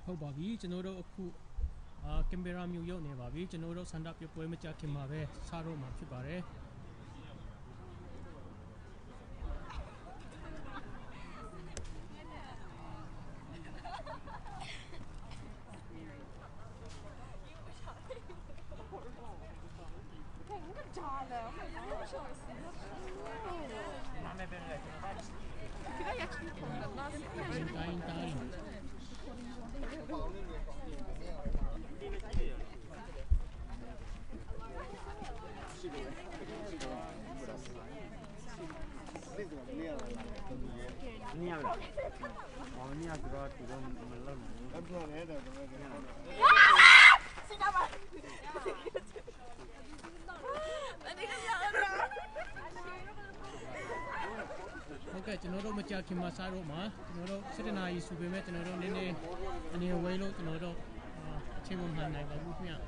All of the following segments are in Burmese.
ဟုတ်ပါပြီကျွန်တော်တို့အခုကင်ဘရာမြို့ရောက်နေပါပြီကျွန်တော်တို့ဆန္ဒပြပွဲမကြခင်မှာပဲစတော့မှာဖြစ်ပါတယ်Okay,ကျွန်တော်တို့မကြခင်မှာစားတော့မှာကျွန်တော်တို့7နာရီစုပေမဲ့ကျွန်တော်တို့နည်းနည်းအနေဝဲလို့ကျွန်တော်တို့အချိန်မမှန်နိုင်ပါဘူးခင်ဗျအာ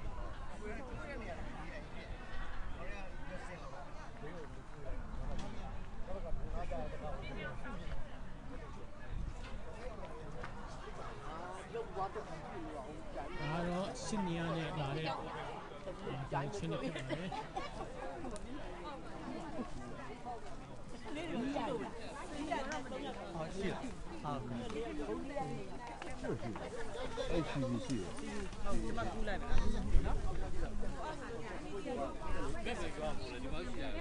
းတော့စင်နီယာနဲ့လာတဲ့တိုင်းချင်းတွေဖြစ်ပါတယ်အဲ့ရှိပြီရှိတယ်ဟုတ်ဒီမှာကူးလိုက်ပါနော်ဘယ်ပြောမလဲဒီမှာရှိရတယ်ရ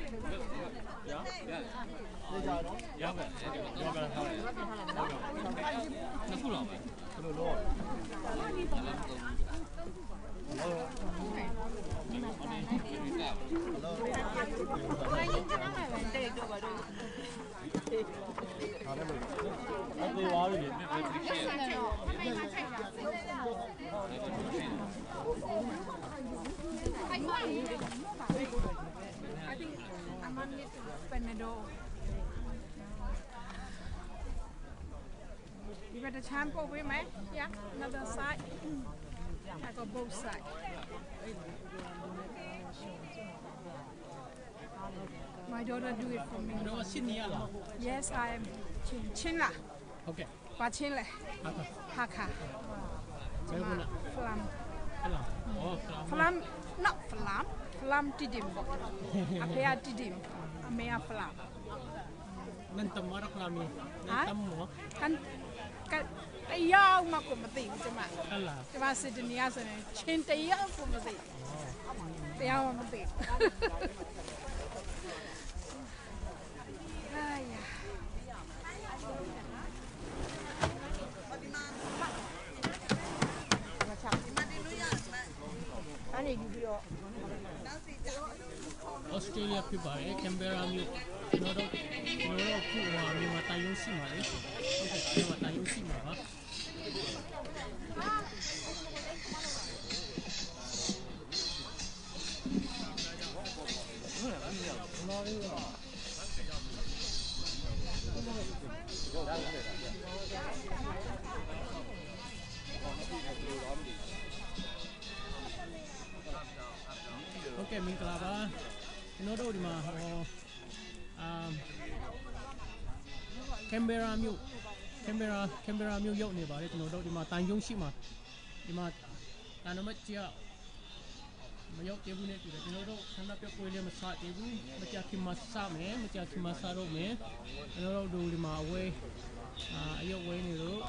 နေကြတော့ရမယ်ရောကထားတယ်နှစ်ခုလောက်ပဲဘယ်လိုလုပ်You got the champ over here, man? Yeah, another side. I got both sides. My daughter do it for me. Yes, I am Chinla. Okay. But Chinla. Haka. Flam. Oh, Flam. Not flam. Flam tidim. Apea tidim. Amea flam. Nantam marak lami. Nantam mo. Kan ayaw makumati cuma. Cuma sedunia sana cinta ayaw kumati. Ayaw kumati. Ayah. Australia people, Canberraမြို့ကျွန်တော်တို့ခုမြန်မာတိုင်းရုံးရှိမှာလေဟုတ်ကဲ့မြန်မာတိုင်းရုံးရှိမှာပါဟုတ်ကဲ့မင်္ဂလာပါကျွန်တော်တို့ဒီမှာCanberra မြို့ရောက်နေပါတယ်ကျွန်တော်တို့ဒီမှာတိုင်ရုံးရှိမှာဒီမှာတာနမတ်ကြီးမရောက်သေးဘူးနဲ့တူတယ်ကျွန်တော်တို့ဆန္ဒပြပွဲလေးမစသေးဘူးမကြခင်မှာစမယ်မကြခင်မှာစတော့မယ်ကျွန်တော်တို့ဒီမှာအဝဲအရုပ်ဝဲနေလို့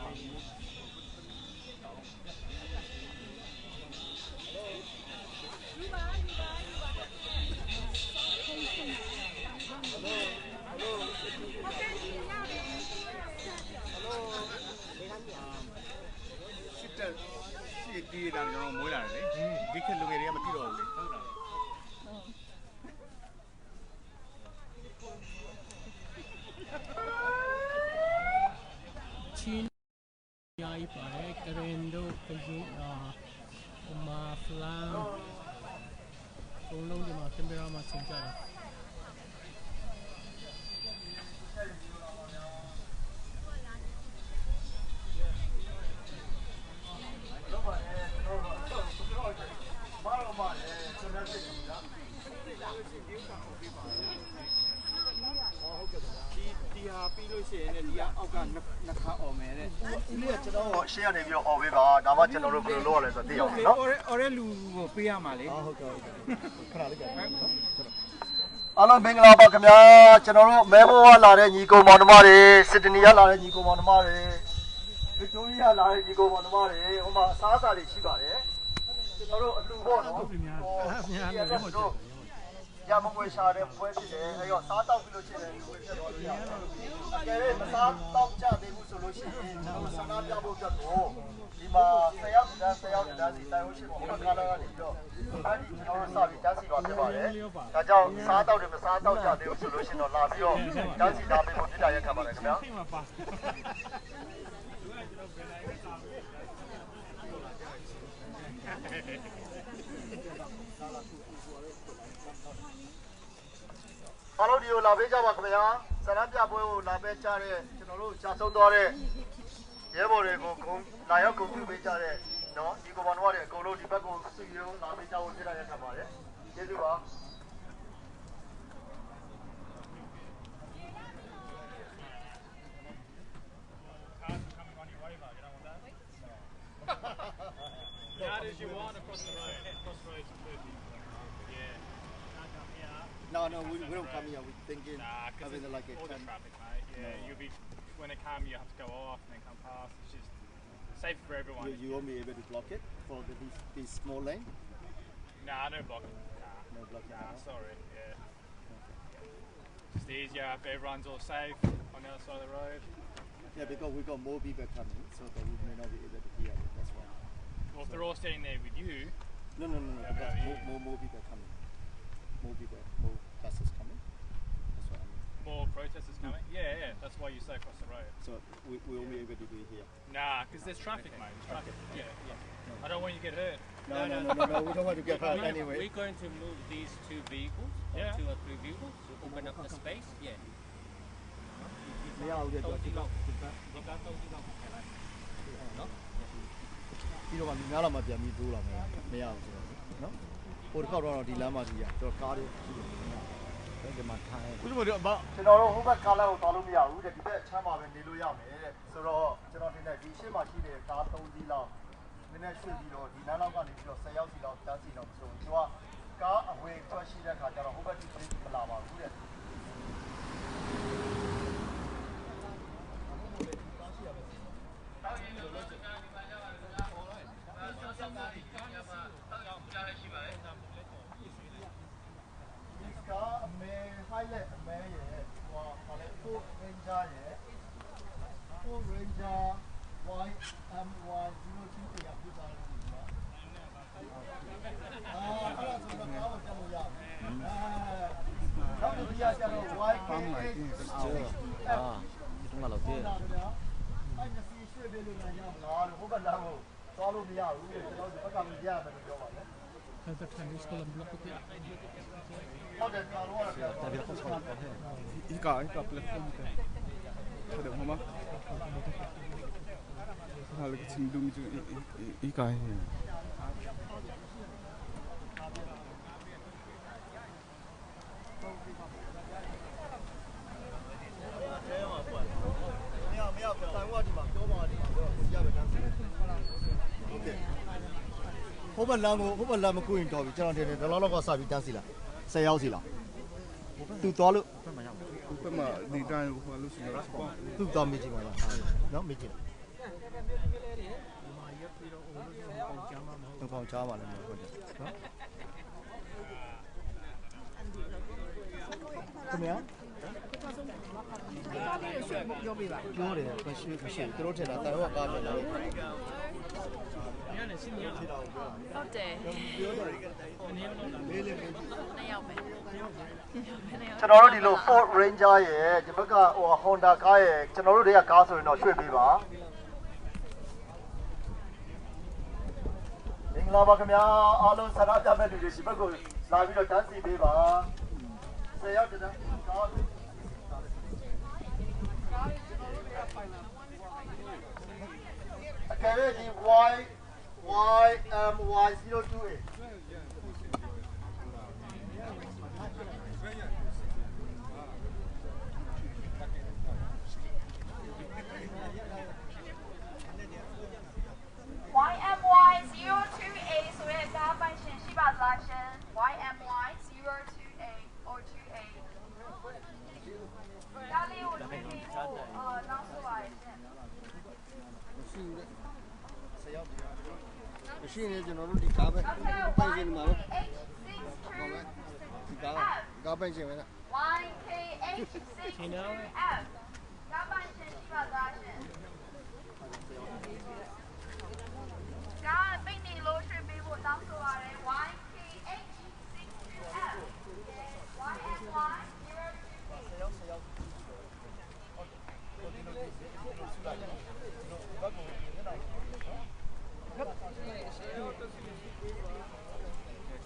ဒီတာကျွန်တော်မွေးလာတယ်လေဒီခေတ်လူငယ်တွေကမသိတော့ဘူးလေဟုတ်တာချင်းယာယီပါတယ်ကရင်ဒိုကယူမာဖလန်ဘုံလုံးဒီမှာကင်ဘရာမှာဆင်ကြတယ်ဒီဟာပြီးလို့ရှိရင်လည်းဒီကအောက်ကနှစ်ခါអော်မယ်တဲ့ ကျွန်တော်ရှေ့ကနေပြီးတော့អော်ပေးပါဒါမှကျွန်တော်တို့ဘယ်လိုလုပ်ရလဲဆိုတော့သိအောင်နော် အော်လူကိုပေးရမှာလေဟုတ်ကဲ့ခဏလေးကြာအားလုံးမင်္ဂလာပါခင်ဗျာကျွန်တော်တို့မဲဘောကလာတဲ့ညီကောင်မောင်နှမတွေစစ်တနီကလာတဲ့ညီကောင်မောင်နှမတွေဗစ်တိုးရီးယားလာတဲ့ညီကောင်မောင်နှမတွေဟိုမှာအစားအစာတွေရှိပါတယ်ကျွန်တော်တို့အလူပေါ့နော်ရမငွေရှာတဲ့ပွဲဖြစ်တယ်အဲ့တော့စားတောက်ပြီးလို့ရှိရင်လူတွေဖြစ်သွားလို့ရတယ်အကယ်၍မစားတောက်ကြသေးဘူးဆိုလို့ရှိရင်ကျွန်တော်ဆန္ဒပြဖို့အတွက်ကိုဒီမှာ10ယောက်တန်းစီတိုင်လို့ရှိရင်ဟိုကားလာကနေပြီးတော့အဲ့ဒီကျွန်တော်တို့စပြီးတန်းစီပါဖြစ်ပါတယ်ဒါကြောင့်စားတောက်တယ်မစားတောက်ကြသေးဘူးဆိုလို့ရှိရင်တော့လာပြီးတော့တန်းစီထားပေးဖို့ပြတာရက်ခံပါတယ်ခင်ဗျာအားလုံးဒီကိုလာပေးကြပါခင်ဗျာဆန္ဒပြပွဲကိုလာပေးကြတဲ့ကျွန်တော်တို့ရှာဆုံးသွားတဲ့ရဲဘော်တွေကိုလာရောက်ဂုဏ်ပြုပေးကြတဲ့နော်ဒီကောင်တော်တွေအကုန်လုံးဒီဘက်ကိုစုရုံးလာပေးကြဖို့ပြတာရက်ခံပါတယ်ကျေးဇူးပါNo, we don't come here. We're thinking having like a all the traffic, mate. Yeah, you'll be when they come, you have to go off and then come past. It's just safe for everyone. You won't be able to block it for this small lane. Nah, no blocking. No blocking. Nah, sorry. Yeah. Just easier if everyone's all safe on the other side of the road. Yeah, because we got more people coming, so that we may not be able to hear it. That's why. Well, if they're all standing there with you. No. Because more people coming. More buses coming. That's what I mean. More protesters coming? Yeah. That's why you stay across the road. So we won't be able to be here. Nah, because there's traffic, mate. There's traffic. Okay. Yeah. No. I don't want you to get hurt. No. We don't want to get hurt anyway. We're going to move these two vehicles, or 2 or 3 vehicles, to open up the space. Yeah. မရဘူးတဲ့တော့ဒီကောက်နော်ပြီးတော့မှများလာမှပြန်ပြီးတိုးလာမယ်မရဘူးဆိုတော့နော်ဟိုတစ်ခေါက်တော့ဒီလမ်းမှာကြီးရတော့ကားတွေဒီမှာထိုင်ဦးတို့ဘာကျွန်တော်တို့ဟိုဘက်ကားလမ်းကိုသွားလို့မရဘူးတဲ့ဒီဘက်ချမ်းမှာပဲနေလို့ရမယ်တဲ့ဆိုတော့ကျွန်တော်တင်တဲ့ဒီရှေ့မှာရှိတဲ့ကား3စီးလောက်နည်းနည်းရွှေ့ပြီးတော့ဒီလမ်းလောက်ကနေပြီးတော့10ရောက်စီလောက်တန်းစီတော့ဆိုရင်သူကကားအဝေးထွက်ရှိတဲ့ခါကျတော့ဟိုဘက်ဒီပြေးမလာပါဘူးတဲ့Ika platform ka. Ada mama. Hal ke cindung itu ika.ဟိုဘက်လမ်းမကူရင်တော်ပြီကျွန်တော်တင်တယ်ဒီလောကစပြီးတန်းစီလား10ရောက်စီလားသူသွားလို့ဘယ်မှာဒီတိုင်းဟိုလို့ရှိရပါသူသွားမိကြည့်ပါလားနော်မိကြည့်တော့ပေါင်ချားပါလည်းမဟုတ်ဘူးနော်ခင်ဗျာပြောပြပါပြောတယ်မရှိသူတို့ထင်တာတိုင်ဝမ်ကားတယ်လို့ဟုတ်တယ်နှစ်ယောက်ပဲကျွန်တော်တို့ဒီလို Ford Ranger ရဲ့ဒီဘက်ကဟို Honda ကားရဲ့ကျွန်တော်တို့တွေကကားဆိုရင်တော့ရွှေ့ပေးပါမင်္ဂလာပါခင်ဗျာအားလုံးဆန္ဒပြမဲ့လူတွေဒီဘက်ကိုလာပြီးတော့တန်းစီပေးပါ10ရောက်တန်းကားအကယ်၍ဒီ YMY028 ရှင်းနေကျွန်တော်တို့ဒီကားပဲပိုင်ရှင်မှာပဲဒီကားပိုင်ရှင်ပဲလား ချိန်တော့ ကားပိုင်ရှင်ရှိပါသားရှင်ကားပိတ်နေလို့ရွှေ့ပေးဖို့တောင်းဆိုပါရယ် YKH62F YSY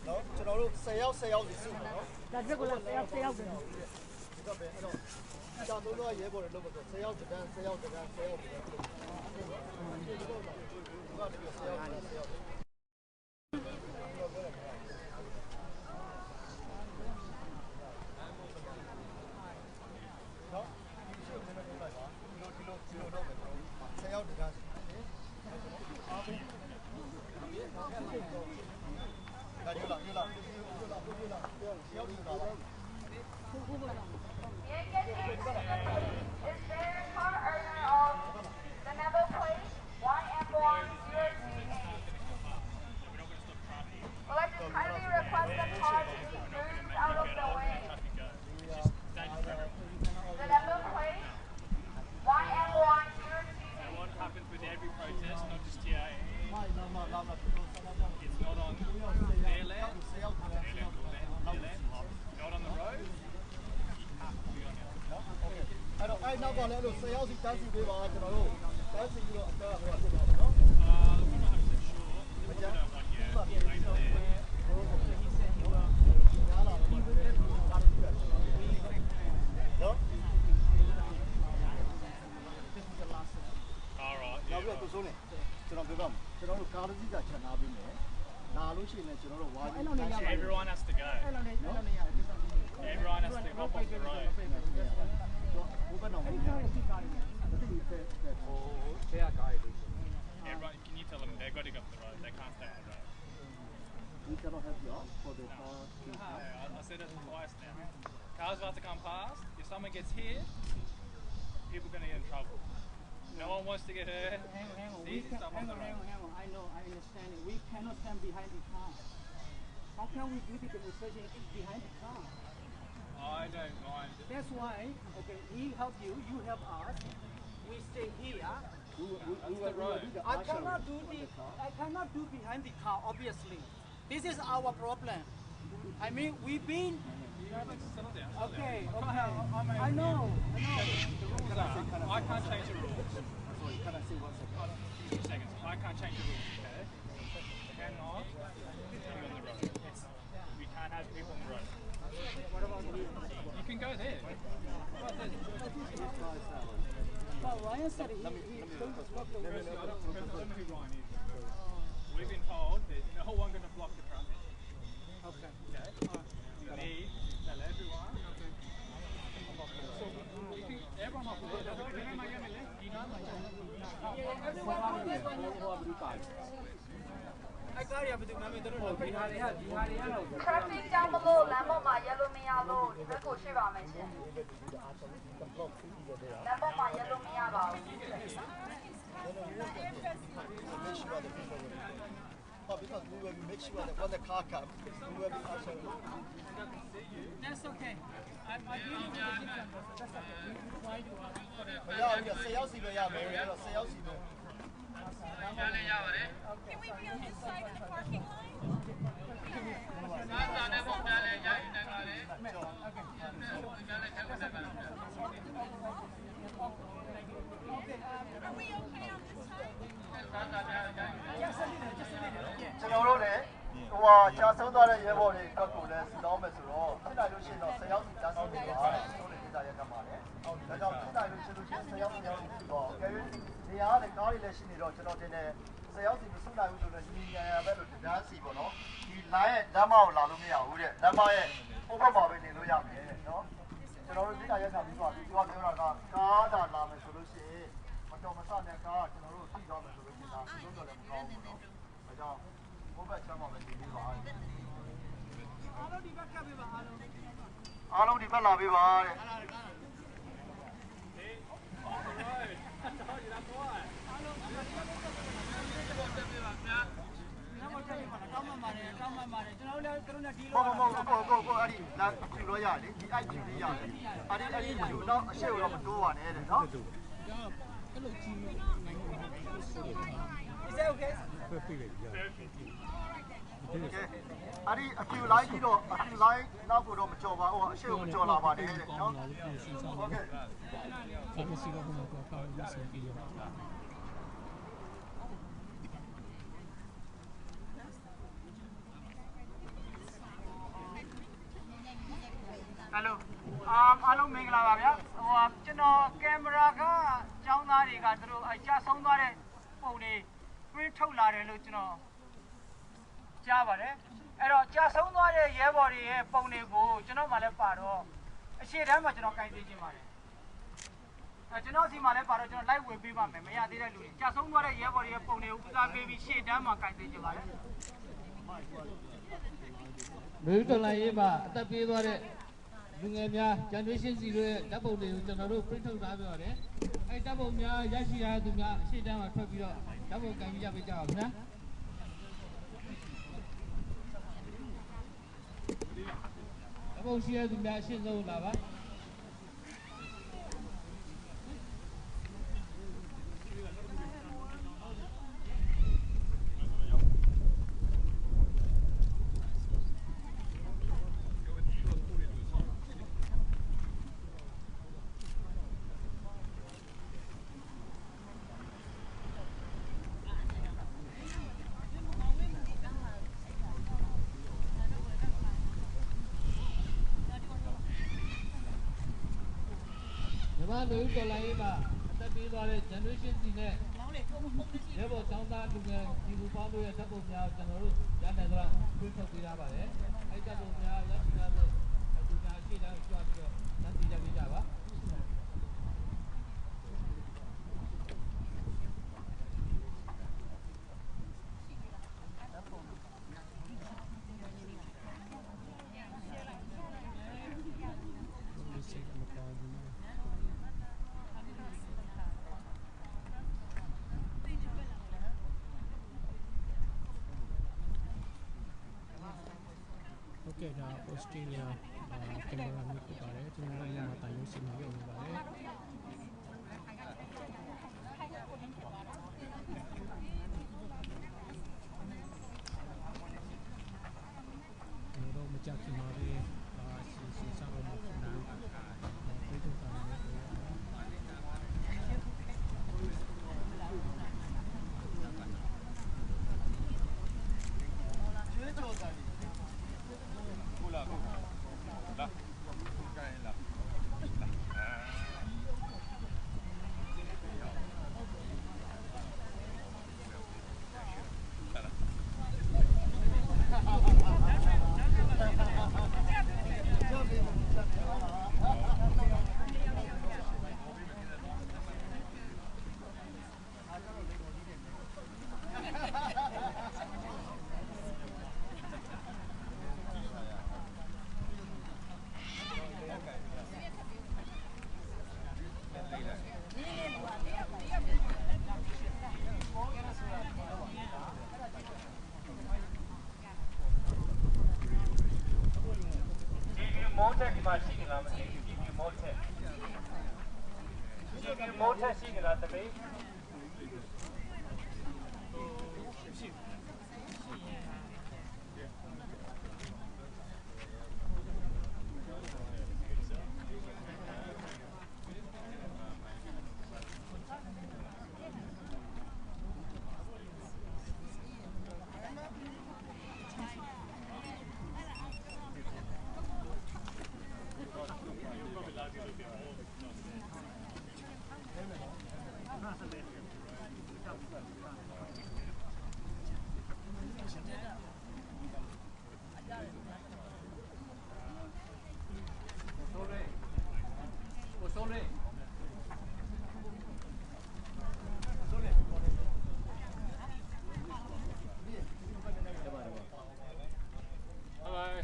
နော်ကျွန်တော်တို့10ယောက်စီစုမှာနော် ဒါပြကိုလည်း10ယောက်ပဲ ဒီတော့ပဲအဲ့တော့ကျောင်းတို့ရဲဘော်တွေလုပ်မှာဆို10ယောက်တန်း10ယောက်တန်း10ယောက်တန်းဒီတော့10ယောက်အဲ့နောက်ပါလဲလို့10ယောက်စီတန်းစီပေးပါကျွန်တော်တို့တန်းစီပြီးတော့အကဟိုဖြစ်ပါမယ်နော်နောက်ပြီးတော့ဆိုနေကျွန်တော်ပြောပါမယ်ကျွန်တော်တို့ကားတစ်စီးကချန်ထားပေးမယ်လာလို့ရှိရင်ကျွန်တော်တို့ဝါးကြီး Everyone has to go. အဲ့လိုနေရတယ် Everyone has to hop off the road. ဘုဘနောင် အဲ့ဒီစစ်ကားတွေ Everyone, can you tell them they've got to go up the road? They can't stay on the road. we cannot help you out for the car I said it twice now. Cars about to come past. If someone gets hit, people are going to get in trouble. No one wants to get hurt. See, stuff on the road. I know, I understand it. We cannot stand behind the car. How can we do the demonstration behind the car? I don't mind. That's why, okay, we help you, you help us. We stay here. The road. I cannot do behind the car, obviously. This is our problem. I mean, we've been. Settle down. Okay, okay. I know. The rules are, I can't change the rules. sorry can I say one second 2 seconds. I can't change the rules, okay? Cannot be on the road. We can't have people on the road. What about me? You can go there. Right there. But Ryan said he don't block the road. I don't know who Ryan is. We've been told there's no one going to block the traffic. Okay. Okay? You need to tell everyone. So you can, everyone off the road. traffic ကြောင့်မလို့လမ်းပေါ်မှာရက်လို့မရလို့ဒီဘက်ကိုရွှေ့ပါမယ်ရှင်လမ်းပေါ်မှာရက်လို့မရပါဘူး because we will make sure that when the car comes we will be also That's okay. I'm dealing with the different person. That's okay. Why do I? ရ10ယောက်စီပဲရမယ်အဲ့တော့10ယောက်စီပဲ Can we be on this side of the parking line? Are we okay on this side? ကျွန်တော်တို့လည်းဟိုဟာကြာဆုံးသွားတဲ့ရဲဘော်တွေအတွက်ကိုလည်းစီတောင်းမယ်ဆိုတော့ဖြစ်နိုင်လို့ရှိရင်တော့10ယောက်စီတန်းစီနေပါဆိုတဲ့ဒေသရက်ကမှာလေဒါကြောင့်ဖြစ်နိုင်လို့ရှိလို့ရှိရင်10ယောက်စီစီတော့ကဲနေရာနဲ့ကားတွေလည်းရှိနေတော့ကျွန်တော်တင်တယ်10ယောက်စီမစုနိုင်ဘူးဆိုတော့ညီညာရပဲလို့တန်းစီပေါ့နော်ဒီ line ရဲ့လမ်းမကိုလာလို့မရဘူးတဲ့လမ်းမရဲ့ဟိုဘက်မှာပဲနေလို့ရမယ်နော်ကျွန်တော်တို့ဒေသရက်စာပြီးသွားပြီသူကပြောတာကကားသာလာမယ်ဆိုလို့ရှိရင်မတော်မဆနဲ့ကားကကျွန်တော်တို့ထိသွားမယ်ဆိုလို့ရှိရင်ဒါလုံးတော်လည်းမကောင်းဘူးနော်ဒါကြောင့်ဘုဘချမ်းပါပဲဒီလေးပါအားလုံးဒီဘက်ကပေးပါအားလုံးဒီဘက်လာပေးပါတဲ့ ကိုအဲ့ဒီလာဖြူလို့ရတယ်ဒီအိုက်ဖြူလေးရတယ်အဲ့ဒီဖြူတော့အရှိတ်တော့မတိုးပါနဲ့တဲ့နော် အဲ့လိုကြီးနိုင်မှာ Is that okay? အဲ့ဒီအဖြူလိုက်ပြီးတော့အဖြူလိုက်နောက်ကိုတော့မကြော်ပါဟိုအရှိတ်ကိုမကြော်လာပါနဲ့တဲ့နော်ဟုတ်ကဲ့ pharmacy ကဘယ်မှာကောက်ပါလို့ဆိုပြီးတော့ Hello အားလုံးမင်္ဂလာပါဗျာဟိုကျွန်တော်ကင်မရာကကျောင်းသားတွေကသူတို့အကြဆုံးသွားတဲ့ပုံတွေ print ထုတ်လာတယ်လို့ကျွန်တော်ကြားပါတယ်အဲ့တော့ကြာဆုံးသွားတဲ့ရဲဘော်တွေရဲ့ပုံတွေကိုကျွန်တော်မှလည်းပါတော့အရှိတန်းမှာကျွန်တော်ကင်သိခြင်းပါတယ်ကျွန်တော်စီမှာလည်းပါတော့ကျွန်တော် live ဝင်ပေးပါမယ်မရသေးတဲ့လူတွေကြာဆုံးသွားတဲ့ရဲဘော်တွေရဲ့ပုံတွေကိုဦးစားပေးပြီးရှေ့တန်းမှာကင်သိခြင်းပါတယ် လူတော်လိုက်ရေးမှာအသက်ပေးသွားတဲ့လူငယ်များ generation စီတို့ရဲ့ဓာတ်ပုံတွေကိုကျွန်တော်တို့ print ထုတ်ထားပြပါတယ်။အဲဒီဓာတ်ပုံများရရှိရသူများအရှိတန်းမှာထွက်ပြီးတော့ဓာတ်ပုံကင်ပြပေးကြပါခင်ဗျာ။ဓာတ်ပုံရှိရသူများအရှင်းဆုံးလာပါ။ လူတော်လိုက်ရေးမှာအသက်ပေးသွားတဲ့ generation စီနဲ့ရဲဘော်ចောင်းသားလူငယ်ဒီလူပေါင်းတို့ရဲ့ဓာတ်ပုံများကိုကျွန်တော်တို့ရနိုင်သလားပြထုတ်ပေးထားပါတယ်။အဲဒီဓာတ်ပုံများရရှိတဲ့သူများအရှိတန်းကြွပြီးတော့သတ်တည်ကြပေးကြပါ။ Okay, dah Australia Canberra ni kita ada, cuma yang mata yang sini yang ni ada. Kalau macam kemari, si sama macam itu kan. motor ဒီမှာရှိနေလားမသိဘူး TV motor TV motor ရှိနေလားတပည့်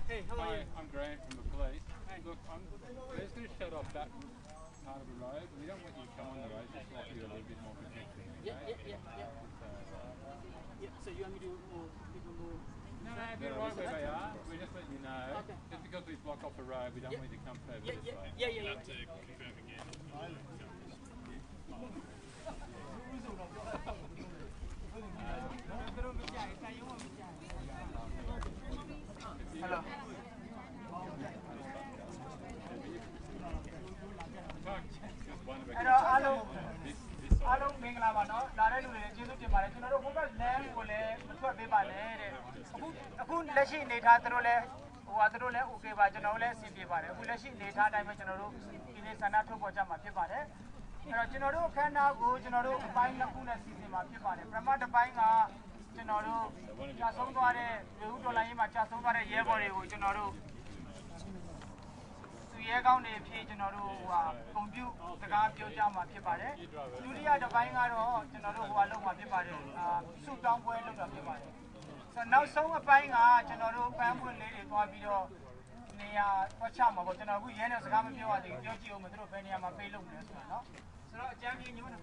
Hey, hello. Hi, I'm Graham from the police. Hey. Look, we're just going to shut off that part of the road. We don't want you to come on the road, just like you're a little bit more protected. Okay? Yeah. So you want me to move people move We just let you know. Just because we block off the road, we don't want you to come further this way. Yeah. You'll have to confirm again. Hello. Hello, Mingla, no? Lara, you will use it. My children, who was there, will be ballet. Who let she need her role, Waterole, okay, Vaginole, City Valley, who let she need her dimensional in a Sanato Pojama Pipare. General can now go General buying the Puna City Pipare. Pramata buying a General Jasonware, Udolima Jasonware, Yevori, General. Ye County General compute the Gambio Jama Pipare. Julia the buying our General Waloma Pipare, Soup down where look at Pipare. So now some are buying a General Bamboo Lady Torpedo near Pachama, but General Yenas Gambio, the Gio Metro Penia Mapelo. So, Jamie, you know.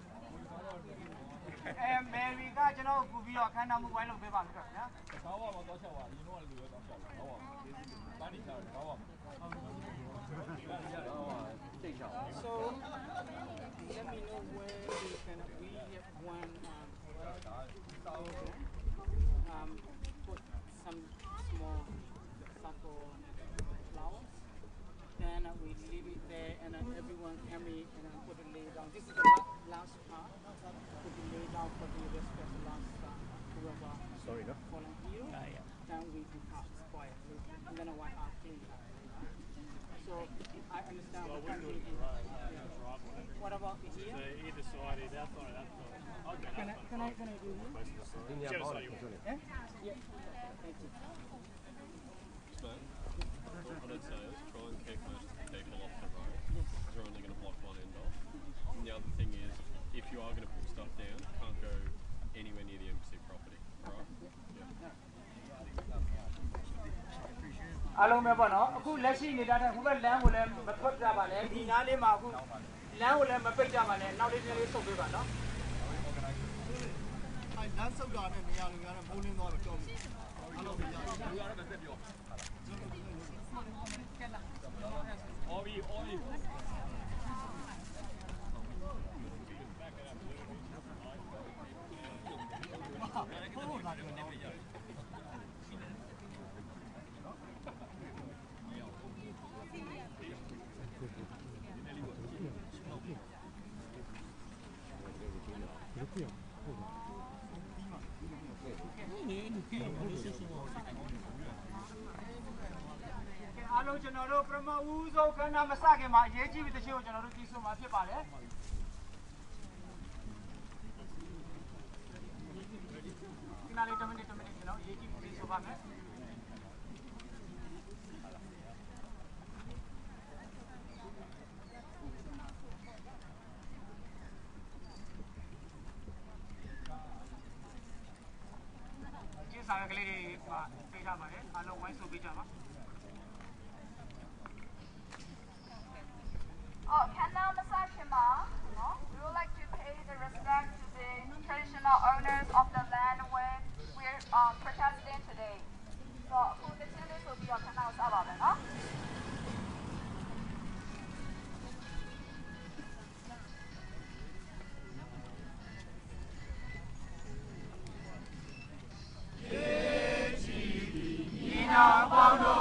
And Mary got General Gubio, kind of well of Pipare. So, let me know where we can have one put some small circle flowers. Then we leave it there, and then everyone come in and then put it lay down. This is the last part. Put it lay down for the rest of the last whoever fallen ill. Then we depart quietly, and then wipe our clean. So I understand what can be. What about here? Either side, either that side, that side. Okay. Can I do here? Whichever side you want. Yeah? Yeah. Thank you. What I'd say is try and keep most of the people off the road. You're only going to block one end off. And the other thing is, if you are going to put stuff down, you can't go anywhere near the embassy property. Right? Hello, Mabano. Who let you need that? Who will land with them? But put that on it. In Alima, who land with them, a picture on it. Now they are so big, no? I dance of God and the young and holding on to me. Hello, Hello, General, from Uzo, Kanamasaki, my Yaji with the show, General Tiso, my people. Minute, you know, Yaji with the show. Oh, Canberra Masakima, we would like to pay the respect to the traditional owners of the land where we're protesting today. So, who the students will be on Canberra Masakima, no? Paulo,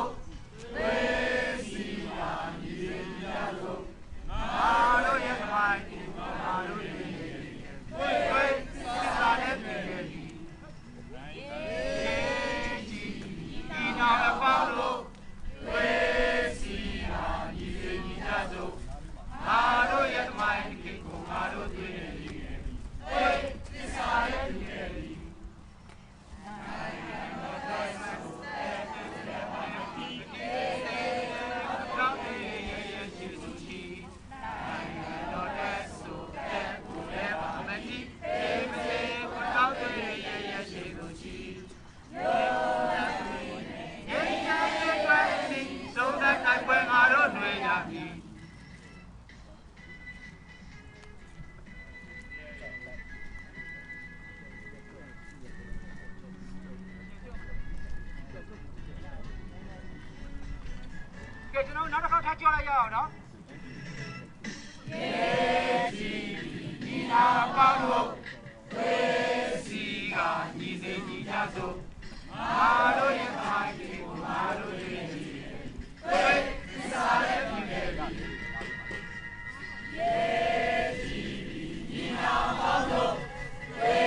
လေကျွန်တော်နောက်တစ်ခါထားကြောက်လိုက်ရအောင်နော်ရေစီဒီနာပေါင်းလို့ဝေစီကညီစိညီကြစို့မာတို့ရဲ့ပါတီကိုမာတို့ရဲ့ညီဝေစီစားတဲ့ပြည်ရဲ့ရေစီဒီနာပေါင်းလို့ဝေ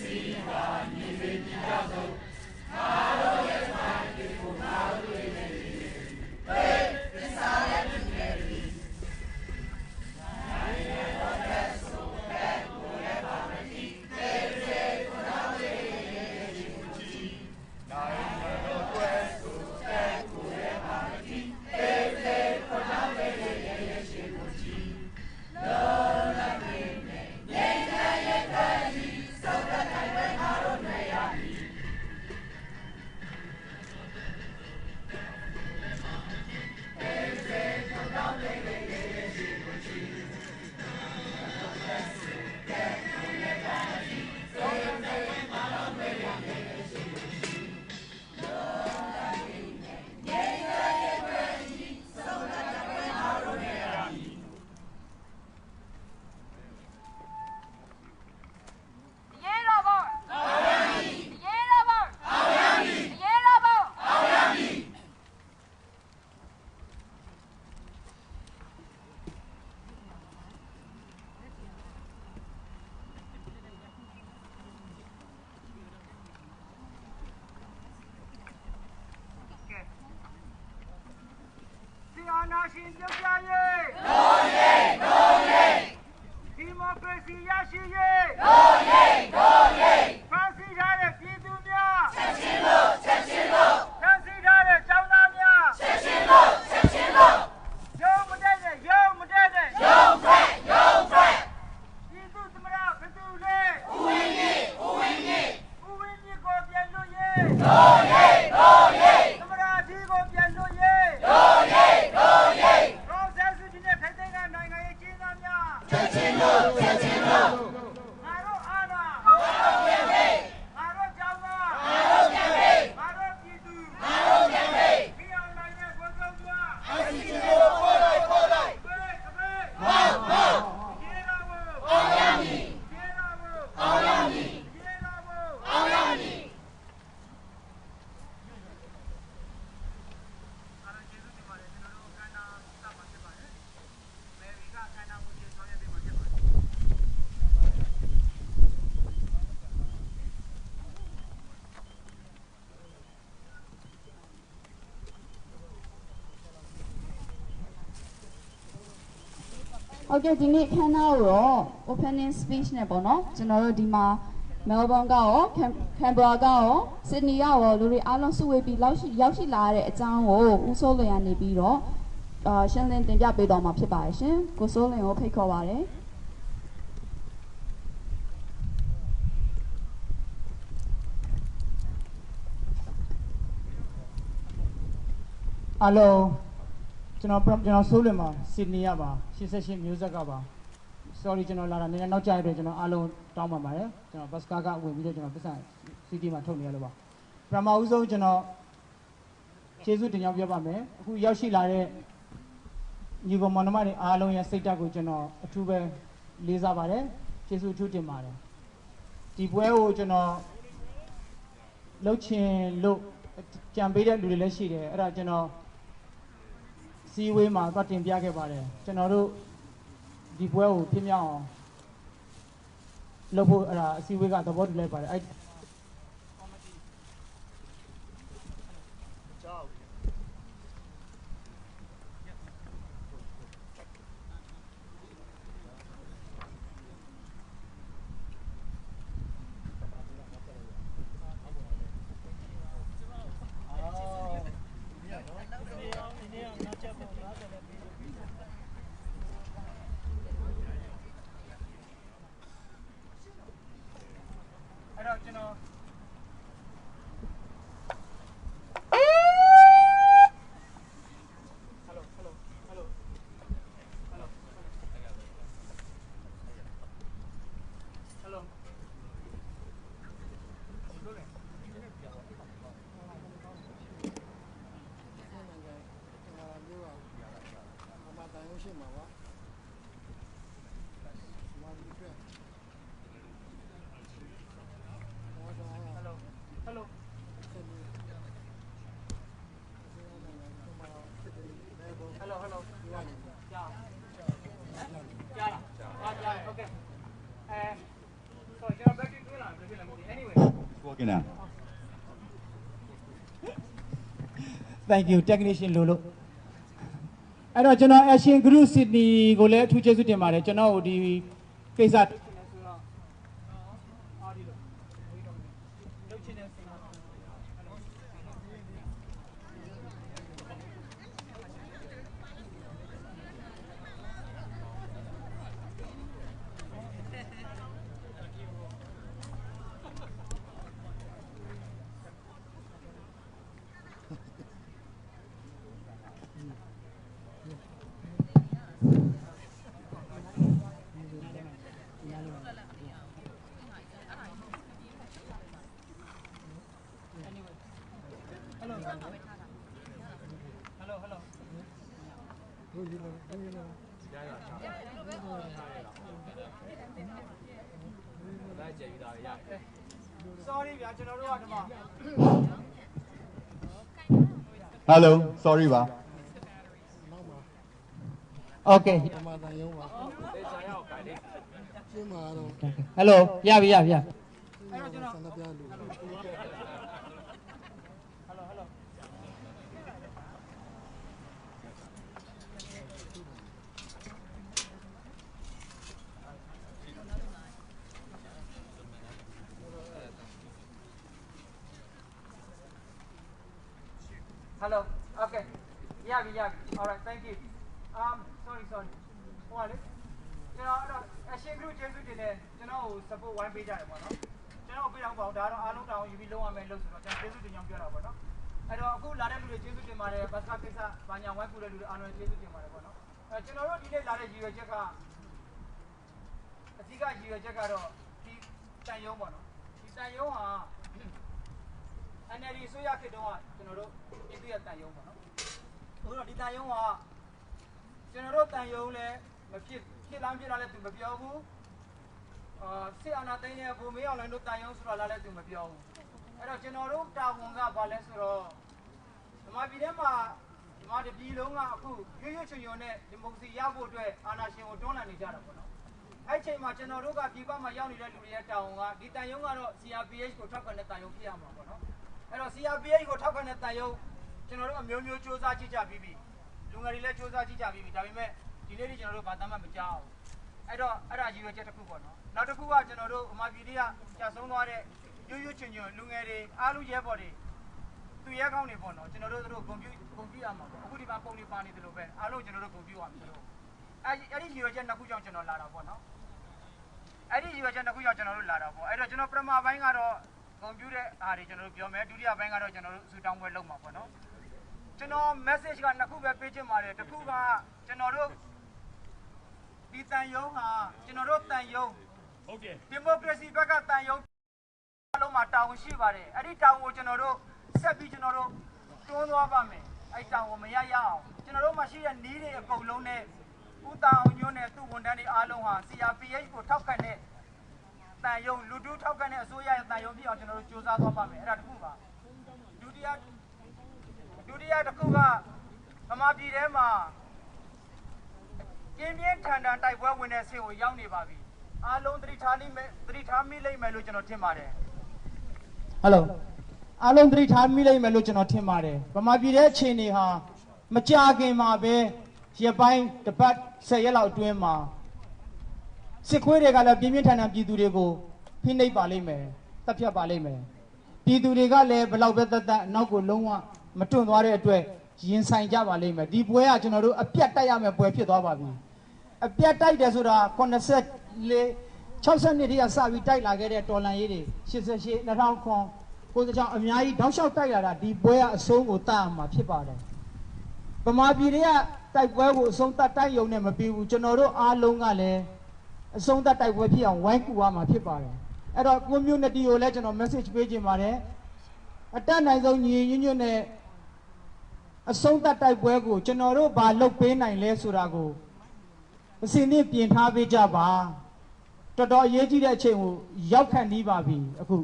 စီကညီစိညီကြစို့မာတို့ရဲ့ပါတီကိုမာတို့ရဲ့ညီဝေစီစားတဲ့ပြည်ရဲ့အာဏာရှင်ပြုတ်ပြရေးတို့ရေးတို့ရေးဒီမိုကရေစီရရှိရေးတို့ရေးတို့ရေးဖန်ဆီးထားတဲ့ပြည်သူများချက်ချင်းလို့ချက်ချင်းလို့ဖန်ဆီးထားတဲ့ကျောင်းသားများချက်ချင်းလို့ချက်ချင်းလို့ရုံမတက်တဲ့ရုံမတက်တဲ့ရုံဖက်ရုံဖက်ပြည်သူသမရဘသူလဲဦးဝင်းကြီးဦးဝင်းကြီးဦးဝင်းကြီးကိုပြန်လို့ရေးတို့ရေးတို့ရေးသမရကြီးကိုပြန်လို့ရေးတို့ရေးတို့ရေးရောစက်စုကြီးနဲ့ထိုင်တဲ့နိုင်ငံရေးကြီးသားများချက်ချင်းလို့ချက်ချင်းလို့ငါတို့အာဏာငါတို့ပြန်ပေးငါတို့ကြောင်းသားငါတို့ပြန်ပေးငါတို့ပြည်သူငါတို့ပြန်ပေးပြည်အောင်နိုင်တဲ့ဘုံဘုံများအစီအစဉ်ကိုပေါ်လိုက်ပေးမောက်မောက်ရေလာဖို့အောင်ရမည်ရေလာဖို့အောင်ရမည်ရေလာဖို့အောင်ရမည်ဟုတ်ကဲ့ဒီနေ့ခန်းသားကိုတော့ opening speech နဲ့ပေါ့နော်ကျွန်တော်တို့ဒီမှာ Melbourne ကရော Canberra ကရော Sydney ကရောလူတွေအားလုံးစုဝေးပြီးရောက်ရှိလာတဲ့အကြောင်းကိုဦးစိုးလွင်ကနေပြီးတော့ရှင်းလင်းတင်ပြပေးတော်မှာဖြစ်ပါတယ်ရှင်ကိုစိုးလွင်ကိုဖိတ်ခေါ်ပါတယ်အားလုံးကျွန်တော်ဆိုးလွင်ပါဆစ်နီရပါ88မျိုးဆက်ကပါ sorry ကျွန်တော်လာတာနည်းနည်းနောက်ကျရတဲ့ကျွန်တော်အားလုံးတောင်းပန်ပါတယ်ကျွန်တော်ဘတ်စကားကဝင်ပြီးတော့ကျွန်တော်ပတ်စံ CD မှာထုတ်နေရလို့ပါပထမဦးဆုံးကျွန်တော်ကျေးဇူးတင်ကြောင်းပြောပါမယ်အခုရောက်ရှိလာတဲ့ညီကောင်မောင်နှမတွေအားလုံးရဲ့စိတ်ဓာတ်ကိုကျွန်တော်အထူးပဲလေးစားပါတယ်ကျေးဇူးအထူးတင်ပါတယ်ဒီပွဲကိုကျွန်တော်လှုပ်ချင်လို့ကြံပေးတဲ့လူတွေလည်းရှိတယ်အဲ့ဒါကျွန်တော်စီဝေးမှာသွားတင်ပြခဲ့ပါတယ်ကျွန်တော်တို့ဒီပွဲကိုပြင်းပြအောင်လုပ်ဖို့အဲ့ဒါအစီဝေးကသဘောတူလိုက်ပါတယ်အဲ့တော့ကျွန်တော် Okay now. Thank you technician Lolo အဲ့တော့ကျွန်တော် Action Group Sydney ကိုလည်းအထူးကျေးဇူးတင်ပါတယ်ကျွန်တော်ဒီကိစ္စ Sorry ဗျာကျွန်တော်တို့ကဒီမှာ Hello sorry ပါ Okay Hello ရပြီအဲ့တော့ကျွန်တော် Hello. Okay. Yeah. All right. Thank you. Sorry. ဟိုလေကျွန်တော်အဲ့တော့ Action Group ကျေးဇူးတင်တယ်ကျွန်တော်ကို support ဝိုင်းပေးကြတယ်ပေါ့နော်ကျွန်တော်ပေးတော့ပေါ့ဒါတော့အားလုံးတောင်းယူပြီးလုံးဝမယ်လို့ဆိုတော့ကျွန်တော်ကျေးဇူးတင်ကြောင်းပြောတာပေါ့နော်အဲ့တော့အခုလာတဲ့လူတွေကျေးဇူးတင်ပါတယ်ဘတ်စကကိစ္စဘာညာဝိုင်းကူတဲ့လူတွေအားလုံးကျေးဇူးတင်ပါတယ်ပေါ့နော်အဲ့ကျွန်တော်တို့ဒီနေ့လာတဲ့ရည်ရွယ်ချက်ကအဓိကရည်ရွယ်ချက်ကတော့ဒီတန်ယုံပေါ့နော်ဒီတန်ယုံဟာ NLD ဆိုရခေတ္တကကျွန်တော်တို့ပြည်သူ့ရဲ့တန်ယုံပေါ့နော်အခုတော့ဒီတန်ယုံကကျွန်တော်တို့တန်ယုံလည်းမဖြစ်လာလည်းသူမပြောဘူးစစ်အာဏာသိမ်းတဲ့ဗိုလ်မေးအောင်လည်းတို့တန်ယုံဆိုတာလည်းသူမပြောဘူးအဲ့တော့ကျွန်တော်တို့တာဝန်ကဘာလဲဆိုတော့ဒီမှာပြည်ထဲမှာဒီမှာတပြည်လုံးကအခုရွချွန်နဲ့ဒီမိုကရေစီရဖို့အတွက်အာဏာရှင်ကိုတွန်းလှန်နေကြတာပေါ့နော်အဲ့ချိန်မှာကျွန်တော်တို့ကပြည်ပမှာရောက်နေတဲ့လူတွေရဲ့တာဝန်ကဒီတန်ယုံကတော့ CRPH ကိုထောက်ခံတဲ့တန်ယုံဖြစ်ရမှာပေါ့နော်အဲ့တော့ CRPH ကိုထောက်ခံတဲ့တန်ယုံကျွန်တော်တို့အမျိုးမျိုးစ조사ကြည့်ကြပြီးပြီလူငယ်တွေလည်းစ조사ကြည့်ကြပြီးပြီဒါပေမဲ့ဒီနေ့ကျွန်တော်တို့ဘာသာမှမကြောက်ဘူးအဲ့တော့အဲ့ဒါရည်ရွယ်ချက်တစ်ခုပေါ့နော်နောက်တစ်ခုကကျွန်တော်တို့အမပြည်တွေကကြာဆုံးသွားတဲ့ရွချွန်လူငယ်တွေအားလုံးရဲဘော်တွေသူရဲကောင်းတွေပေါ့နော်ကျွန်တော်တို့တို့ဂုဏ်ပြုရမှာပေါ့အခုဒီမှာပုံတွေပါနေတယ်လို့ပဲအားလုံးကျွန်တော်တို့ဂုဏ်ပြုရမှာလို့အဲ့ဒီရည်ရွယ်ချက်နှစ်ခုကြောင့်ကျွန်တော်လာတာပေါ့နော်အဲ့ဒီရည်ရွယ်ချက်နှစ်ခုကြောင့်ကျွန်တော်တို့လာတာပေါ့အဲ့တော့ကျွန်တော်ပထမပိုင်းကတော့ဂုဏ်ပြုတဲ့အားတွေကျွန်တော်တို့ပြောမယ်ဒုတိယပိုင်းကတော့ကျွန်တော်တို့စူတောင်းပွဲလုပ်မှာပေါ့နော်ကျွန်တော် message ကနှစ်ခုပဲပေးချင်ပါတယ်တစ်ခုကကျွန်တော်တို့ဒီတန်ယုံဟာကျွန်တော်တို့တန်ယုံဟုတ်တယ်ဒီမိုကရေစီဘက်ကတန်ယုံအလုံးမှာတာဝန်ရှိပါတယ်အဲ့ဒီတာဝန်ကိုကျွန်တော်တို့ဆက်ပြီးကျွန်တော်တို့တွန်းသွားပါမယ်အဲ့တာဝန်မရအောင်ကျွန်တော်တို့မှာရှိတဲ့နီးတွေအကုန်လုံးနဲ့ဦးတာအောင်ညွန်းနဲ့သူ့ဝန်ထမ်းတွေအားလုံးဟာ CRPH ကိုထောက်ခံတဲ့တန်ယုံလူတူထောက်ခံတဲ့အစိုးရရဲ့တန်ယုံပြအောင်ကျွန်တော်တို့စူးစမ်းသွားပါမယ်အဲ့ဒါတခုပါဒုတိယတစ်ခုကဗမာပြည်ထဲမှာပြင်းထန်တိုက်ပွဲဝင်တဲ့ဆင်ကိုရောက်နေပါပြီအားလုံးသတိထားမိလိမ့်မယ်လို့ကျွန်တော်ထင်ပါတယ်ဟယ်လိုအားလုံးသတိထားမိလိမ့်မယ်လို့ကျွန်တော်ထင်ပါတယ်ဗမာပြည်ရဲ့အခြေအနေဟာမကြာခင်မှာပဲရပိုင်းတစ်ပတ်10ရက်လောက်အတွင်းမှာစစ်ခွေးတွေကလည်းပြင်းထန်ပြည်သူတွေကိုဖိနှိပ်ပါလိမ့်မယ်တပ်ဖြတ်ပါလိမ့်မယ်ပြည်သူတွေကလည်းဘလောက်ပဲတတ်နောက်ကိုလုံးဝမတွန့်သွားတဲ့အတွက်ရင်ဆိုင်ကြပါလိမ့်မယ်ဒီပွဲကကျွန်တော်တို့အပြတ်တိုက်ရမယ်ပွဲဖြစ်သွားပါပြီအပြတ်တိုက်တယ်ဆိုတာ84 60နှစ်တည်းကစပြီးတိုက်လာခဲ့တဲ့တော်လန်ရေးတွေ88 2000 96အများကြီးတောက်လျှောက်တိုက်လာတာဒီပွဲကအဆုံးကိုတတ်အောင်မှာဖြစ်ပါတယ်ဗမာပြည်တွေကတိုက်ပွဲကိုအဆုံးတတ်တိုက်ရုံနဲ့မပြီးဘူးကျွန်တော်တို့အားလုံးကလည်းအဆုံးတတ်တိုက်ပွဲဖြစ်အောင်ဝိုင်းကူရမှာဖြစ်ပါတယ်အဲ့တော့ community ကိုလည်းကျွန်တော် message ပေးခြင်းပါတယ်အတက်နိုင်ဆုံးညီညွတ်နဲ့အဆုံးတတ်တိုက်ပွဲကိုကျွန်တော်တို့ဘာလုပ်ပေးနိုင်လဲဆိုတာကိုအစီအစဉ်ပြင်ထားပေးကြပါတော်တော်အရေးကြီးတဲ့အချိန်ကိုရောက်ခံနေပါပြီအခု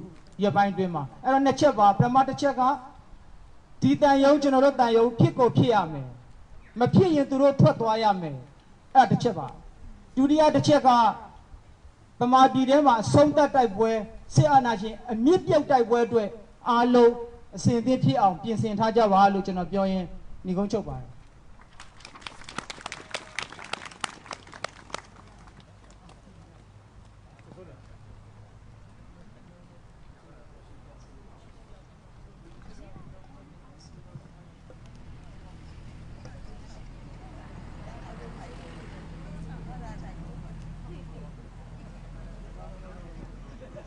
ရပိုင်းတွင်းမှာအဲ့တော့နှစ်ချက်ပါပထမတစ်ချက်ကဒီတန်ယုံကျွန်တော်တို့တန်ယုံဖြစ်ကိုဖြစ်ရမယ်မဖြစ်ရင်သူတို့ထွက်သွားရမယ်အဲ့ဒါတစ်ချက်ပါဒုတိယတစ်ချက်ကဗမာပြည်ထဲမှာအဆုံးတတ်တိုက်ပွဲ စစ်အာဏာရှင်အမြင့်ပြုတ်တိုက်ပွဲအတွက်အားလုံးအစဉ်အသင့်ဖြစ်အောင်ပြင်ဆင်ထားကြပါလို့ကျွန်တော်ပြောရင်းညီကုန်းချုပ်ပါတယ်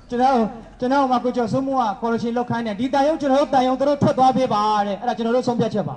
ကျွန်တော်မှာကိုကျော်စိုးမိုးကကော်လိုရှင်လောက်ခိုင်းတယ်ဒီတန်ရုံကျွန်တော်တို့တန်ရုံတို့ထွက်သွားပေးပါတဲ့အဲ့ဒါကျွန်တော်တို့ဆုံးဖြတ်ချက်ပါ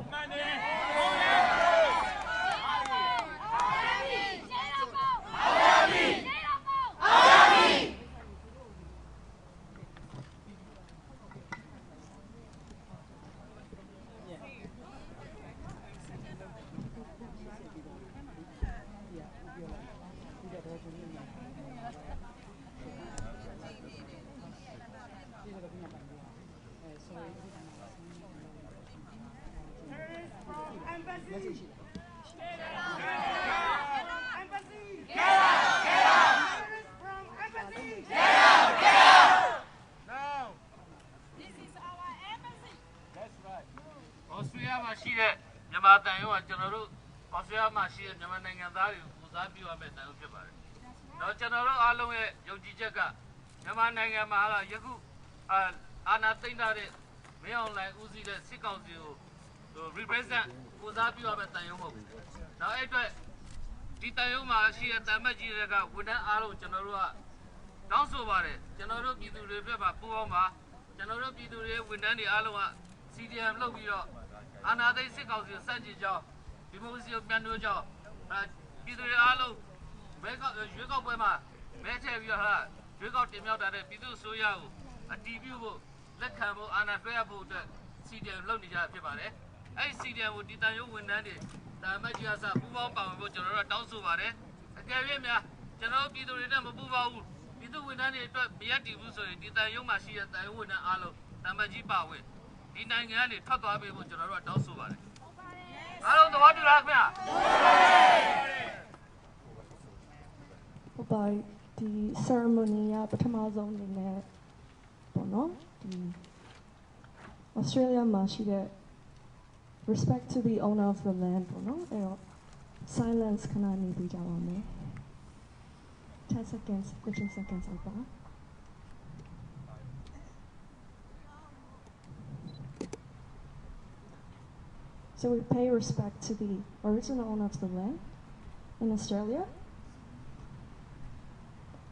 ရှိတဲ့မြန်မာတန်ရုံးကကျွန်တော်တို့ဩစတြေးလျမှာရှိတဲ့မြန်မာနိုင်ငံသားတွေကိုပူဇော်ပြုရမယ့်တန်ရုံးဖြစ်ပါတယ်။တော့ကျွန်တော်တို့အားလုံးရဲ့ယုံကြည်ချက်ကမြန်မာနိုင်ငံမှာယခုအာဏာသိမ်းထားတဲ့မင်းအောင်လှိုင်ဦးစီးတဲ့စစ်ကောင်စီကိုrepresent ပူဇော်ပြုရမယ့်တန်ရုံးမဟုတ်ဘူး။နောက်အဲ့အတွက်ဒီတန်ရုံးမှာရှိတဲ့တန်မတ်ကြီးတွေကဝန်ထမ်းအားလုံးကျွန်တော်တို့ကတောင်းဆိုပါတယ်။ကျွန်တော်တို့ပြည်သူတွေအတွက်ပါပူးပေါင်းပါကျွန်တော်တို့ပြည်သူတွေဝန်ထမ်းတွေအားလုံးက CDM လုပ်ပြီးတော့အာဏာသိမ်းစစ်ကောင်စီကိုစန့်ကျင်ကြောင်းဒီမိုကရေစီကိုပြန်လို့ကြောင်းပြည်သူတွေအားလုံးရွေးကောက်ပွဲမှာမဲထည့်ပြီးတော့ရွေးကောက်တင်မြှောက်ထားတဲ့ပြည်သူ့အစိုးရကိုအတည်ပြုဖို့လက်ခံဖို့အာဏာလွှဲအပ်ဖို့အတွက် CDM လုပ်နေကြဖြစ်ပါတယ်။အဲ့ဒီ CDM ကိုဒီတန်ရုံးဝန်ထမ်းတွေတာမတ်ကြီးအစပူးပေါင်းပါဝင်ဖို့ကျွန်တော်တို့တောင်းဆိုပါတယ်။အကယ်၍များကျွန်တော်တို့ပြည်သူတွေနဲ့မပူးပေါင်းဘူးပြည်သူဝန်ထမ်းတွေအတွက်မရပ်တည်ဘူးဆိုရင်ဒီတန်ရုံးမှာရှိတဲ့တန်ရုံးဝန်ထမ်းအားလုံးတာမတ်ကြီးပါဝင်ဒီနိုင်ငံကနေထွက်သွားပေးဖို့ကျွန်တော်တို့တောင်းဆိုပါတယ်အားလုံးသဘောတူလားခင်ဗျာဟုတ်ပါဒီ ceremony ကပထမဆုံးအနေနဲ့ပေါ့နော်ဒီ Australia မှာရှိတဲ့ respect to the owner of the land ပေါ့နော်အဲ့တော့ silence ခဏနေပြီးကြပါမယ်10 seconds 15 seconds လောက်ပါ So we pay respect to the original owner of the land in Australia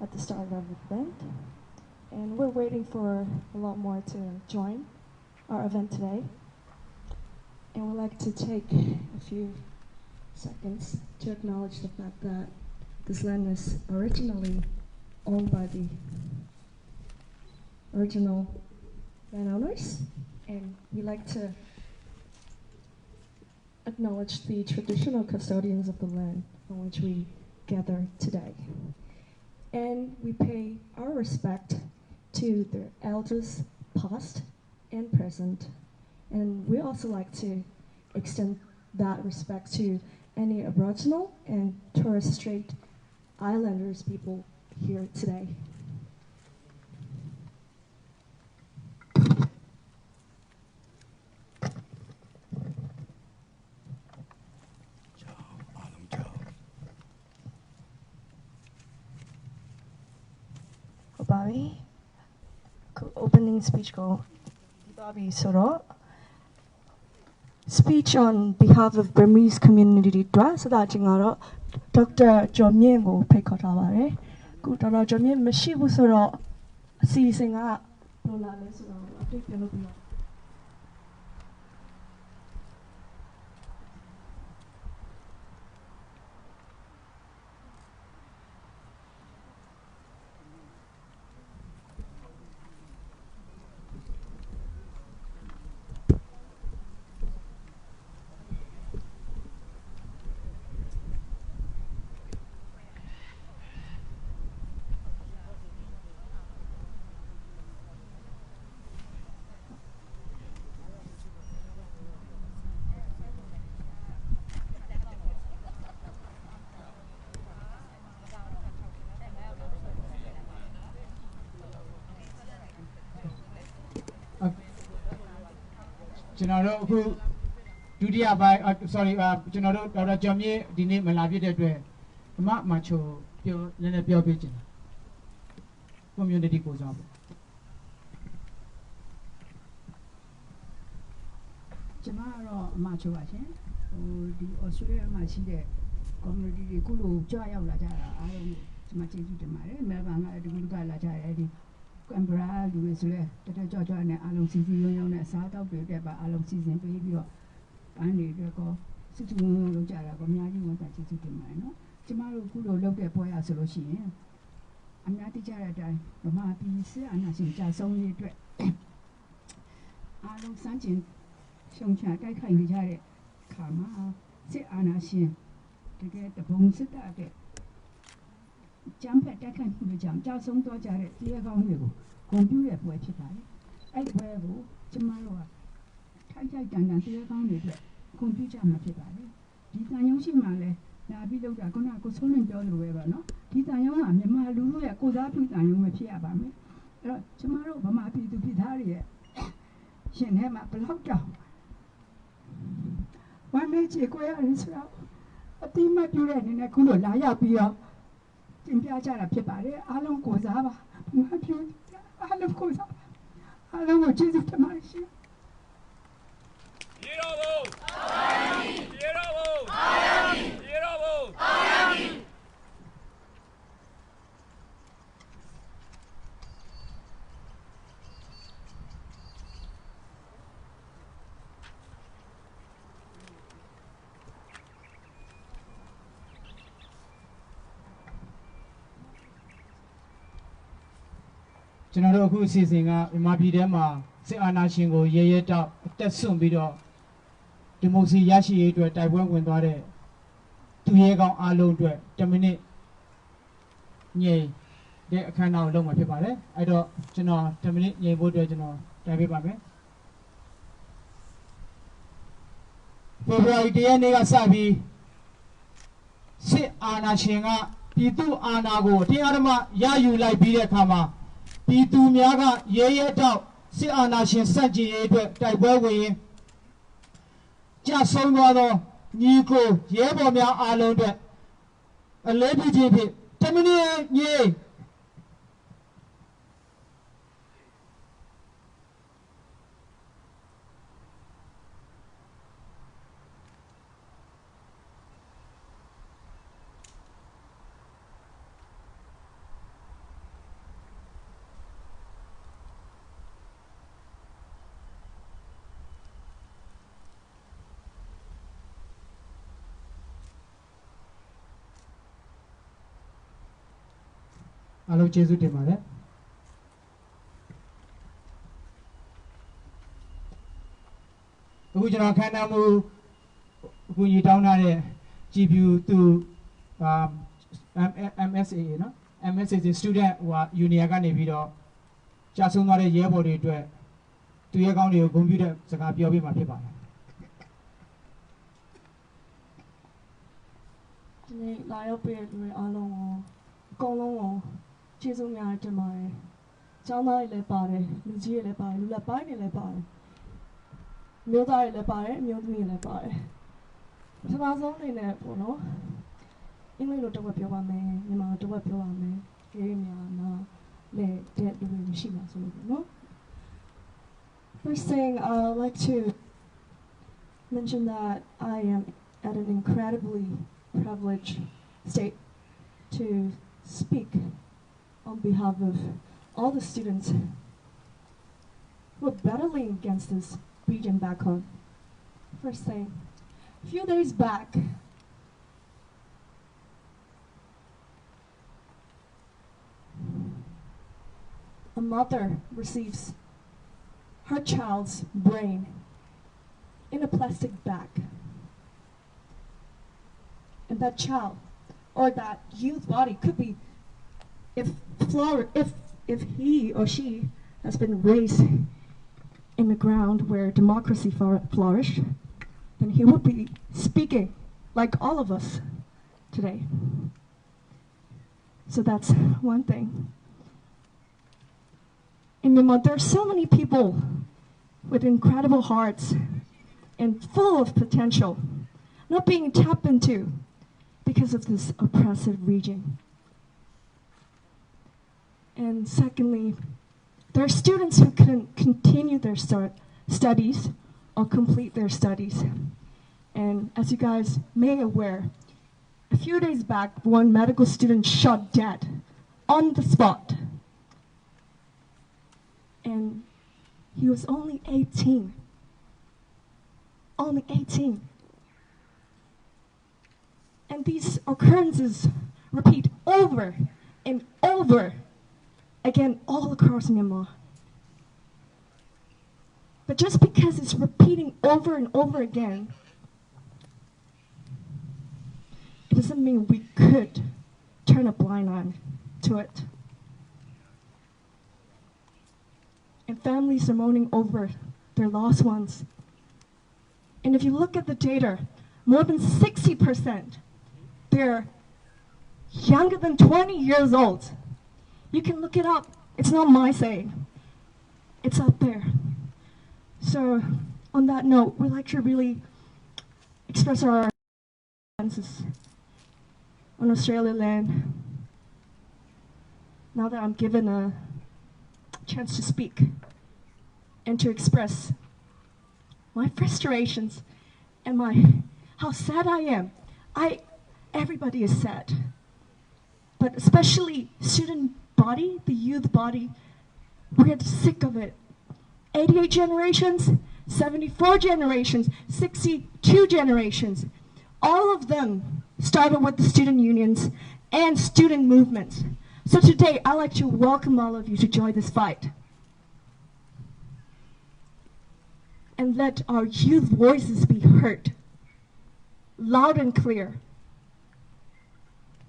at the start of the event. And we're waiting for a lot more to join our event today. And we'd like to take a few seconds to acknowledge the fact that this land was originally owned by the original landowners. And we like to acknowledge the traditional custodians of the land on which we gather today. And we pay our respect to the elders past and present. And we also like to extend that respect to any Aboriginal and Torres Strait Islanders people here today. Opening speech go Bobby Soro speech on behalf of Burmese community dwa sada jingaro Dr. Jomye go phe khota bare ku Dr. Jomye mashi bu so ro asi sin ga lo la le so ro update pya lo pi ကျွန်တော်တို့အခုဒုတိယပိုင်း sorry ကျွန်တော်တို့ဒေါက်တာကျော်မြင့်ဒီနေ့မလာပြတဲ့အတွက်အမချိုပြောနည်းနည်းပြောပြချင်တယ် community ကိုစားပေါ့ ကျွန်မကတော့အမချိုပါရှင်ဟိုဒီ Australia မှာရှိတဲ့ community တွေခုလိုကြွရောက်လာကြတာအားလုံးကျွန်မကျေးဇူးတင်ပါတယ် Melbourne ကဒီကုကလာကြတယ်ဒီ Canberra လူတွေဆိုလဲတက်ကြွနဲ့အားလုံးစီစီရုံနဲ့စားတောက်တွေတက်ပါအားလုံးစီစဉ်ပေးပြီးတော့ပန်းတွေအတွက်ကောစုစုဝေးလုပ်ကြတာကောအများကြီးဝန်တာကျေးဇူးတင်ပါတယ်နော်ကျွန်မတို့ခုလိုလုပ်တဲ့ပွဲရဆိုလို့ရှိရင်အများတိကျတဲ့အတိုင်းဗမာပြည်စစ်အာဏာရှင်ကြာဆုံးရေးအတွက်အားလုံးစမ်းကျင်ရှုံချတိုက်ခိုက်နေကြတဲ့ခါမှာစစ်အာဏာရှင်တကယ်တပုံစစ်တပ်တဲ့ကျမ်းဖက်တိုက်ခိုက်မှုတွေကြောင့်ကြာဆုံးသွားကြတဲ့တရားကောင်းတွေကိုဂုဏ်ပြုတဲ့ပွဲဖြစ်ပါတယ်အဲ့ဒီပွဲကိုကျမတို့ကထိုက်တန်တရားကောင်းတွေအတွက်ဂုဏ်ပြုကြမှာဖြစ်ပါတယ်ဒီတန်ရုံးရှိမှလည်းလာပြီးလောက်တာခုနကကိုစိုးလင်းပြောသလိုပဲနော်ဒီတန်ရုံးကမြန်မာလူမျိုးရဲ့ကိုစားပြုတန်ရုံးပဲဖြစ်ရပါမယ်အဲ့တော့ကျမတို့ဗမာပြည်သူပြည်သားတွေရဲ့ရှင်ထဲမှာဘလောက်တောင်ဝမ်းနေချေကိုရရဆိုတော့အတိမတ်ပြတဲ့အနေနဲ့ခုလိုလာရောက်ပြီးတော့တင်ပြကြတာဖြစ်ပါတယ်အားလုံးကိုစားပါငါပြောအားလုံးကိုစားပါအားလုံးကိုကျေးဇူးတင်ပါတယ်ရှင်ရေတော်ဘုံရေတော်ဘုံရေတော်ဘုံကျွန်တော်တို့အခုအစီအစဉ်ကမြန်မာပြည်ထဲမှာစစ်အာဏာရှင်ကိုရဲရဲတောက်အသက်ဆွန့်ပြီးတော့ဒီမိုကရေစီရရှိရေးအတွက်တိုက်ပွဲဝင်သွားတဲ့သူရဲကောင်းအားလုံးအတွက်10မိနစ်ညင်တဲ့အခမ်းအနားကိုလုပ်မှာဖြစ်ပါတယ်အဲ့တော့ကျွန်တော်10မိနစ်ညင်ဖို့အတွက်ကျွန်တော်တိုင်ပေးပါမယ်ဖေဖော်ဝါရီ1ရက်နေ့ကစပြီးစစ်အာဏာရှင်ကပြည်သူအာဏာကိုတရားဓမ္မရယူလိုက်ပြီးတဲ့အခါမှာပြည်သူများကရဲရဲတောက်စစ်အာဏာရှင်စန့်ကျင်ရေးအတွက်တိုက်ပွဲဝင်ရင်ကြဆုံးသွားသောညီကိုရဲဘော်များအားလုံးအတွက်အလေးပြုခြင်းဖြင့်10မိနစ်ညင်အားလုံးကျေးဇူးတင်ပါတယ်အခုကျွန်တော်ခန်းနာမှုအခုညီတောင်းထားတဲ့ GPU သူ MSA နော် MSA student ဟို union ကနေပြီးတော့ကြာဆုံးသွားတဲ့ရဲဘော်တွေအတွက်သူရဲကောင်းတွေကိုဂုဏ်ပြုတဲ့စကားပြောပြမှာဖြစ်ပါတယ်ဒီနေ့လာရောက်ပေးတဲ့လူတွေအားလုံးကိုအကုန်လုံးကိုကျေးဇူးများတင်ပါတယ်။ကျောင်းသားတွေလည်းပါတယ်လူကြီးတွေလည်းပါတယ်လူလက်ပိုင်းတွေလည်းပါတယ်မျိုးသားတွေလည်းပါတယ်အမျိုးသမီးတွေလည်းပါတယ်ပထမဆုံးအနေနဲ့ပေါ့နော်အင်္ဂလိပ်လိုတစ်ဝက်ပြောပါမယ်မြန်မာလိုတစ်ဝက်ပြောပါမယ်ဒီမြန်မာနာလေတဲ့လူတွေရှိမှာဆိုလို့ပေါ့နော် First thing I'd like to mention that I am at an incredibly privileged state to speak on behalf of all the students who are battling against this region back home. First thing, a few days back, a mother receives her child's brain in a plastic bag. And that child or that youth body could be if he or she has been raised in the ground where democracy flourished, then he would be speaking like all of us today. So that's one thing. And there are so many people with incredible hearts and full of potential, not being tapped into because of this oppressive regime. And secondly, there are students who couldn't continue their studies or complete their studies. And as you guys may aware, a few days back, one medical student shot dead on the spot. And he was only 18. Only 18. And these occurrences repeat over and over again all across Myanmar. But just because it's repeating over and over again, it doesn't mean we could turn a blind eye to it. And families are mourning over their lost ones. And if you look at the data, more than 60%, they're younger than 20 years old. You can look it up. It's not my saying. It's out there. So on that note, we'd like to really express our condolences on Australia land. Now that I'm given a chance to speak and to express my frustrations and how sad I am. Everybody is sad, but especially student body, the youth body, we're sick of it. 88 generations, 74 generations, 62 generations, all of them started with the student unions and student movements. So today, I'd like to welcome all of you to join this fight. And let our youth voices be heard, loud and clear,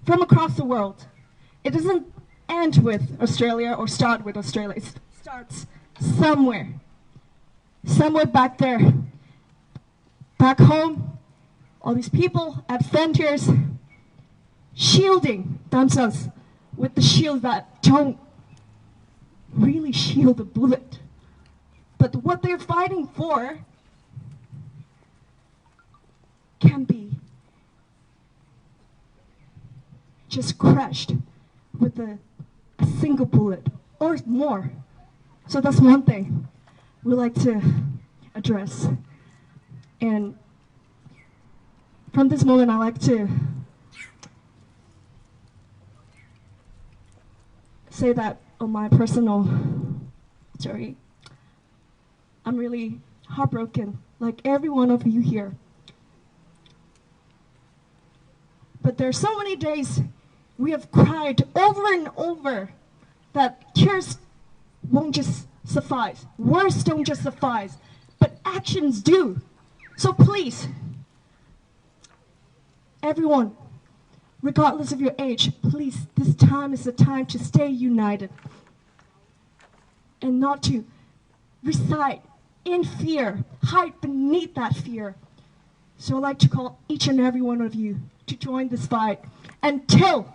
from across the world. It doesn't end with Australia or start with Australia. It starts somewhere. Somewhere back there. Back home, all these people at frontiers shielding themselves with the shields that don't really shield the bullet. But what they're fighting for can be just crushed with a single bullet or more. So that's one thing we like to address. And from this moment, I like to say that on my personal story, I'm really heartbroken, like every one of you here. But there are so many days we have cried over and over that tears won't just suffice. Words don't just suffice, but actions do. So please, everyone, regardless of your age, please, this time is the time to stay united and not to reside in fear, hide beneath that fear. So I'd like to call each and every one of you to join this fight until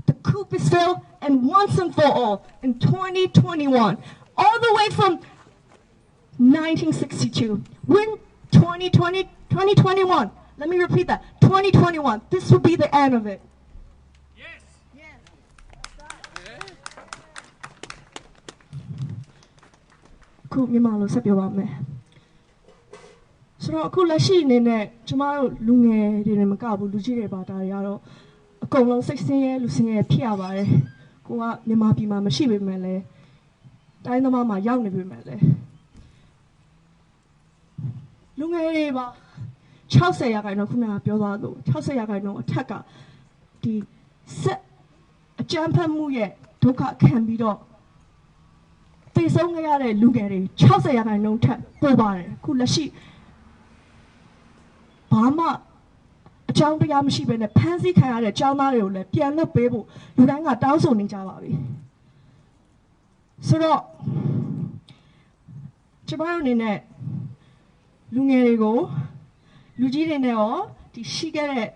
the coup is filled and once and for all in 2021, all the way from 1962, when 2021, let me repeat that, 2021, this will be the end of it. Ku Myanmar lo setပြောပါမယ်ဆိုတော့အခုလက်ရှိအနေနဲ့ကျမတို့လူငယ်တွေနဲ့မကဘူးလူကြီးတွေပါဒါတွေကတော့အကုန်လုံးစိတ်ဆင်းရဲလူဆင်းရဲဖြစ်ရပါတယ်ကိုကမြန်မာပြည်မှာမရှိပေမဲ့လည်းတိုင်းသမားမှာရောက်နေပေမဲ့လည်းလူငယ်တွေပါ60ရာခိုင်နှုန်းခုနကပြောသွားလို့60ရာခိုင်နှုန်းအထက်ကဒီဆက်အကြမ်းဖက်မှုရဲ့ဒုက္ခခံပြီးတော့ပေဆုံးခဲ့ရတဲ့လူငယ်တွေ60ရာခိုင်နှုန်းထက်ပိုပါတယ်ခုလက်ရှိဘာမှအကြောင်းတရားမရှိဘဲနဲ့ဖမ်းဆီးခံရတဲ့ចောင်းသားတွေကိုလည်းပြန်လွတ်ပေးဖို့လူတိုင်းကတောင်းဆိုနေကြပါပြီဆိုတော့ကျမတို့အနေနဲ့လူငယ်တွေကိုလူကြီးတွေနဲ့ရောဒီရှိခဲ့တဲ့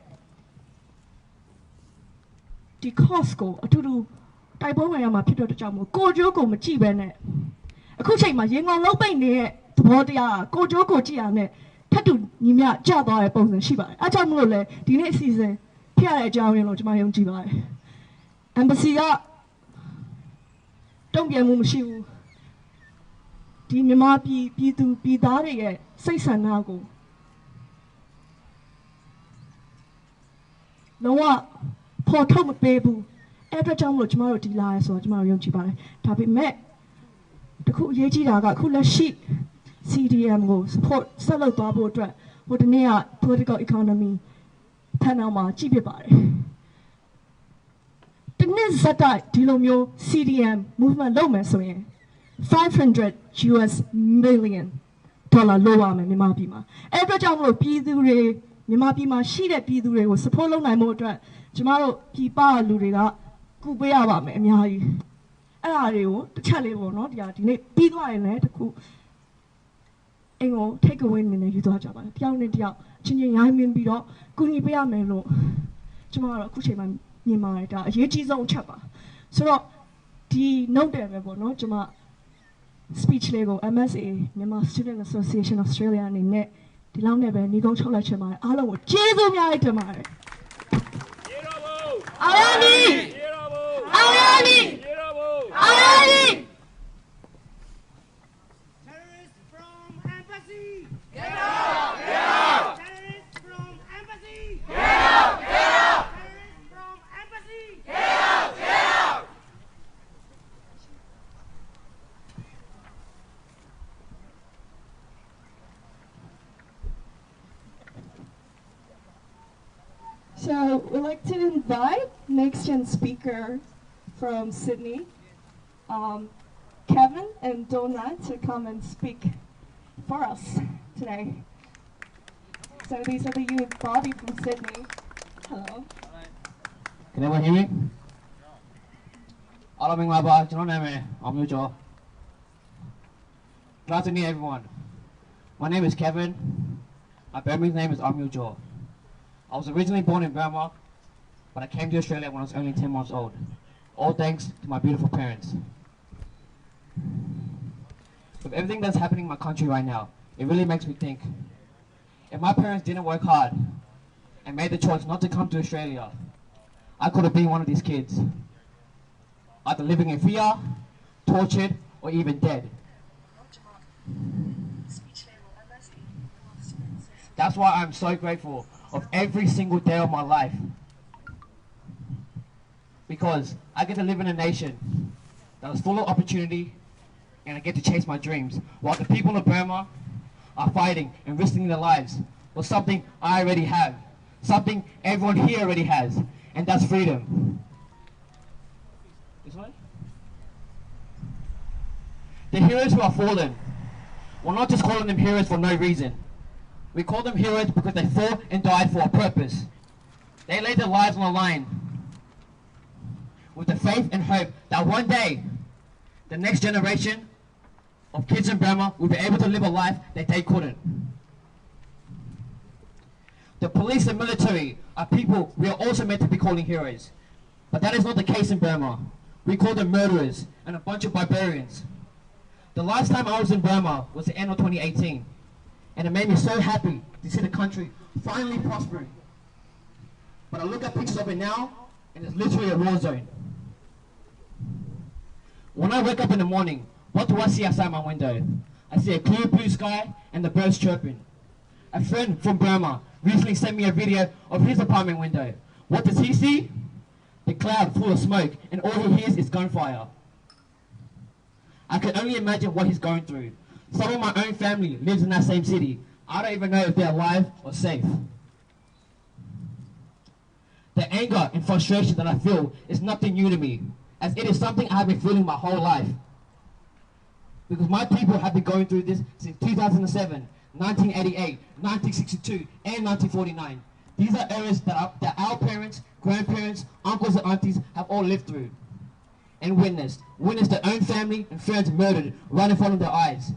ဒီ course ကိုအထူးထူးတိုက်ပွဲဝင်ရမှာဖြစ်တော့တဲ့ကြောင့်မို့ကိုကျိုးကိုမကြည့်ပဲနဲ့အခုချိန်မှာရေငုံလုံးပိတ်နေတဲ့သူ ဘောတရားကိုကြိုးကိုကြည့်ရနဲ့ထပ်တူညီမျှကြသွားတဲ့ပုံစံရှိပါတယ်အားကြောင့်မလို့လဲဒီနေ့အစီအစဉ်ဖြစ်ရတဲ့အကြောင်းရင်းလို့ကျွန်မယုံကြည်ပါတယ် embassy ကတုံ့ပြန်မှုမရှိဘူးဒီမြန်မာပြည်သူပြည်သားတွေရဲ့စိတ်ဆန္ဒကိုလုံးဝပေါ်ထုတ်မပေးဘူးအဲ့အတွက်ကြောင့်မလို့ကျွန်တော်တို့ဒီလာရဲဆိုတော့ကျွန်တော်ယုံကြည်ပါတယ်ဒါပေမဲ့တခုအရေးကြီးတာကအခုလက်ရှိ CDM ကို support ဆက်လုပ်သွားဖို့အတွက်ဟိုတနေ့က political economy ထပ်နောက်မှာကြည့်ဖြစ်ပါတယ်တနေ့စတိုက်ဒီလိုမျိုး CDM movement လုပ်မယ်ဆိုရင်500 US million dollar လိုပါမယ်မြန်မာပြည်မှာအဲ့အတွက်ကြောင့်မလို့ပြည်သူတွေမြန်မာပြည်မှာရှိတဲ့ပြည်သူတွေကို support လုပ်နိုင်ဖို့အတွက်ကျမတို့ပြည်ပလူတွေကကူပေးရပါမယ်အများကြီးအဲ့ဒါတွေကိုတစ်ချက်လေးပေါ့နော်ဒီနေ့ပြီးသွားရင်လည်းတခုအင်ကို take away နေနဲ့ယူသွားကြပါမယ်တယောက်နဲ့တယောက်ချင်းချင်းရိုင်းမင်းပြီးတော့ကူညီပေးရမယ်လို့ကျမကတော့အခုချိန်မှာမြင်ပါတယ်ဒါအရေးကြီးဆုံးအချက်ပါဆိုတော့ဒီ note တယ်ပဲပေါ့နော်ကျမ speech လေးကို MSA Myanmar Student Association Australia အနေနဲ့ဒီလောက်နဲ့ပဲညီကုန်းချုပ်လိုက်ချင်ပါတယ်အားလုံးကိုကျေးဇူးအများကြီးတင်ပါတယ်အောင်ရမည်အောင်ရမည်အောင်ရမည် Terrorists from embassy get out terrorists from embassy get out terrorists from embassy get out So we'd like to invite next gen speaker from Sydney, Kevin and Donna to come and speak for us today. So these are the youth body from Sydney. Hello. Can everyone hear me? All of me, my boss, I'm your jaw. Glad to meet everyone. My name is Kevin. My family's name is Amul Jaw. I was originally born in Burma, but I came to Australia when I was only 10 months old. All thanks to my beautiful parents. With everything that's happening in my country right now, it really makes me think. If my parents didn't work hard and made the choice not to come to Australia, I could have been one of these kids. Either living in fear, tortured, or even dead. That's why I'm so grateful of every single day of my life. Because I get to live in a nation that is full of opportunity and I get to chase my dreams. While the people of Burma are fighting and risking their lives for something I already have. Something everyone here already has. And that's freedom. This way? The heroes who are fallen, we're not just calling them heroes for no reason. We call them heroes because they fought and died for a purpose. They laid their lives on the line with the faith and hope that one day the next generation of kids in Burma will be able to live a life that they couldn't. The police and military are people we are also meant to be calling heroes. But that is not the case in Burma. We call them murderers and a bunch of barbarians. The last time I was in Burma was the end of 2018. And it made me so happy to see the country finally prospering. But I look at pictures of it now, and it's literally a war zone. When I wake up in the morning, what do I see outside my window? I see a clear blue sky and the birds chirping. A friend from Burma recently sent me a video of his apartment window. What does he see? The cloud full of smoke, and all he hears is gunfire. I can only imagine what he's going through. Some of my own family lives in that same city. I don't even know if they're alive or safe. The anger and frustration that I feel is nothing new to me, as it is something I have been feeling my whole life. Because my people have been going through this since 2007, 1988, 1962, and 1949. These are eras that our parents, grandparents, uncles and aunties have all lived through and witnessed their own family and friends murdered right in front of their eyes.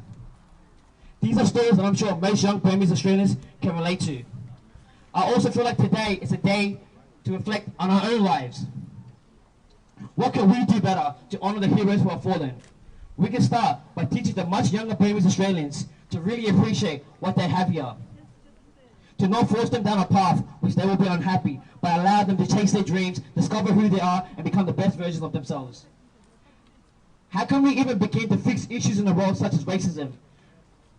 These are stories that I'm sure most young Burmese Australians can relate to. I also feel like today is a day to reflect on our own lives. What can we do better to honour the heroes who have fallen? We can start by teaching the much younger Burmese Australians to really appreciate what they have here. To not force them down a path which they will be unhappy, but allow them to chase their dreams, discover who they are, and become the best versions of themselves. How can we even begin to fix issues in the world such as racism,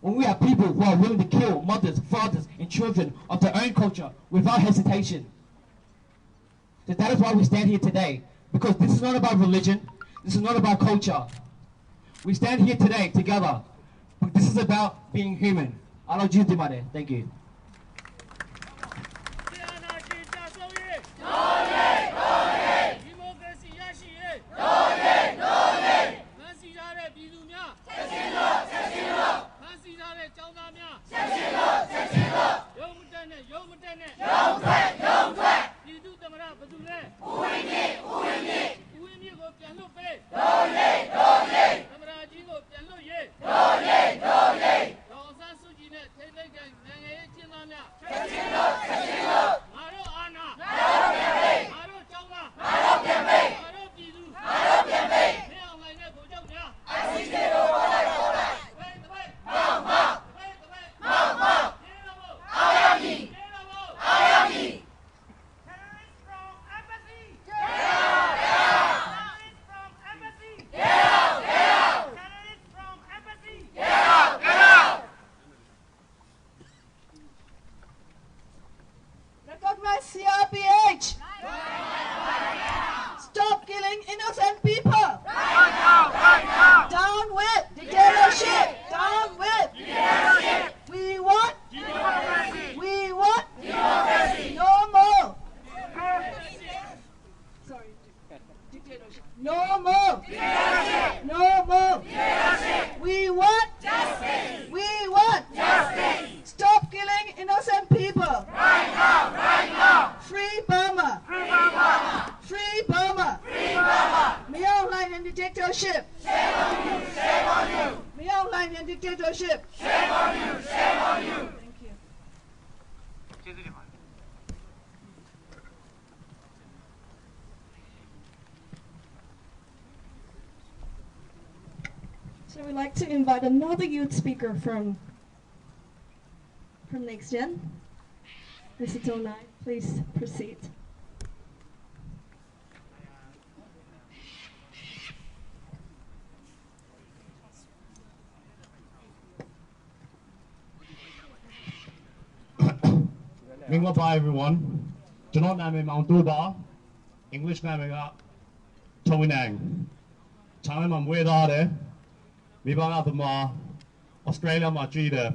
when we have people who are willing to kill mothers, fathers, and children of their own culture without hesitation? So that is why we stand here today, because this is not about religion, this is not about culture. We stand here today together, but this is about being human. Thank you. No more. No more. We want justice. We want justice. Stop killing innocent people. Right now. Right now. Free Burma. Free Burma. Free Burma. Free Burma. မရောက်နိုင်တဲ့ dictatorship. Shame on you. Shame on you. မရောက်နိုင်တဲ့ dictatorship. Shame on you. Shame on you. Thank you. So we'd like to invite another youth speaker from Next Gen. Mr. Tonai, please proceed. Hi everyone. Janot name Mount Duba. English name Tonang. Time I'm with Ade. Mibanga Australia Majida.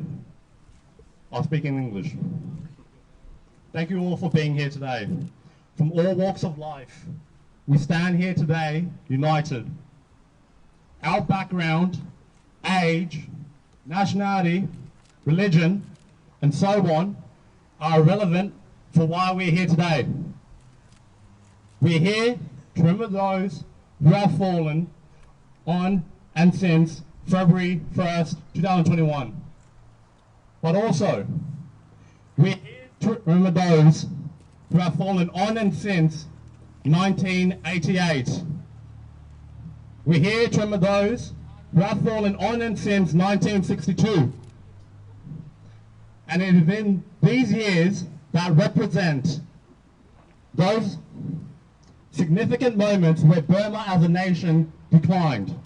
I'll speak in English. Thank you all for being here today. From all walks of life, we stand here today united. Our background, age, nationality, religion, and so on are relevant for why we're here today. We're here to remember those who have fallen on and since February 1st, 2021. But also, we're here to remember those who have fallen on and since 1988. We're here to remember those who have fallen on and since 1962. And it is in these years that represent those significant moments where Burma as a nation declined.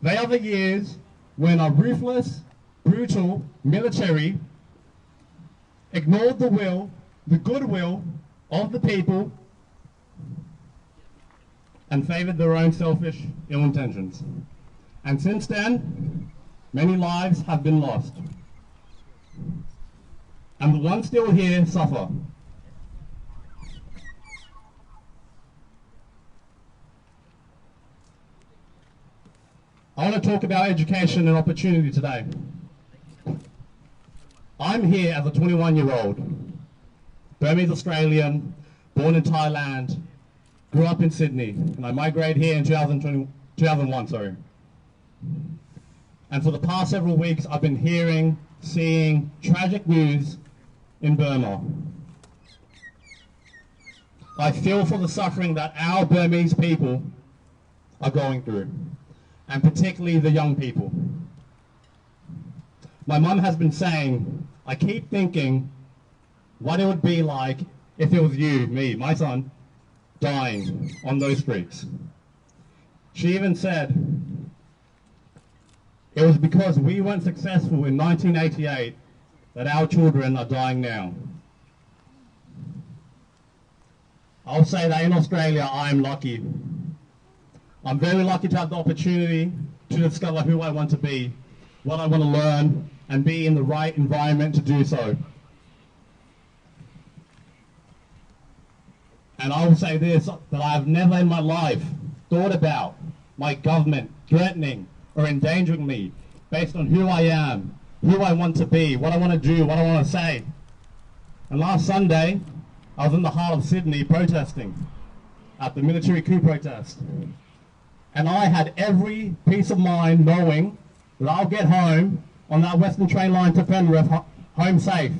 They are the years when a ruthless, brutal military ignored the goodwill of the people and favored their own selfish ill intentions. And since then, many lives have been lost. And the ones still here suffer. I want to talk about education and opportunity today. I'm here as a 21-year-old, Burmese Australian, born in Thailand, grew up in Sydney, and I migrated here in 2001. And for the past several weeks, I've been hearing, seeing tragic news in Burma. I feel for the suffering that our Burmese people are going through, and particularly the young people. my mum has been saying, I keep thinking what it would be like if it was you, me, my son, dying on those streets. She even said it was because we weren't successful in 1988 that our children are dying now. I'll say that in Australia, I am lucky. I'm very lucky to have the opportunity to discover who I want to be, what I want to learn, and be in the right environment to do so. And I will say this, that I have never in my life thought about my government threatening or endangering me based on who I am, who I want to be, what I want to do, what I want to say. And last Sunday, I was in the heart of Sydney protesting at the military coup protest. And I had every peace of mind knowing that I'll get home on that Western train line to Penrith home safe.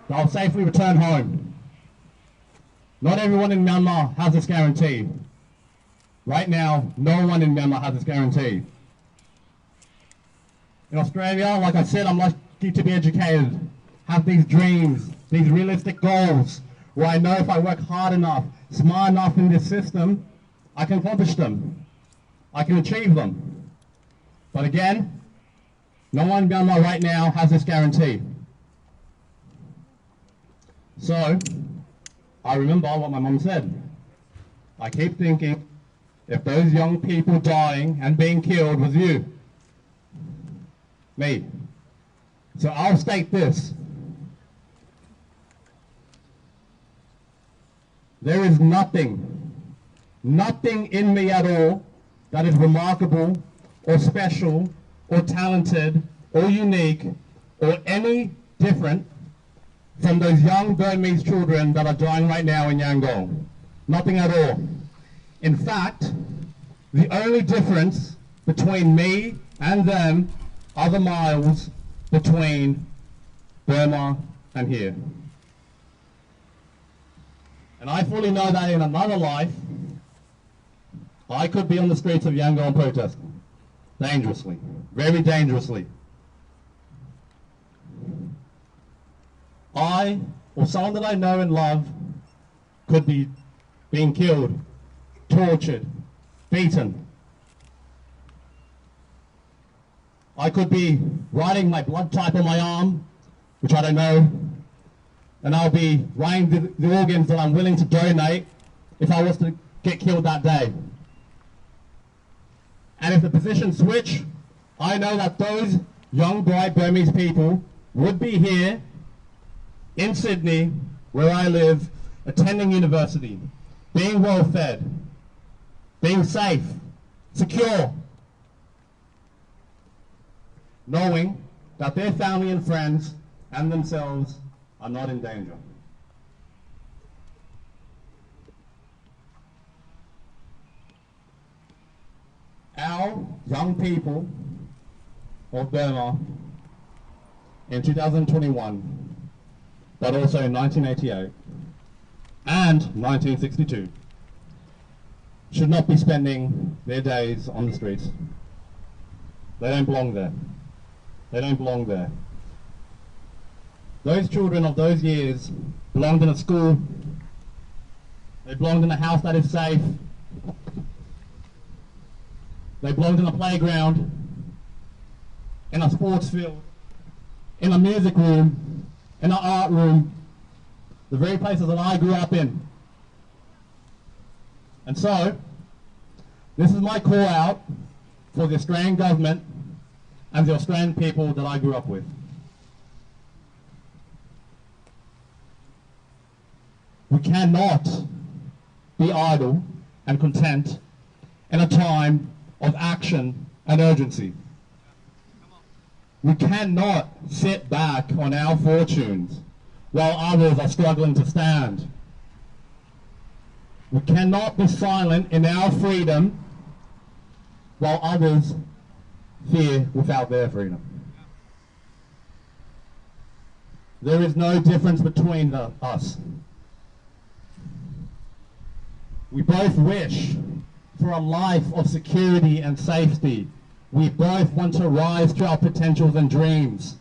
That I'll safely return home. Not everyone in Myanmar has this guarantee. Right now, no one in Myanmar has this guarantee. In Australia, like I said, I'm lucky to be educated, have these dreams, these realistic goals, where I know if I work hard enough, smart enough in this system, I can accomplish them. I can achieve them. But again, no one in Myanmar right now has this guarantee. So, I remember what my mum said. I keep thinking, if those young people dying and being killed was you, me. So I'll state this. There is nothing in me at all that is remarkable or special or talented or unique or any different from those young Burmese children that are dying right now in Yangon. Nothing at all. In fact, the only difference between me and them are the miles between Burma and here. And I fully know that in another life, I could be on the streets of Yangon protesting. Dangerously. Very dangerously. I, or someone that I know and love, could be being killed, tortured, beaten. I could be writing my blood type on my arm, which I don't know, and I'll be writing the organs that I'm willing to donate if I was to get killed that day. And if the positions switch, I know that those young, bright Burmese people would be here in Sydney, where I live, attending university, being well fed, being safe, secure, knowing that their family and friends and themselves are not in danger. Our young people of Burma in 2021, but also in 1988 and 1962, should not be spending their days on the streets. They don't belong there. They don't belong there. Those children of those years belonged in a school. They belonged in a house that is safe. They belonged in a playground, in a sports field, in a music room, in an art room, the very places that I grew up in. And so, this is my call out for the Australian government and the Australian people that I grew up with. We cannot be idle and content in a time of action and urgency. We cannot sit back on our fortunes while others are struggling to stand. We cannot be silent in our freedom while others fear without their freedom. There is no difference between us. We both wish for a life of security and safety We both want to rise to our potentials and dreams.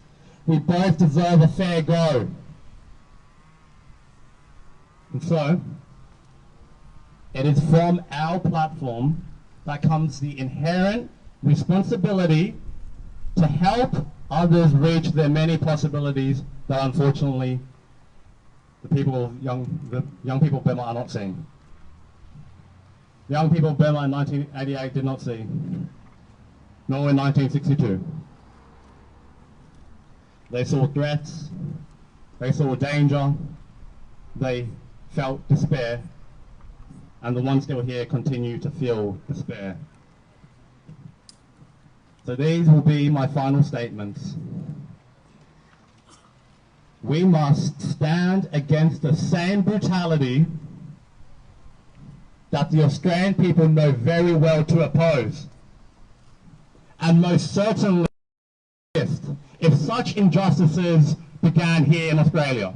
We both deserve a fair go. And so, it is from our platform that comes the inherent responsibility to help others reach their many possibilities that unfortunately the young people of Burma are not seeing. The young people of Burma in 1988 did not see, nor in 1962. They saw threats, they saw danger, they felt despair, and the ones still here continue to feel despair. So these will be my final statements. We must stand against the same brutality that the Australian people know very well to oppose, and most certainly if such injustices began here in Australia.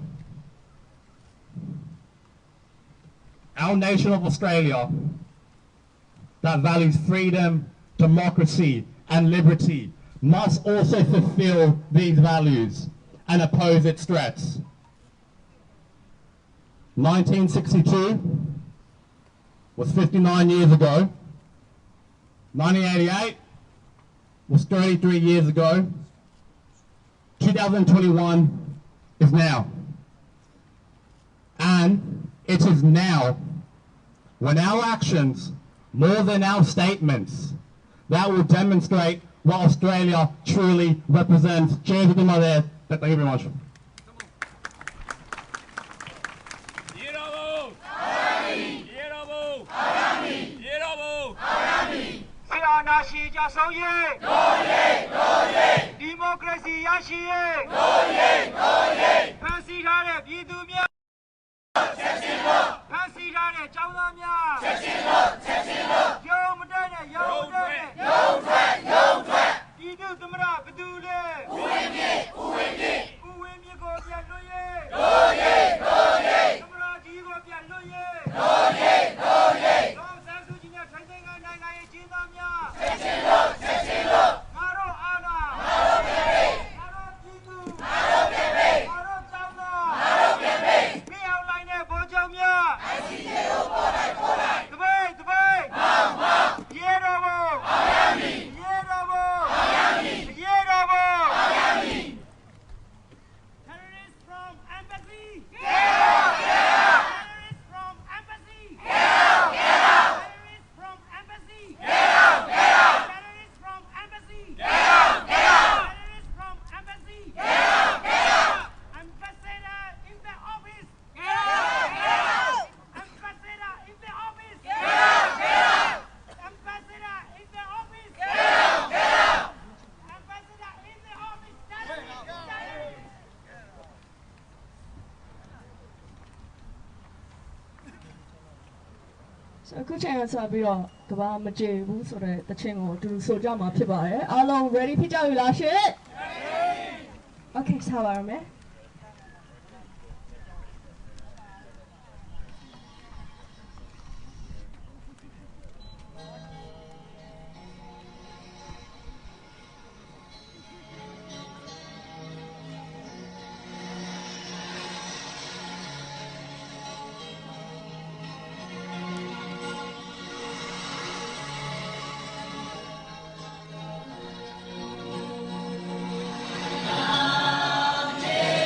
Our nation of Australia that values freedom, democracy, and liberty must also fulfill these values and oppose its threats. 1962 was 59 years ago. 1988 was 33 years ago. 2021 is now. And it is now, when our actions, more than our statements, that will demonstrate what Australia truly represents. Cheers to them out there. Thank you very much. Democracy Yashi Fancy Hare Bidumia Fancy Hare Chaudamia Yom Dana Yom Bidu Tumra Badule Uwimi Gopia Loye Tumra Gopia Loye Long Sasujina Kandanga Nanga Jinamia Maro Anaအခုချိန်ကစပြီးတော့ကဘာမကြေဘူးဆိုတဲ့တခြင်းကိုအတူတူဆိုကြမှာဖြစ်ပါတယ်အားလုံး ready ဖြစ်ကြပြီလားရှင် Okay စပါရမယ် Amen.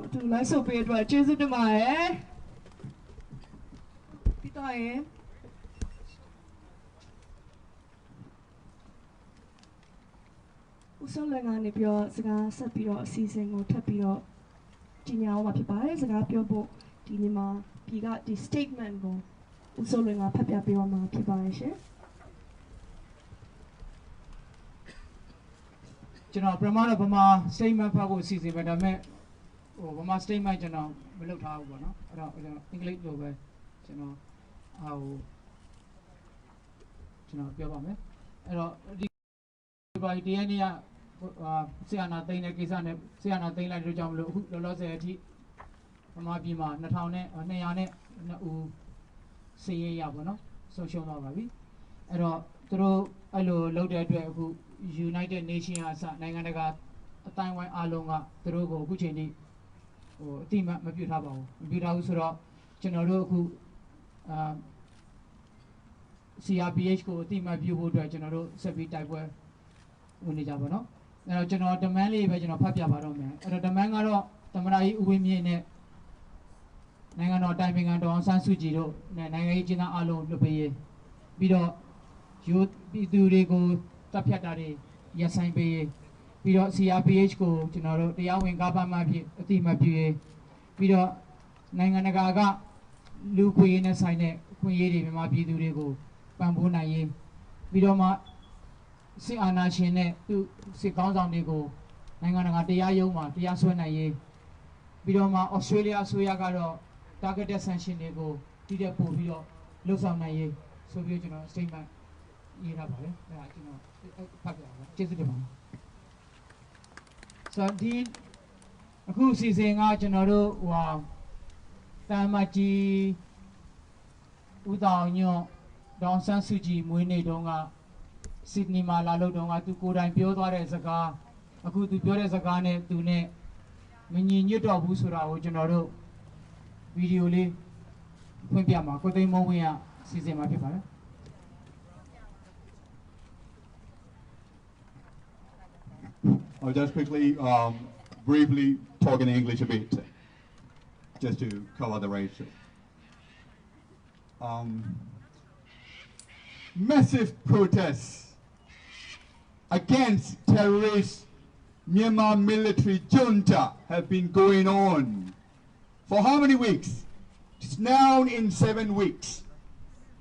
သူလိုက်ဆုပ်ပေးအတွက်ကျေးဇူးတင်ပါတယ်ပြီးတော့ရင်ဦးဆုံးလည်းကနေပြီးတော့စကားဆက်ပြီးတော့အစီအစဉ်ကိုထပ်ပြီးတော့ကြီးညာအောင်မှာဖြစ်ပါတယ်စကားပြောဖို့ဒီနေ့မှာပြည်ကဒီ statement ကိုဦးဆုံးလည်းကဖတ်ပြပေးအောင်မှာဖြစ်ပါတယ်ရှင်ကျွန်တော်ပရမတော့ဗမာ statement ဖတ်ဖို့အစီအစဉ်ပဲဒါပေမဲ့ဟိုဗမာ statement ကျွန်တော်မလုပ်ထားဘူးပေါ့နော်အဲ့တော့အင်္ဂလိပ်လိုပဲကျွန်တော်ကျွန်တော်ပြောပါမယ်အဲ့တော့ဒီဘာဒီနေ့ကဆီယနာသိန်းတဲ့ကိစ္စနဲ့ဆီယနာသိန်းလိုက်လို့ကြောင့်မလို့အခုလောလောဆယ်အထိဗမာပြည်မှာ2000နဲ့200နဲ့ဦးစီးရဲရပါတော့ဆုံးရှုံးသွားပါပြီအဲ့တော့သူတို့အဲ့လိုလုပ်တဲ့အတွက်အခု United Nation အစနိုင်ငံတကာအတိုင်းဝိုင်းအားလုံးကသူတို့ကိုအခုချိန်ထိဟိုအတိမမပြုထားပါဘူးမပြုထားဘူးဆိုတော့ကျွန်တော်တို့အခုCRPH ကိုအတိမပြုဖို့အတွက်ကျွန်တော်တို့ဆက်ပြီးတိုက်ပွဲဝင်နေကြပါတော့အဲ့တော့ကျွန်တော် demand လေးပဲကျွန်တော်ဖတ်ပြပါတော့မယ်အဲ့တော့ demand ကတော့သမ္မတကြီးဦးဝင်းမြင့်နဲ့နိုင်ငံတော်တိုင်ပင်ခံဒေါ်အောင်ဆန်းစုကြည်တို့နဲ့နိုင်ငံရေးကျင်းသားအားလုံးလွှတ်ပေးရေးပြီးတော့ယူပြည်သူတွေကိုတပ်ဖြတ်တာတွေရပ်ဆိုင်ပေးရေးပြီးတော့ CRPH ကိုကျွန်တော်တို့တရားဝင်ကားပါမှဖြစ်အတိမပြုရေးပြီးတော့နိုင်ငံတကာကလူခွေရေးနဲ့ဆိုင်တဲ့ခွင့်ရေးတွေမြန်မာပြည်သူတွေကိုပံ့ပိုးနိုင်ရေးပြီးတော့မှစစ်အာဏာရှင်နဲ့သူစစ်ကောင်းဆောင်တွေကိုနိုင်ငံတကာတရားရုံးမှာတရားစွဲနိုင်ရေးပြီးတော့မှ Australia အစိုးရကတော့ targeted sanction တွေကိုတိကျပို့ပြီးတော့လှုပ်ဆောင်နိုင်ရေးဆိုပြီးကျွန်တော် statement ရေးထားပါတယ်အဲ့ဒါကျွန်တော်ဖတ်ပြပါမယ်ကျေးဇူးတင်ပါတယ်ဆိုတော့ဒီအခုစီစဉ်ကကျွန်တော်တို့ဟိုတာမကြီးဦးတောင်ညွန့်ဒေါန်ဆန်းစုကြည်မွေးနေ့တုန်းကစစ်ဒနီမှာလာလို့တုန်းကသူကိုယ်တိုင်ပြောသွားတဲ့စကားအခုသူပြောတဲ့စကားနဲ့သူနဲ့မညီညွတ်တော့ဘူးဆိုတာကိုကျွန်တော်တို့ဗီဒီယိုလေးဖွင့်ပြမှာကိုသိန်းမုံဝင်းကစီစဉ်မှာဖြစ်ပါတယ် I'll just quickly, briefly talk in English a bit, just to cover the ratio. Massive protests against terrorist Myanmar military junta have been going on for how many weeks? It's now in 7 weeks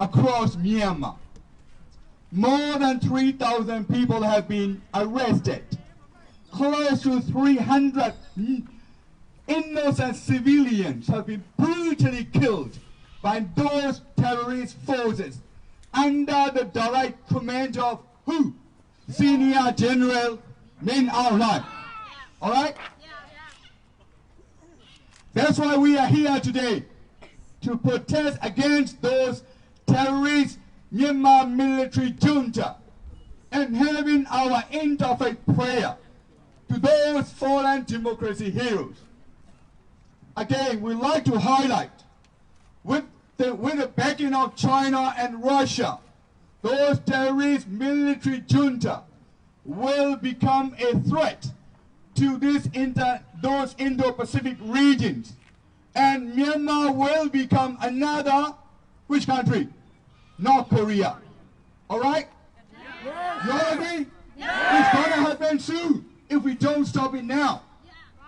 across Myanmar. More than 3,000 people have been arrested. Close to 300 innocent civilians have been brutally killed by those terrorist forces under the direct command of who? Senior General Min Aung Hlaing. All right? That's why we are here today, to protest against those terrorist Myanmar military junta and having our interfaith prayer to those fallen democracy heroes. Again, we'd like to highlight, with the backing of China and Russia, those terrorist military junta will become a threat to those Indo-Pacific regions, and Myanmar will become another, which country? North Korea. All right? Yes. You all agree? Yes. It's going to happen soon if we don't stop it now.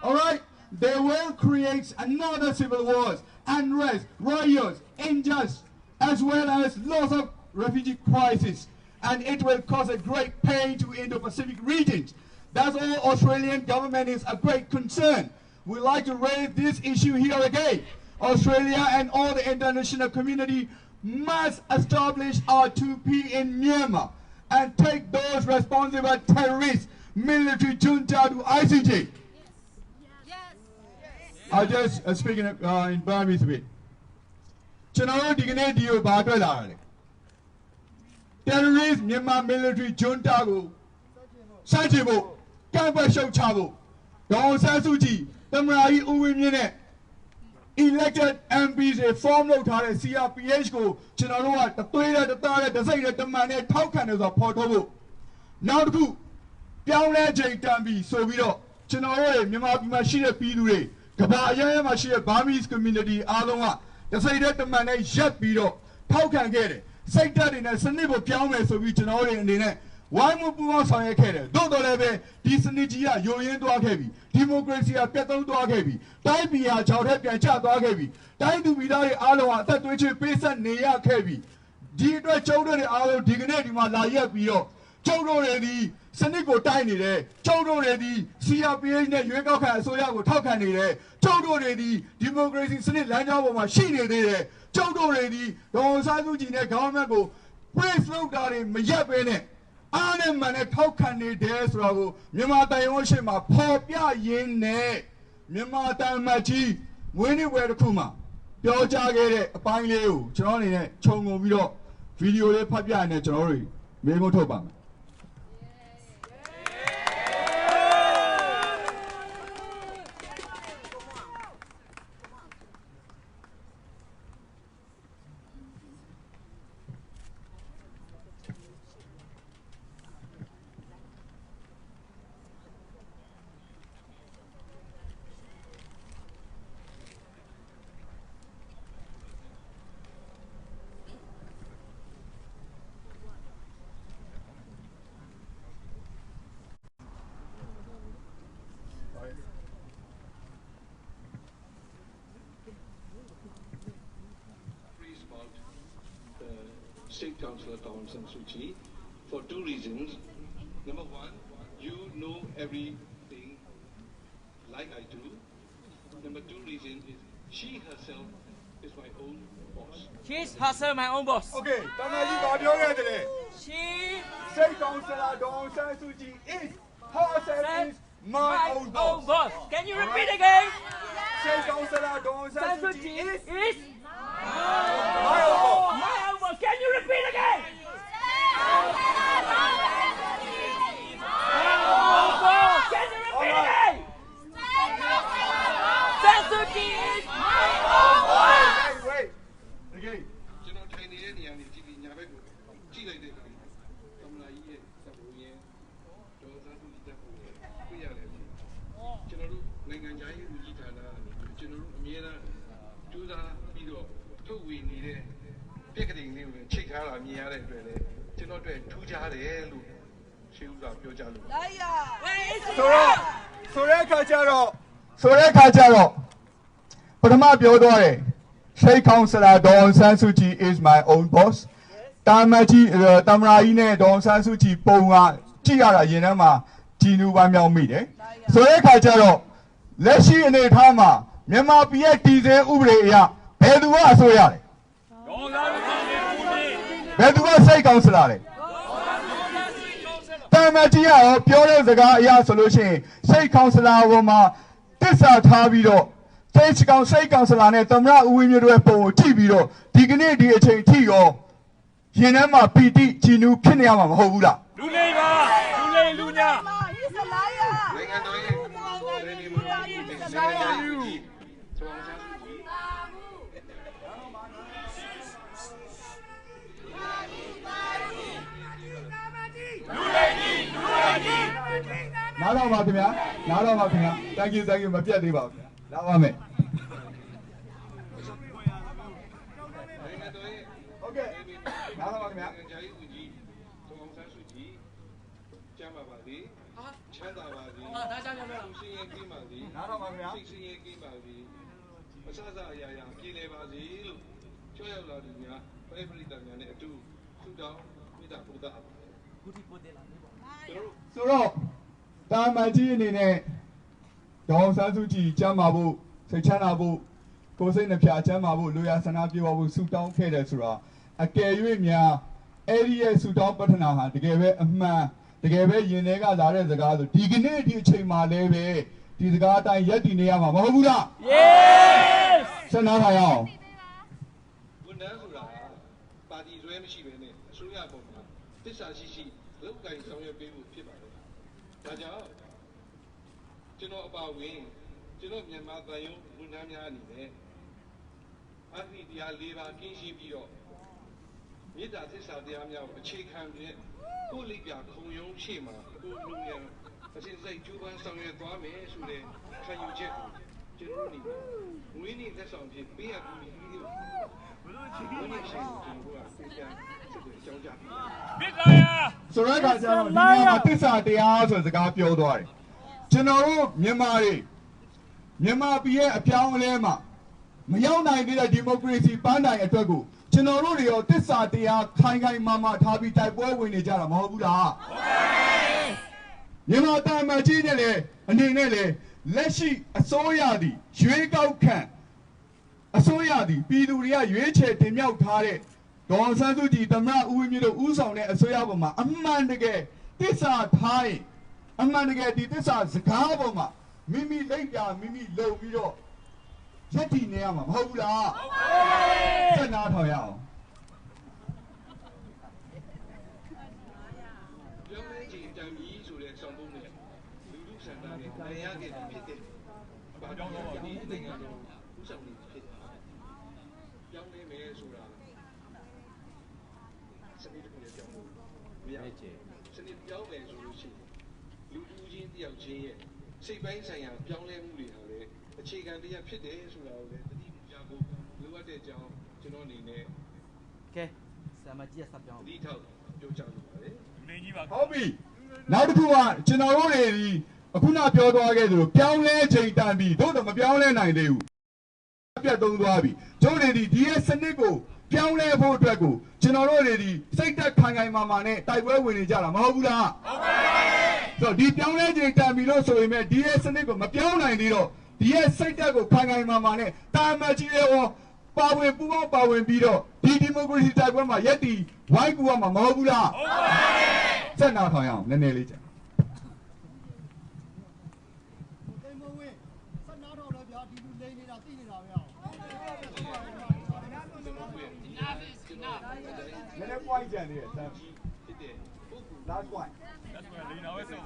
All right? They will create another civil wars, unrest, riots, injustice, as well as lots of refugee crisis, and it will cause a great pain to Indo-Pacific regions. That's all Australian government is a great concern. We like to raise this issue here again. Australia and all the international community must establish R2P in Myanmar and take those responsible terrorists, military junta to ICJ. I'll just speak in Burmese a bit. Terrorist Myanmar military junta go Sanjibo, Canberra Chavo, Don Sasuji, Tamrai Uwimine, elected MPs a form of CRPH go, Chinarua, the Twitter, the Tara, the Zayat, the man, Taukan is a portable. Now the Piauna J. Tambi, so we know, Chinaro, Myanmar Machine Pidure, Kabaya Machia Burmese community, Alonga, the side that the man is shut below. How can get it? Say that in a Sanibo Piames of which an orient in it. Why move on a kid? Don't have a decent Nigia, you ain't dog heavy. Democracy are better dog heavy. Time be a child happy and child dog heavy. Time to be like Aloha, that which is patient near heavy. Dear children are dignity, my liar below. Children ready, Sanico tiny there. Children ready, CRPA, you got so you talk any there. Children ready, democracy, Senate, land over machine there. Children ready, don't Sanuji, government go. Praise look at him, Mayapene. Anne man, how can they dare struggle? Yamata Yoshima, Popia Yin, Yamata Machi, Winnie Where Kuma. Yo Jagger, a pine leo, Johnny, Chongo Video, video Papia and Jory, Memotoba. State Councillor Aung San Suu Kyi for two reasons. Number one, you know everything like I do. Number two reason is she herself is my own boss. She's herself my own boss. Okay, she State Councillor Aung San Suu Kyi is herself is my own boss. Can you repeat again? State Councillor Aung San Suu Kyi is my own boss. Can you repeat again? Can you repeat again? San Suu Kyi is my own boss. Wait. Again. State Councillor Aung San Suu Kyi is my own boss. Tamaji Tamraine Aung San Suu Kyi Ponga Tiara Yenama Tinu Bamyao Mide. Soreka Jaro, Leshi and Etama, Mema Pia Tize Ubrea, Pedua Soyale. Pedua say Councillor. Tamaji, Pure Zaga solution, say Councillor Roma, Tessa Tabido. State Councillor ne Tamra Uwinyo po TV로 dignity HTO Yenama PD Chinu Kinyama Hobula. Lunya. He's a liar. Thank you, Mapia Diva. Okay. So, Tamaji in Aung San Suu Kyi Jamabu, Sechanabu, Kosin the Pia Jamabu, Luya Sanabu, Sudan Kedesura, a Kayumia, area Sudan Patana, the Gave a man, the Gave Yenega Lara the Gado, Dignity Chima Leve, the Gata Yatinama, Mahula. Yes! Sanahayao. This is look like some of your people. Do not about wing. Do not be a mother, you Munamiani. I think the Aliva Kinshi Bio. Yet that is how the Amia Chick Hamlet, who Liga, Kuyong Shima, who Lunia, but since they do want some of your Dwame, so they can you check. generally, winning that's on the be a video. So right guys, I'm going to this out the hours as a guy pure doy. General, Myanmar be a piano lema. Mayona idea democracy panda at Togo. General, this out the hour, Tangai Mama, Tabi type boy when you jam Mabuda. Myanmar time, Martinelli, and Dinelli, Leshy, a soyadi, shake out can. A soyadi, Piduria, you check the milk tare. Don't send to the Tamra Umi the Uzon, a soyaboma, a man again. This are high. A man again, this are the carboma. Mimi Laka, Mimi Low Miro. Jetty Niama, Hola. That's not how you. Okay, sama dia sabjang. Hobby. Now the one, General Lady, a Puna Piodo, Piaule, Jay Tambi, don't have a Piaule 9 day. Don't worry. Jolly, DS and Nico, Piaule Podrago, General Lady, say that Kangai Mamane, Taiwan with Jala, Mahula. So, the Piaule Jay Tambi also we met DS and Nico, Mapiaula, DS say that go Kangai Mamane, Tamachio. Power, power, and Bido. The democracy type of my Yeti. Why go on my Mabula? Send out I am, the Nelly. Last one. That's where you know it's over.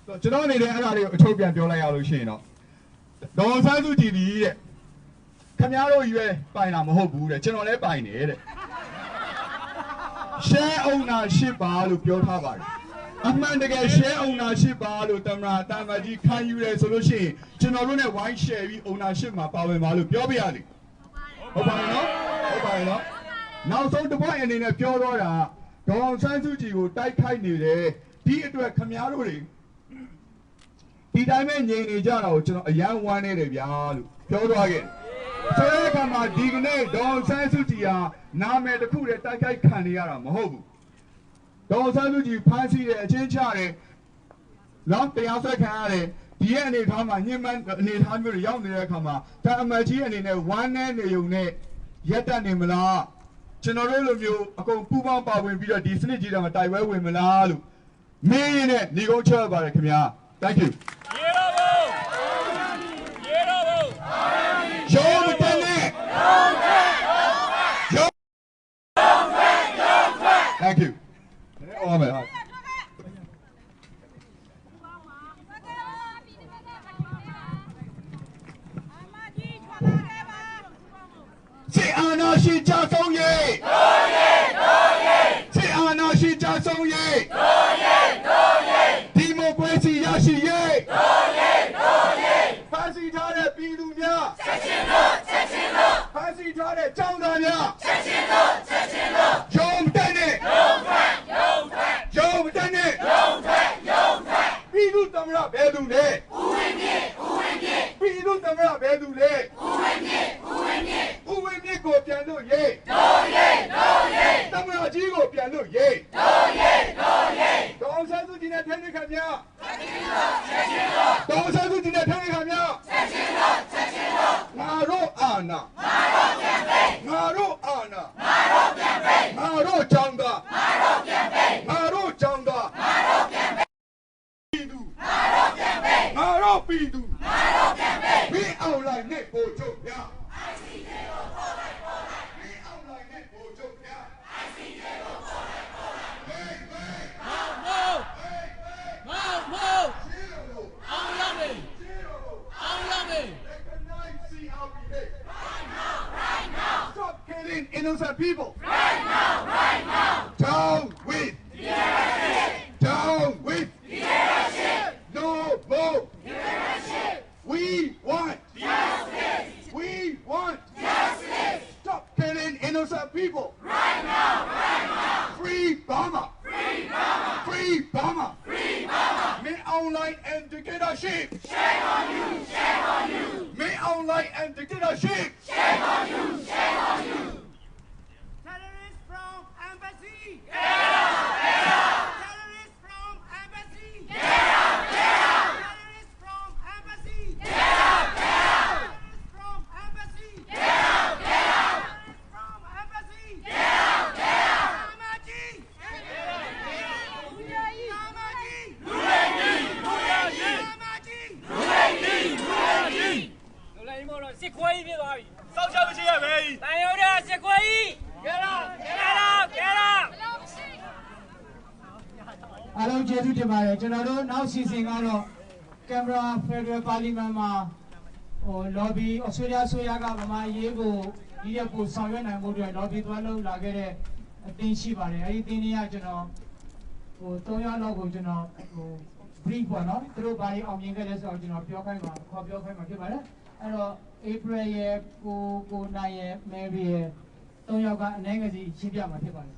So, General, I told you I'm doing a Luciano. Don't say to TV. Camaro, you buy a whole General buying it. Share ownership, Balu, Pure Tabar. A man to get share ownership, Balu, Tamra, Tamaji, can you resolution? General, why share ownership, my power, Malu, Pure Biali? Oh, now, so the boy and in a pure order. Don't say to you, die kindly. Be it to a Camaro. The diamond in a young one in a yard. Go again. So I come out digging it. Don't say to you, now made the cool attack I can't hear a mohobu. Don't say to you, Pansy, a chinchari. Not the outside carry. The end come a human need 100 young there come out. Tamaji in a one end you need. Yet an imala. General of you, a computer power will be a Disney Jam at Taiwan with Malalu. Me in it, Nigo Chabara, come here. Thank you. Thank you. Oh, my C'est un archi Jassonye! C'est un archi Jassonye! Democracy Yashiye! Fancy Tade Bilunya! Fancy Tade Changdanya! Jom Dene! Jom Dene! Bilu Tamra Bedule! Bilu Tamra Bedule! Go piano, yay! No, yay! No, yay! Tamarajigo piano, yay! No, yay! No, yay! Don't say to dinner, Tenicamia! Don't say to dinner, Tenicamia! Naro Anna! Naro campaign! Naro Anna! Naro campaign! Naro Changa! Naro campaign! Naro Changa! Naro campaign! Pidu! Naro campaign! Naro Pidu! Naro campaign! We outline it for Joya! I see they innocent people. Right now. Down with Dictatorship. Down with Dictatorship. No more. Dictatorship. We want Justice. We want Justice. Stop killing innocent people. Right now. Free Burma. Free Burma. Free Burma. Free Burma. Me online and dictatorship. Shame on you. Shame on you. Me online and dictatorship. Shame on you. Shame on you. Terrorists from embassy. Get out. Get out. Terrorists from embassy. Get out. Get out. Terrorists from embassy. Get out. Get out. Terrorists from embassy. Get out. Get out. Terrorists from embassy. Get out. Get out. Kamaji.စစ်ခွေးဖြစ်သွားပြီစောက်ချမရှိရပဲတန်ရုံးတဲ့စစ်ခွေးကြီးget out အားလုံးကျေးဇူးတင်ပါတယ်ကျွန်တော်တို့နောက်စီစဉ်ကတော့ Canberra Federal Parliament မှာlobby Australia ဆိုရကဗမာရေးကိုဒီရက်ကိုဆောင်ရွက်နိုင်ဖို့အတွက် lobby သွားလုပ်လာခဲ့တဲ့အသင်းရှိပါတယ်အဲဒီအသင်းတွေကကျွန်တော်3ရက်လောက်ကိုကျွန်တော်brief ပေါ့နော်သူတို့ဘာတွေအောင်မြင်ခဲ့လဲဆိုတော့ကျွန်တော်ပြောခိုင်းမှာခေါ်ပြောခိုင်းမှာဖြစ်ပါတယ်အဲ့တော့ April ရဲ့ကိုနိုင်ရဲ့ Mary ရဲ့3ယောက်ကအနည်းငယ်စီရှင်းပြမှာဖြစ်ပါတယ်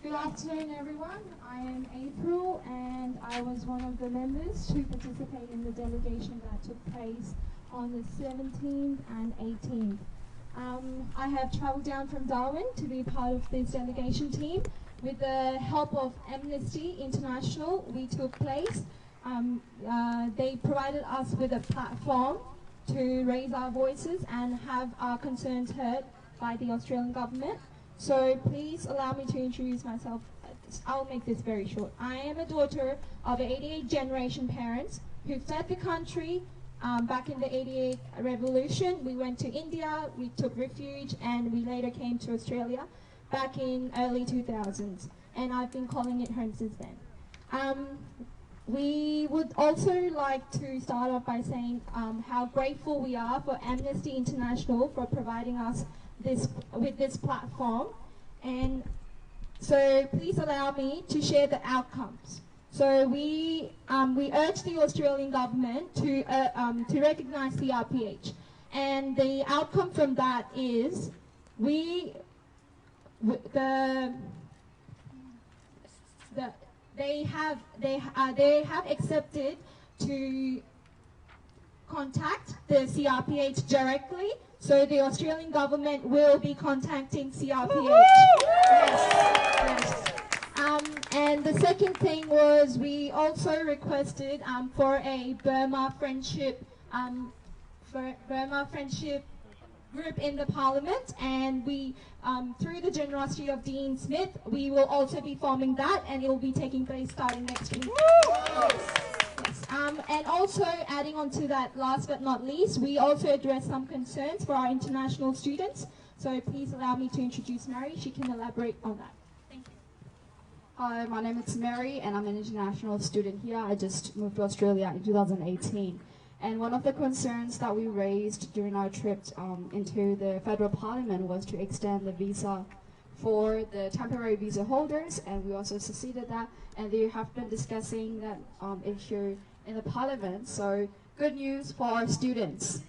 Good afternoon, everyone. I am April, and I was one of the members to participate in the delegation that took place on the 17th and 18th. I have travelled down from Darwin to be part of this delegation team. With the help of Amnesty International, we took place. They provided us with a platform to raise our voices and have our concerns heard by the Australian government. So please allow me to introduce myself. I'll make this very short. I am a daughter of 88 generation parents who fled the country back in the 88 revolution. We went to India, we took refuge, and we later came to Australia back in early 2000s. And I've been calling it home since then. We would also like to start off by saying how grateful we are for Amnesty International for providing us with this platform, and so please allow me to share the outcomes. So we urge the Australian government to recognise the CRPH, and the outcome from that is they have accepted to contact the CRPH directly. So the Australian government will be contacting CRPH. Yes. And the second thing was we also requested for a Burma friendship group in the parliament, and we through the generosity of Dean Smith, we will also be forming that, and it will be taking place starting next week. And also adding on to that, last but not least, we also address some concerns for our international students. So please allow me to introduce Mary. She can elaborate on that. Thank you. Hi, my name is Mary, and I'm an international student here. I just moved to Australia in 2018. And one of the concerns that we raised during our trip into the federal parliament was to extend the visa for the temporary visa holders, and we also succeeded that, and they have been discussing that issue in the parliament. So good news for our students.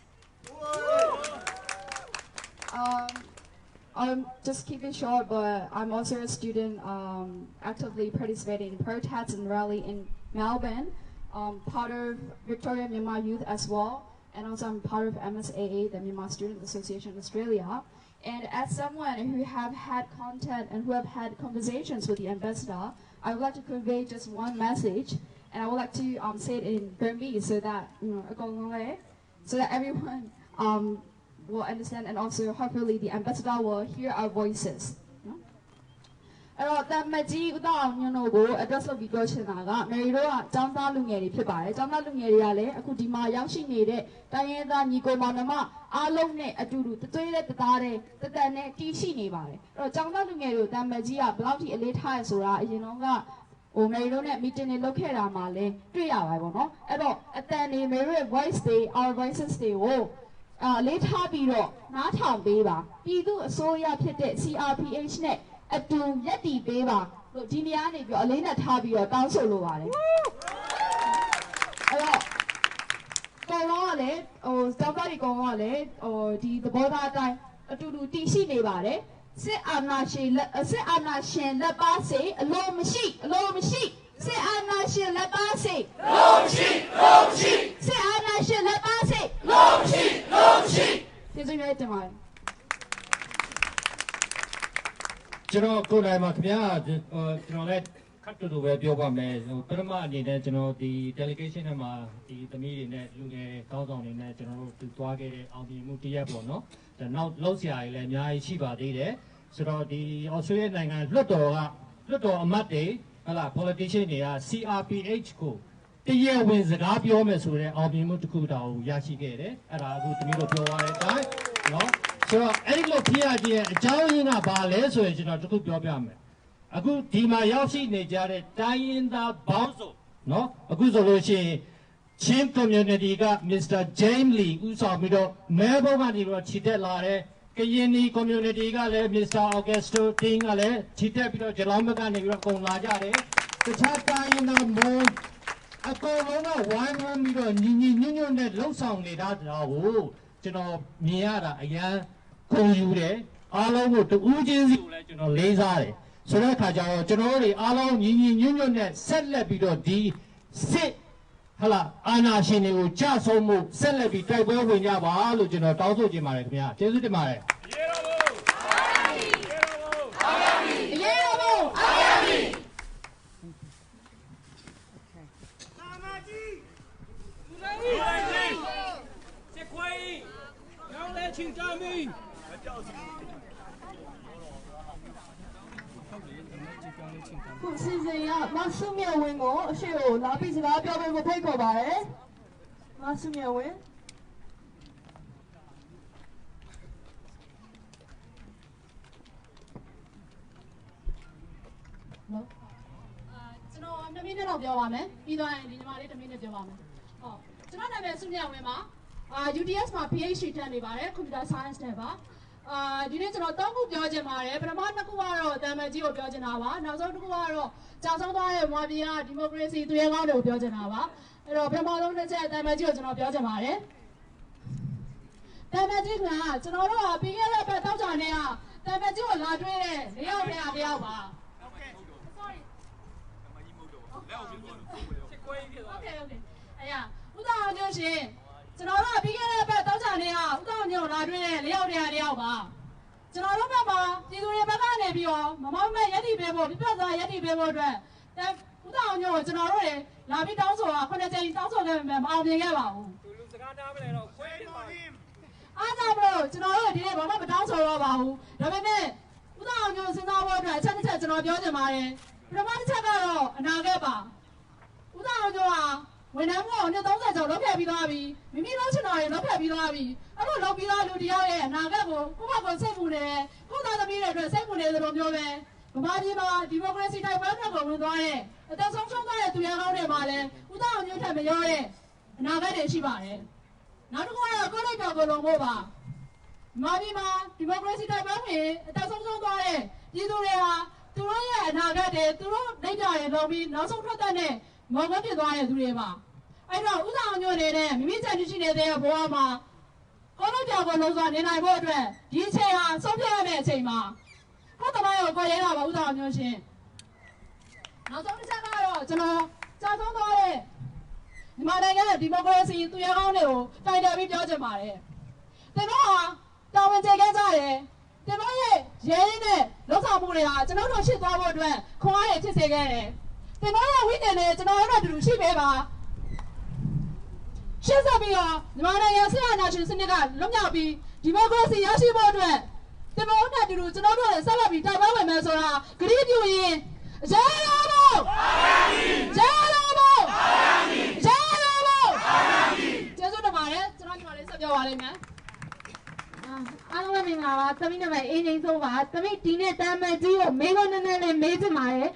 I'm just keep it short, but I'm also a student actively participating in protests and rally in Melbourne, part of Victoria Myanmar Youth as well, and also I'm part of MSAA, the Myanmar Student Association Australia. And as someone who have had contact and who have had conversations with the ambassador, I would like to convey just one message, and I would like to say it in Burmese so that everyone will understand, and also hopefully the ambassador will hear our voices. အဲ့တော့တမကြီးဥတောင်ညွန့်တို့ကို address လုပ်ပြီးပြောချင်တာကမယ်တို့ကចောင်းသားလူငယ်တွေဖြစ်ပါတယ်ចောင်းသားလူငယ်တွေကလည်းအခုဒီမှာရောက်ရှိနေတဲ့တိုင်းရင်းသားညီကိုမောင်နှမအားလုံးနဲ့အတူတူတသွေးတဲ့တသားတဲ့တသက်နဲ့တီးရှိနေပါတယ်အဲ့တော့ចောင်းသားလူငယ်တို့တမကြီးကဘယ်လောက်ထိအလေးထားရဆိုတာအရင်တော့ကမယ်တို့နဲ့ meeting တွေလုပ်ခဲ့တာမှလည်းတွေ့ရပါတယ်ပေါ့နော်အဲ့တော့အတန်နေမယ်တို့ရဲ့ voice တွေ our voices တွေကို လေးထားပြီးတော့နားထောင်ပေးပါပြည်သူအစိုးရဖြစ်တဲ့ CRPH နဲ့အတူရက်တည်ပေးပါလို့ဒီနေရာနေပြီးအလေးနဲ့ထားပြီးတော့တောင်းဆိုလိုပါတယ်အဲ့တော့ကောင်ကလည်းတောက်ကရီကောင်ကလည်းဒီသဘောထားအတိုင်းအတူတူတည်ရှိနေပါတယ်စစ်အာဏာရှင်လက်ပါစေအလိုမရှိစစ်အာဏာရှင်လက်ပါစေလုံးမရှိစစ်အာဏာရှင်လက်ပါစေလုံးမရှိကျေးဇူးများတင်ပါတယ်ကျွန်တော်ကိုယ်တိုင်မှာခင်ဗျာကျွန်တော်လည်းခတ်တူပဲပြောပါမယ်ပထမအနေနဲ့ကျွန်တော်ဒီ delegation ထဲမှာဒီသမီးတွေနဲ့လူငယ်ကောင်းဆောင်တွေနဲ့ကျွန်တော်တို့တူသွားခဲ့တဲ့အောင်မြင်မှုတရက်ပေါ့နော်ဒါနောက်လောက်ဆရာကြီးလည်းအများကြီးရှိပါသေးတယ်ဆိုတော့ဒီ Australia နိုင်ငံလွှတ်တော်အမတ်တွေဟလာ politician တွေက CRPH ကိုတရဝင်စကားပြောမယ်ဆိုတဲ့အောင်မြင်မှုတစ်ခုတောင်ရရှိခဲ့တယ်အဲ့ဒါအခုသမီးတို့ပြောရတဲ့အတိုင်းနော်ဆိုတော့အဲ့ဒီလိုဖြစ်ရခြင်းရဲ့အကြောင်းရင်းကဘာလဲဆိုရင်ကျွန်တော်တစ်ခုပြောပြမယ်အခုဒီမှာရောက်ရှိနေကြတဲ့တိုင်းရင်းသားဘောင်းစုံနော်အခုဆိုလို့ရှိရင်ချင်း community က Mr. James Lee ဦးဆောင်ပြီးတော့မဲဘုံကနေတော့ခြိတက်လာတဲ့ကရင်နီ community ကလည်း Mr. Augusto Ting ကလည်းခြိတက်ပြီးတော့ဂျလောင်းဘက်ကနေပြီးတော့ကုန်လာကြတယ်တခြားတိုင်းရင်းသားမုံအကောင်လုံးကဝိုင်းဝန်းပြီးတော့ညီညွတ်နဲ့လှုပ်ဆောင်နေတာကိုကျွန်တော်မြင်ရတာအရန်ခုံယူတယ်အားလုံးကိုတူးချင်းစီကိုလည်းကျွန်တော်လေးစားတယ်ဆိုတဲ့အခါကျတော့ကျွန်တော်တို့တွေအားလုံးညီညွတ်နဲ့ဆက်လက်ပြီးတော့ဒီစစ်ဟလာအာဏာရှင်တွေကိုကြဆုံးမှုဆက်လက်ပြီးတိုက်ပွဲဝင်ကြပါလို့ကျွန်တော်တောင်းဆိုချင်ပါတယ်ခင်ဗျာကျေးဇူးတင်ပါတယ်请站民。ခုစီစဉ်ရမဆုမြတ်ဝင်းကိုအရှိကိုလာပြီးစကားပြောပေးဖို့ဖိတ်ခေါ်ပါတယ်မဆုမြတ်ဝင်းနော်ကျွန်တော်2မိနစ်လောက်ပြောပါမယ်ပြီးသွားရင်ဒီညီမလေး2မိနစ်ပြောပါမယ်ဟုတ်ကျွန်တော်နာမည်ဆုမြတ်ဝင်းပါUTS မှာ PhD တက်နေပါတယ် Computer Science နဲ့ပါဒီနေ့ကျွန်တော်3ခုပြောချင်ပါတယ်ပထမ2ခုကတော့တမန်ကြီးကိုပြောချင်တာပါနောက်ဆုံးတစ်ခုကတော့ကြာဆုံးသွားတဲ့မြန်မာပြည်ကဒီမိုကရေစီသူရဲကောင်းတွေကိုပြောချင်တာပါအဲ့တော့ပထမဆုံးတစ်ချက်တမန်ကြီးကိုကျွန်တော်ပြောချင်ပါတယ်တမန်ကြီးကကျွန်တော်တို့ပြီးခဲ့တဲ့ဘက်တောက်ကြနေကတမန်ကြီးကိုလာတွေ့တဲ့၄ယောက်တယောက်ပါ Okay sorry တမန်ကြီးမဟုတ်တော့လက်အောင်ပြောစစ်ကွဲကြီးဖြစ်သွား Okay အဲ့ရဥဒအောင်ပြောရှင်ကျွန်တော်တို့ပြီးခဲ့တဲ့ဘက်တောက်ကြနေကဥဒအောင်ညို့လာတွေ့တဲ့၄ယောက်တယောက်ပါကျွန်တော်တို့ဘက်မှာပြည်သူတွေဘက်ကနေပြီးတော့မမောက်မဲ့ရက်တီပေးဖို့ပြပြသားရက်တီပေးဖို့အတွက်ဥဒအောင်ညို့ကိုကျွန်တော်တို့တွေလာပြီးတောင်းဆိုတာ9ကြိမ်တောင်းဆိုခဲ့ပေမဲ့မအောင်မြင်ခဲ့ပါဘူးလူစကားနားမလဲတော့ခွဲပါအားကြောင့်မလို့ကျွန်တော်တို့ဒီနေ့ဘာမှမတောင်းဆိုတော့ပါဘူးဒါပေမဲ့ဥဒအောင်ညို့စဉ်းစားဖို့အတွက်အချက်တစ်ချက်ကျွန်တော်ပြောချင်ပါတယ်ပထမတစ်ချက်ကတော့အနာဂတ်ပါဥဒအောင်ညို့ဟာဝန်ထမ်းမှုကို30ကျော်လောက်ဖျက်ပြီးသွားပြီမိမိလုံးချင်တာတွေလောက်ဖျက်ပြီးသွားပြီအဲ့လိုလောက်ပြီးသားလူတယောက်ရဲ့အနာဂတ်ကိုကိုယ့်ဘက်ကစိတ်ပူနေတယ်ကိုယ့်သားသမီးတွေအတွက်စိတ်ပူနေသလိုမျိုးပဲဗမာပြည်မှာဒီမိုကရေစီတိုက်ပွဲတွေဝင်သွားတဲ့အသက်ဆုံးရှုံးသွားတဲ့သူရဲကောင်းတွေမှာလည်းဥဒအောင်ညွှန်ထက်မရောတဲ့အနာဂတ်တွေရှိပါတယ်နောက်တစ်ခုကတော့ကိုယ့်လိုက်ပြောကိုလုံးဖို့ပါဗမာပြည်မှာဒီမိုကရေစီတိုက်ပွဲဝင်အသက်ဆုံးရှုံးသွားတဲ့ပြည်သူတွေဟာသူတို့ရဲ့အနာဂတ်တွေသူတို့လက်ကြရလုံးပြီးနောက်ဆုံးထွက်တဲ့မော်ဂတ်ဖြစ်သွားတဲ့သူတွေပါအဲ့တော့ဥဆောင်ညွှန်နေတဲ့မိမိချက်ရှိနေတဲ့ဘဝမှာကိုလိုပြောင်ကိုလုံးစွာနေနိုင်ဖို့အတွက်ဒီအချိန်ဟာဆုံးဖြတ်ရမယ့်အချိန်မှာကိုယ်တမန်ကိုကိုရဲတာပါဥဆောင်ညွှန်ရှင်နောက်ဆုံးတစ်ချက်ကတော့ကျွန်တော်ကြာဆုံးသွားတဲ့မြန်မာနိုင်ငံရဲ့ဒီမိုကရေစီသူရဲကောင်းတွေကိုတိုင်တယ်ပြီးပြောချင်ပါတယ်ကျွန်တော်ဟာတာဝန်ကျေခဲ့ကြတယ်ကျွန်တော်ရဲ့ရဲရင်းနဲ့လောက်ဆောင်မှုတွေဟာကျွန်တော်တို့ရှစ်သွားဖို့အတွက်ခွန်အားရဖြစ်စေခဲ့တယ်ကျွန်တော်ရဲ့ဝိညာဉ်နဲ့ကျွန်တော်တို့အတူတူရှိပေးပါရှင်းဆက်ပြီးတော့မြန်မာနိုင်ငံဆရာနာရှင်စနစ်ကလွတ်မြောက်ပြီးဒီမိုကရေစီရရှိဖို့အတွက်ကျွန်တော်တို့အတူတူကျွန်တော်တို့လည်းဆက်လက်ပြီးတိုက်ပွဲဝင်မယ်ဆိုတာဂရုပြုရင်ရဲတော်ဘုရဲတော်ဘုရဲတော်ဘုကျေးဇူးတင်ပါတယ်ကျွန်တော်ညီမလေးဆက်ပြောပါလိမ့်မယ်အားလုံးပဲမင်္ဂလာပါသမီးနာမည်အင်းချင်းစိုးပါသမီးဒီနေ့တမ်းမဲ့ကြီးကိုမေးခွန်းနည်းနည်းလေးမေးချင်ပါတယ်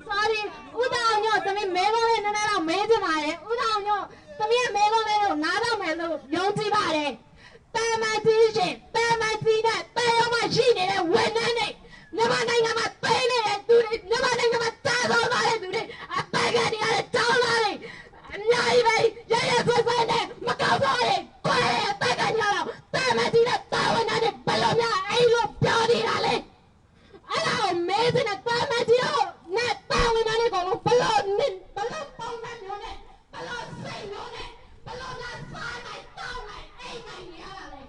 sorry ဥဒအောင်ညောသမီးမဲကောင်းလေးနည်းနည်းတော့မေးချင်ပါတယ်ဥဒအောင်ညော သမီးကမဲလုံးလေးကိုနားတော့မယ်လို့ယုံကြည်ပါတယ်တာမန်ကြီးရှင်တာမန်ကြီးနဲ့တာရုံးမှာရှိနေတဲ့ဝန်ထမ်းတွေမြန်မာနိုင်ငံမှာပေးနေတဲ့သူတွေမြန်မာနိုင်ငံမှာတာတော်လာတဲ့သူတွေအပတ်ကနေရတဲ့တောင်းလာတွေအများကြီးပဲရရဆွဆွနဲ့မကောက်တော့ရင်ကိုယ်ရဲ့အပတ်ကနေရတော့တာမန်ကြီးနဲ့တာဝန်နဲ့ဘယ်လိုများအဲ့လိုပြောနေတာလဲအဲ့ဒါကိုမဲစနဲ့တာမန်ကြီးတို့နဲ့တာဝန်နဲ့ကောင်လို့ဘယ်လိုပုံစံမျိုးနဲ့ဘယ်လိုစိတ်မျိုးနဲ့ဘယ်လိုလားစားနိုင်တောင်းနိုင်အိမ်နိုင်ရတာလဲ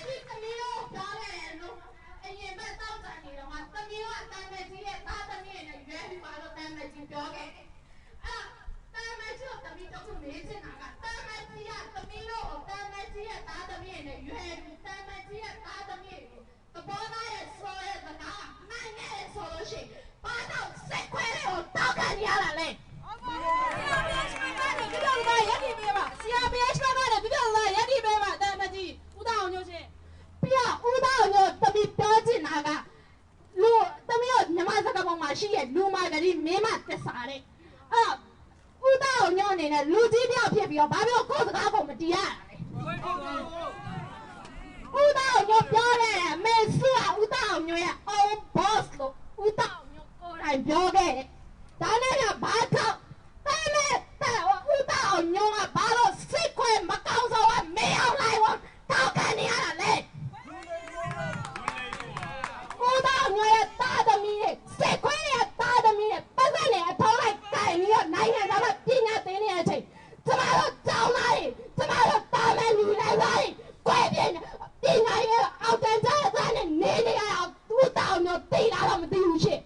ဒီသမီးတို့ပြောတယ်လို့အရင်ဘက်တောက်တန်နေတော့မှသမီးတို့အတန်မဲ့ကြီးရဲ့သားသမီးနဲ့ရွေးပြီးပါလို့တန်မဲ့ကြီးပြောခဲ့တယ်။အဲ့တန်မဲ့ကြီးကိုသမီးတို့ကမေးချင်တာကတန်မဲ့ကြီးကသမီးတို့ကိုတန်မဲ့ကြီးရဲ့သားသမီးနဲ့ရွေးပြီးတန်မဲ့ကြီးရဲ့သားသမီးကိုသဘောသားရဲ့ဆိုရဲ့စကားမှန်ခဲ့ဆိုလို့ရှိရင်ဘာတော့စိတ်ခွဲတွေကိုတောက်ခံရတာလဲ။ဒီလိုကရက်ဒီပေးပါဆရာပေးချင်ပါတယ်ဒီလိုကရက်ဒီပေးပါတန်မဲ့ကြီးဦးတောင်ညိုရှင်ပြဦးတောင်ညိုသမီးပြောချင်တာကလူသမီးတို့မြမစကားပေါ်မှာရှိရဲ့လူမကလေးမင်းမတက်စားတဲ့အဲ့ဦးတောင်ညိုအနေနဲ့လူကြီးတယောက်ဖြစ်ပြီးတော့ဘာဖြစ်လို့ကိုယ်စကားကိုမတီးရတာလဲဦးတောင်ညိုပြောတယ်မေစုကဦးတောင်ညိုရဲ့ own boss လို့ဦးတောင်ညိုကိုယ်တိုင်ပြောခဲ့တယ်ဒါနဲ့ကဘာထောက်ဦးတောင်ညိုကဘာလို့စိတ်ခွဲမကောင်းဆုံးကမင်းအောင်လိုက်ဝတောက်ကနေရတာလေဦးတောင်ညိုရဲ့တာသမီးနဲ့စိတ်ခွဲရဲ့တာသမီးနဲ့ပတ်စံနဲ့အထောင်းလိုက်တိုင်ပြီးတော့နိုင်ငံသားကပညာသင်နေတဲ့အချိန်ကျမတို့ကြောင်းလာတယ်ကျမတို့တာမန်လူလိုက်သွားတယ်ကွဲပြင်းပညာရဲ့အောက်တန်းကြားတဲ့နဲ့နေနေရအောင်ဦးတောင်ညိုသိလာတော့မသိဘူးရှင့်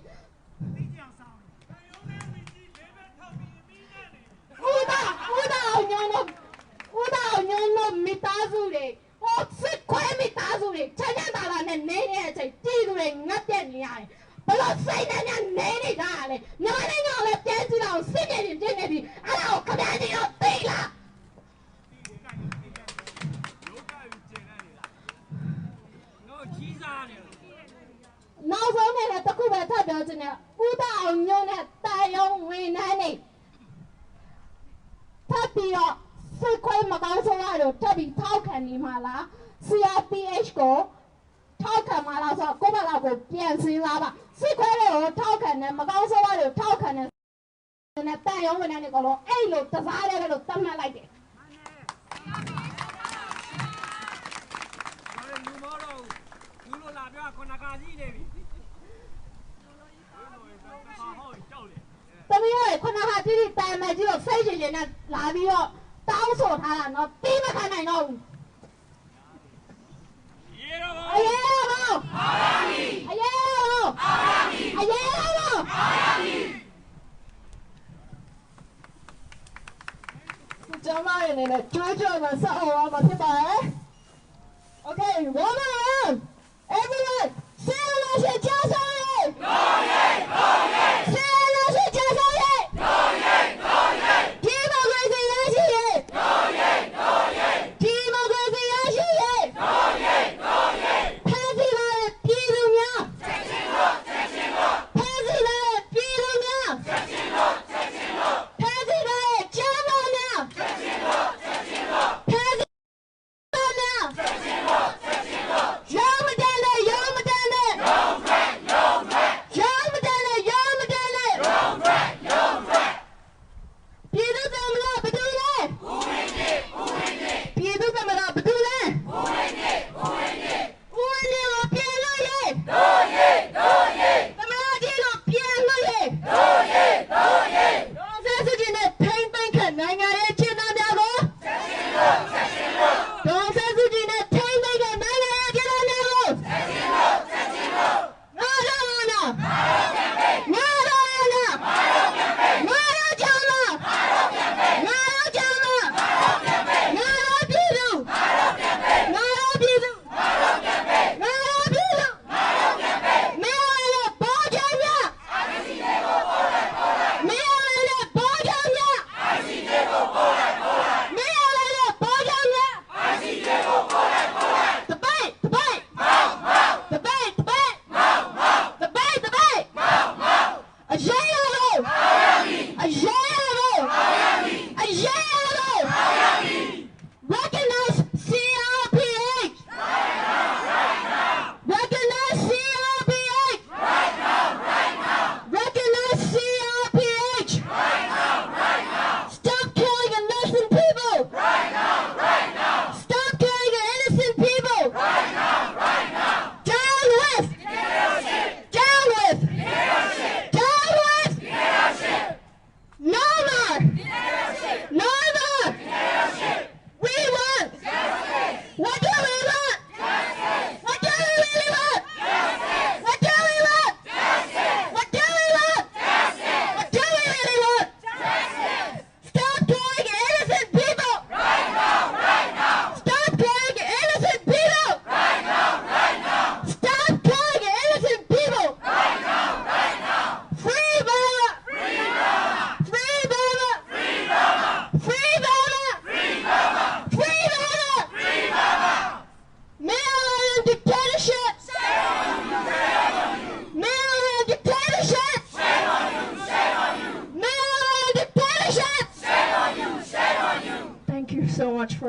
ဦးတောင်ညိုတို့မိသားစုတွေဟိုစစ်ခွဲမိသားစုတွေချမ်းချမ်းသာသာနဲ့နေနေတဲ့အချိန်ပြည်သူတွေငတ်ပြက်နေရတယ်ဘလို့စိတ်နဲ့နေနေကြရလဲမြန်မာနိုင်ငံကိုလည်းပြန်ကြည့်တော့စစ်မြေပြင်နေပြီအဲ့ဒါကိုခပြန်ကြီးတော့သိလားနောက်ဆုံးနဲ့တခုပဲထပ်ပြောချင်တယ်ဦးတောင်ညိုနဲ့တာယုံဝင်နှန်းနေထပ်ပြီးတော့စိတ်ခွဲမကောင်းဆုံးရတော့ထပ်ပြီးထောက်ခံနေမှာလား CRPH ကိုထောက်ခံမှာလားဆိုတော့ကိုမလာကိုပြန်စင်းလာပါစိတ်ခွဲတွေကိုထောက်ခံတယ်မကောင်းဆုံးရတော့ထောက်ခံတယ်နဲ့တန်ရုံးဝင်နေကောလို့အဲ့လိုတစားရဲလို့သတ်မှတ်လိုက်တယ်လူမောတော့လူလိုလာပြောခဏခါကြီးနေပြီသမီးတို့ခုနကတိတိတိုင်မကြီးကိုစိတ်ရှင်ရှင်နဲ့လာပြီးတော့တောင်းဆိုထားတာနော်တီးမခံနိုင်တော့ဘူးအရေးတော့အာရမီအရေးတော့အာရမီအရေးတော့အာရမီကျမရဲ့နေနဲ့ကြွေးကြော်မှာဆက်အောင်မှာဖြစ်ပါတယ် Okay, one more everyone say hello to Joseph No yay no yay say hello to Joseph No yay no yay Democracy yay No yay no yay Democracy yay No yay no yay ဖန်စီလာတဲ့ပြည်သူများချက်ချင်းလို့ဖန်စီလာတဲ့ပြည်သူများချက်ချင်းလို့ဖန်စီလာတဲ့ကျန်းမာများချက်ချင်းလို့ဖန်စီလာများချက်ချင်းလို့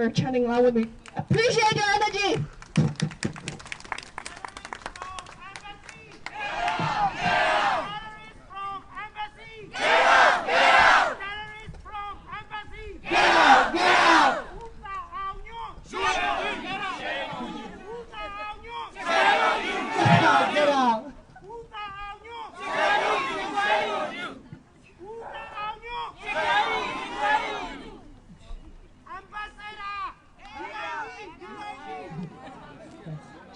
you're chanting along with me. Appreciate your energy. Get out.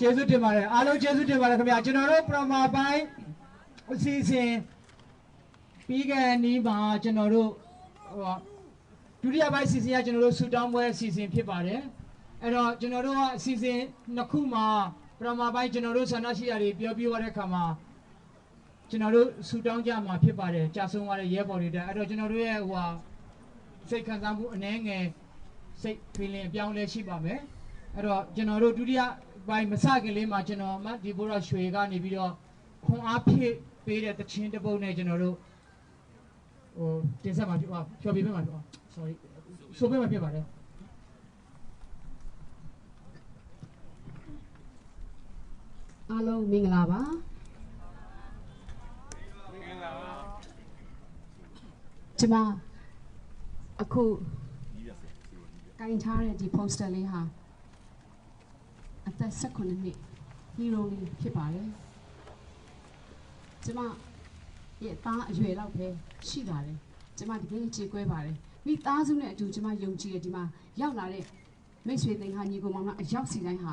Jesus တင်ပါတယ်အားလုံးကျေးဇူးတင်ပါတယ်ခင်ဗျာကျွန်တော်တို့ပရမပိုင်းအစီအစဉ်ပြီးခဲ့နီးမှာကျွန်တော်တို့ဒုတိယပိုင်းအစီအစဉ်ကကျွန်တော်တို့ဆူတောင်းပွဲအစီအစဉ်ဖြစ်ပါတယ်အဲ့တော့ကျွန်တော်တို့ကအစီအစဉ်နှစ်ခုမှာပရမပိုင်းကျွန်တော်တို့ဆန္ဒရှိရာတွေပြောပြရတဲ့အခါမှာကျွန်တော်တို့ဆူတောင်းကြမှာဖြစ်ပါတယ်ကြာဆုံးသွားတဲ့ရဲဘော်တွေတက်အဲ့တော့ကျွန်တော်တို့ရဲ့စိတ်ခံစားမှုအနည်းငယ်စိတ် feeling အပြောင်းလဲရှိပါမယ်အဲ့တော့ကျွန်တော်တို့ဒုတိယပိုင်းမစခင်လေးမှာကျွန်တော်မဒီဘိုးရရွှေကနေပြီးတော့ခွန်အားဖြည့်ပေးတဲ့တခြင်းတစ်ပုဒ်နဲ့ကျွန်တော်တို့တင်ဆက်မှာဖြောပြပေးမှာဖြစ် sorry ဆိုပေးမှာဖြစ်ပါတယ်အားလုံးမင်္ဂလာပါကျမအခုကင်ထားတဲ့ဒီ poster လေးဟာအသက်18နှစ် hero လေးဖြစ်ပါတယ်ကျမရဲ့သားအရွယ်လောက်ပဲရှိပါတယ်ကျမတကယ်ကြေကွဲပါတယ်မိသားစုနဲ့အတူကျမယုံကြည်ရဒီမှာရောက်လာတဲ့မိတ်ဆွေသင်္ဟာညီကိုမောင်နှမအရောက်စီတိုင်းဟာ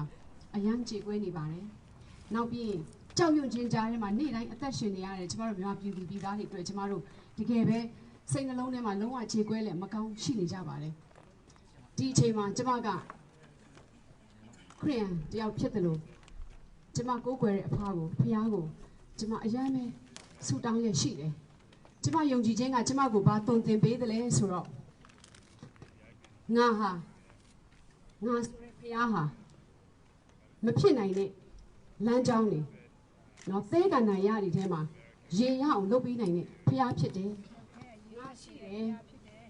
အယမ်းကြေကွဲနေပါတယ်နောက်ပြီးကြောက်ရွံ့ခြင်းကြားထဲမှာနေ့တိုင်းအသက်ရှင်နေရတယ်ကျမတို့မြန်မာပြည်သူပြည်သားတွေအတွက်ကျမတို့တကယ်ပဲစိတ်နှလုံးထဲမှာလုံးဝကြေကွဲလဲမကောင်းရှိနေကြပါတယ်ဒီအချိန်မှာကျမကခရစ်ယာန်တယောက်ဖြစ်တယ်လို့ကျမကိုးကွယ်တဲ့အဖကိုဖခင်ကိုကျမအယမ်းပဲဆုတောင်းရရှိတယ်ကျမယုံကြည်ခြင်းကကျမကိုဘာတုံသင်ပေးတယ်လဲဆိုတော့ငါဆိုတဲ့ဖခင်ဟာမဖြစ်နိုင်တဲ့လမ်းကြောင်းနေနော်သဲကန္တန်ရတဲ့ထဲမှာရေရအောင်လုပ်ပေးနိုင်တဲ့ဖခင်ဖြစ်တယ်ငါရှိတယ်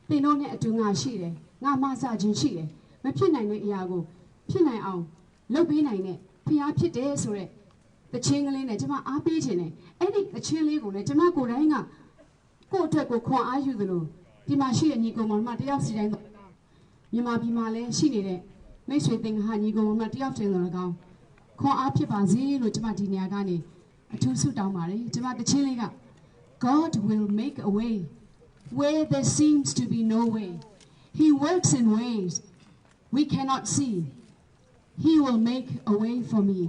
သင်တို့နဲ့အတူငါရှိတယ်ငါမဆခြင်းရှိတယ်မဖြစ်နိုင်တဲ့အရာကိုဖြစ်နိုင်အောင်လုပ်ပေးနိုင်တဲ့ဖခင်ဖြစ်တယ်ဆိုတော့တခြင်းကလေးနဲ့ကျမအားပေးခြင်းနဲ့အဲ့ဒီတခြင်းလေးကိုလည်းကျမကိုယ်တိုင်းကကိုယ့်အတွက်ကိုခွန်အားယူသလိုဒီမှာရှိတဲ့ညီကောင်မတယောက်စီတိုင်းတော့မြန်မာပြည်မှာလည်းရှိနေတဲ့မိတ်ဆွေသင်္ဃာညီကောင်မတယောက်တိုင်းတော့ကောင်းခွန်အားဖြစ်ပါစေလို့ကျမဒီနေရာကနေအထူးဆုတောင်းပါတယ်ကျမတခြင်းလေးက God will make a way where there seems to be no way He works in ways we cannot see He will make a way for me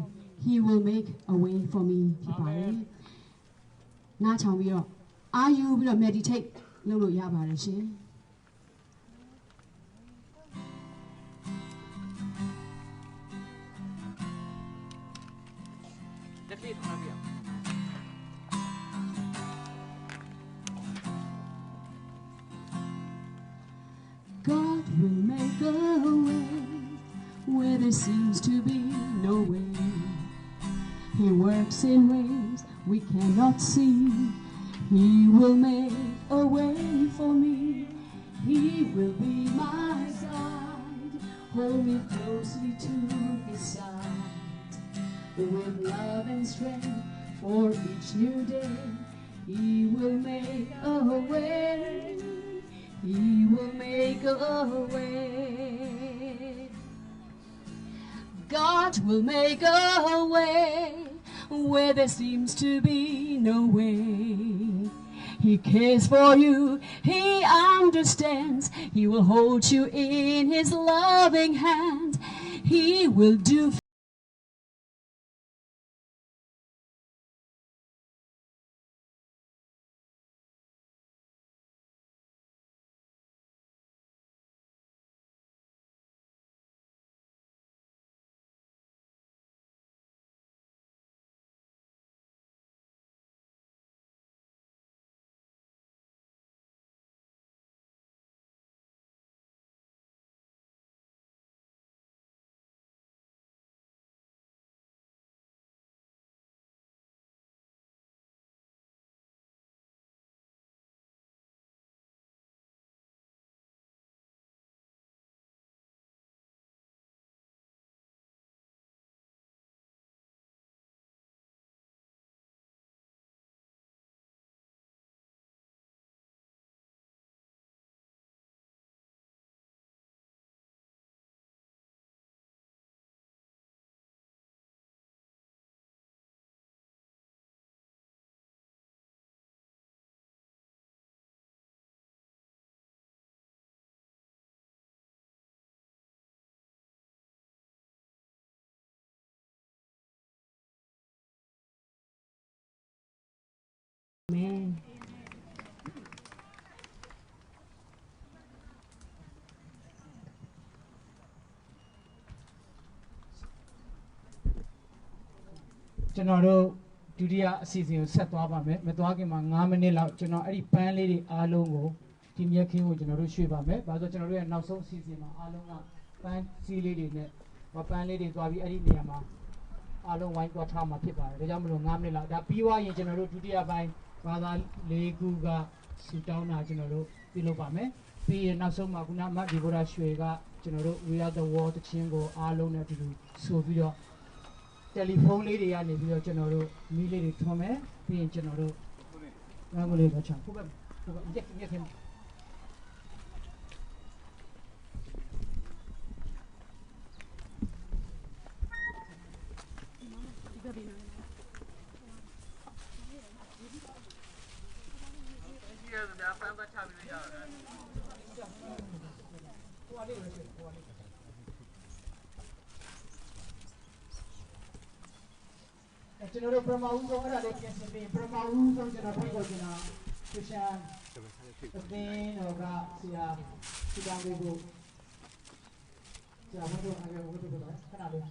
He will make a way for me ဖြစ်ပါတယ်နားချောင်ပြီးတော့အာယူပြီးတော့ meditate လုပ်လို့ရပါတယ်ရှင်လက်လေးထားပြ God will make a way where there seems to be no way He works in ways we cannot see He will make a way for me. He will be my guide. Hold me closely to His side. With love and strength for each new day, He will make a way. He will make a way. God will make a way where there seems to be no way. He cares for you, He understands, He will hold you in His loving hand, He will do Amen. General Dudia season set up a Metwagima, Namanilla, General Eddie Panlady, Alongo, Team Yakin, General Shiba, but the General now so season, Alonga, Pan Sea Lady, or Pan Lady, Dwabi Eddie Niama, Along White Watama Pipa, the Yamu Namilla, that PY General Dudia by Father Leguga, Sutana General, Pilopame, P. Naso Maguna, Divora Shuega, General, we are the water chingo, Alona to do, so video. Telephone lady and if you're general, me lady Tommy, being general. I'm going to leave a chance. Get him. General Promotion, I don't get to be promotion from the people, Christian, the main or Sia, Sidago. So I want to go to Canada.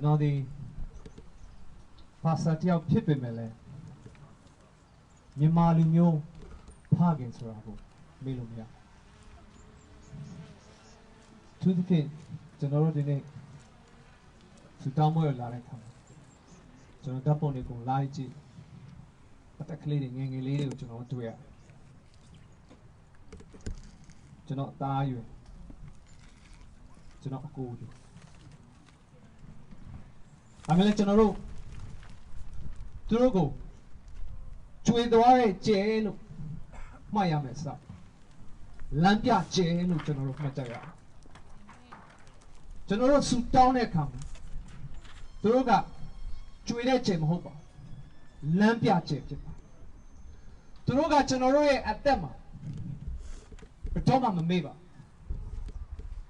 Now the Passati of Pipimele Mimalino Pagins Rabo Milumia to the pin, General Dine Sudamo Larekam. So Daponico Laiji, but a cleaning in a lady which you know to wear. To not die you, to not go. I'm going to let you know. Trugo. Chui the wire chain. My amesa. Landia chain. General Mataya. General Sultan come. Truga. Chui the chain hopa. Lampia chain. Truga General at them. Toma Mamiba.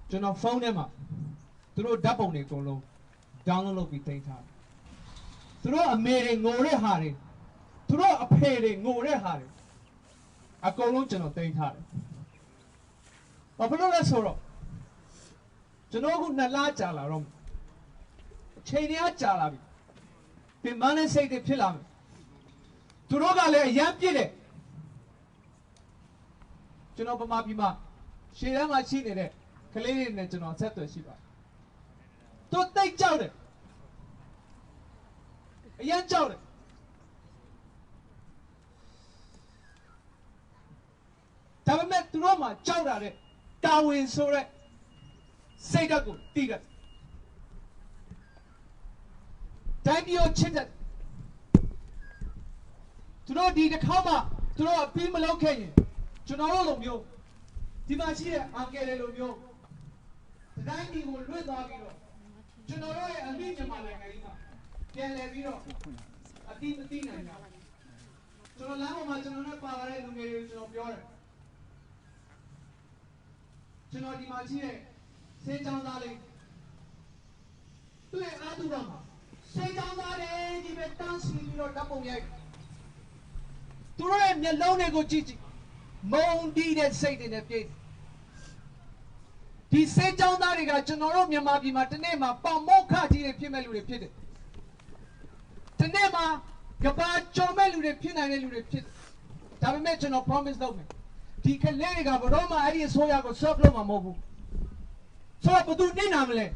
General phone him up. Through double Nicolo. Download be take time. Through a meeting, no hurry. Through a paying, no hurry. A colonel of take time. But no less horror. To know good Nala Jalarum. Chania Jalabi. The man say the pillar. To Rogale Yampide. To know Mapima. She am a seen it. Canadian national set to Shiba. Don't take Jowdy. A young Jowdy. သူတို့မှကြောက်တာတဲ့တာဝန်ဆိုတဲ့စိတ်ဓာတ်ကိုတည်တယ်တိုင်းပြည်ကိုချစ်တယ်သူတို့ဒီတစ်ခါမှသူတို့အပြီးမလုပ်ခဲ့ရင်ကျွန်တော်တို့လိုမျိုးဒီမှာရှိတဲ့အန်ကယ်တွေလိုမျိုးတိုင်းပြည်ကိုလွတ်သွားပြီးတော့ကျွန်တော်တို့ရဲ့အမိမြန်မာနိုင်ငံကြီးမှာပြန်လည်ပြီးတော့အတိမသိနိုင်တာကျွန်တော်လမ်းပေါ်မှာကျွန်တော်နဲ့ပါလာတဲ့လူငယ်တွေကိုကျွန်တော်ပြောတယ်ကျွန်တော်ဒီမှာရှိတဲ့စေချောင်းသားလေးသူ့ရဲ့အားသူတော်မှာစေချောင်းသားတွေဒီပဲတန်းစီပြီးတော့ဓာတ်ပုံရိုက်သူတို့ရဲ့မျက်လုံးတွေကိုကြည့်ကြည့်မုန်းတီးတဲ့စိတ်တွေနဲ့ပြည့်ဒီစေချောင်းသားတွေကကျွန်တော်တို့မြန်မာပြည်မှာတနေ့မှာပေါမောက်ခကြီးတွေဖြစ်မဲ့လူတွေဖြစ်တယ်တနေ့မှာကဘာကြုံမဲ့လူတွေဖြစ်နိုင်တဲ့လူတွေဖြစ်တယ်ဒါပေမဲ့ကျွန်တော် promise လုပ်မယ်ဒီကလေးတွေကဘရောမှာအဲ့ဒီအစိုးရကို serve လုပ်မှာမဟုတ်ဘူးဆိုတော့ဘယ်သူနစ်နာမလဲ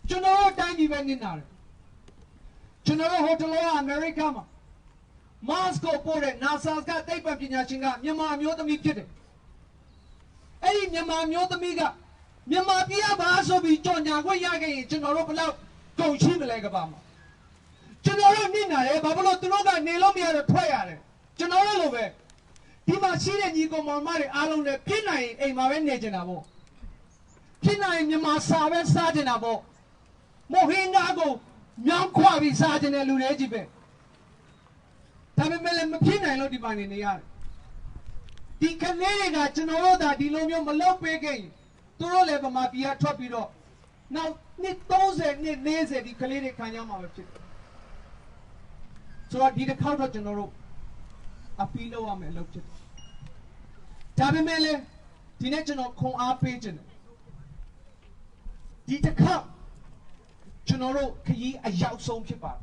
ကျွန်တော်တို့တိုင်းပြည်ပဲနစ်နာတယ်ကျွန်တော်တို့ဟိုတလောအမေရိကမှာ Mars ကိုပို့တဲ့ NASA ကသိပ္ပံပညာရှင်ကမြန်မာမျိုးသမီးဖြစ်တယ်အဲ့ဒီမြန်မာမျိုးသမီးကမြန်မာပြည်ကဘာဆိုပြီးကြော်ညာခွင့်ရခဲ့ရင်ကျွန်တော်တို့ဘယ်လောက်ကုန်ရှိမလဲကပါမှာကျွန်တော်တို့နစ်နာတယ်ဘာလို့သူတို့ကနေလို့မရတော့ထွက်ရတယ်ကျွန်တော်တို့လိုပဲဒီမှာရှိတဲ့ညီကောင်မောင်မတွေအားလုံးလည်းဖြစ်နိုင်ရင်အိမ်မှာပဲနေကြတာပေါ့ဖြစ်နိုင်ရင်မြန်မာစာပဲစားကြတာပေါ့မိုဟင်းနာကိုမြောင်းခွပြီးစားကြတဲ့လူတွေကြီးပဲဒါပေမဲ့လည်းမဖြစ်နိုင်လို့ဒီမှာနေရတယ်ဒီကလေးတွေကကျွန်တော်တို့ဒါဒီလိုမျိုးမလုပ်ပေးခဲ့ရင်သူတို့လည်းဗမာပြည်ကထွက်ပြီးတော့နောက်နှစ်30နှစ်40ဒီကလေးတွေခံရမှာပဲဖြစ်တယ်ဆိုတော့ဒီတစ်ခေါက်တော့ကျွန်တော်တို့အပီးလုပ်ရမယ်လုပ်ဖြစ်တယ်ဒါပေမဲ့လည်းဒီနေ့ကျွန်တော်ခွန်အားပေးခြင်းဒီတစ်ခေါက်ကျွန်တော်တို့ခရီးအရောက်ဆုံးဖြစ်ပါတယ်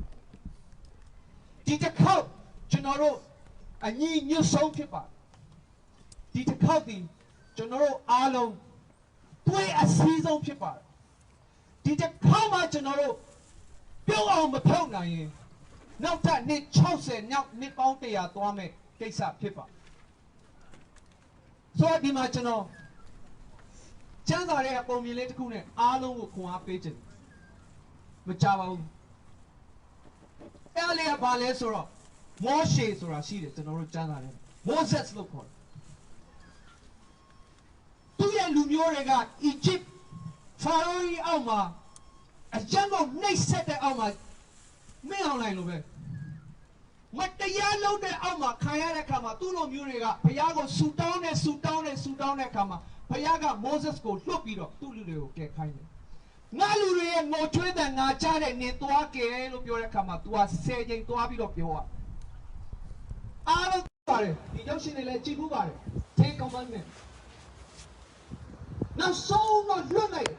ဒီတစ်ခေါက်ကျွန်တော်တို့အညီညွတ်ဆုံးဖြစ်ပါတယ်ဒီတစ်ခေါက်ဒီကျွန်တော်တို့အားလုံးတွေးအစည်းဆုံးဖြစ်ပါတယ်ဒီတစ်ခေါက်မှကျွန်တော်တို့ပြုတ်အောင်မဖြုတ်နိုင်ရင်နောက်ထပ်နှစ်60နောက်နှစ်ပေါင်း100သွားမယ်ကိစ္စဖြစ်ပါဆိုတော့ဒီမှာကျွန်တော်ကျန်းစာရဲ့ပုံမြင်လေးတစ်ခုနဲ့အားလုံးကိုခွန်အားပေးခြင်းမကြပါဘူးအဲ့လေကဘာလဲဆိုတော့မောရှေဆိုတာရှိတယ်ကျွန်တော်တို့ကျန်းစာနဲ့ Moses လို့ခေါ်တယ်သူရဲ့လူမျိုးတွေက Egypt ဖာရိုးအောက်မှာအကျဉ်းကိုနှိပ်စက်တဲ့အောက်မှာမင်းအောင်နိုင်လို့ပဲမတရားလုံးတဲ့အောက်မှာခံရတဲ့အခါမှာသူ့လိုမျိုးတွေကဘုရားကိုဆူတောင်းတဲ့အခါမှာဘုရားက Moses ကိုလွှတ်ပြီးတော့သူ့လူတွေကိုကယ်ခိုင်းတယ်ငါလူတွေရဲ့ငိုချွေးတဲ့ငါကြားတဲ့နင်သွားကယ်လို့ပြောတဲ့အခါမှာ तू က10ချိန်သွားပြီးတော့ပြောอ่ะအားလုံးပါတယ်ဒီရောက်ရှင်တွေလည်းကြည့်ဘူးပါတယ် Ten Commandments နောက်ဆုံးတော့လွတ်လိုက်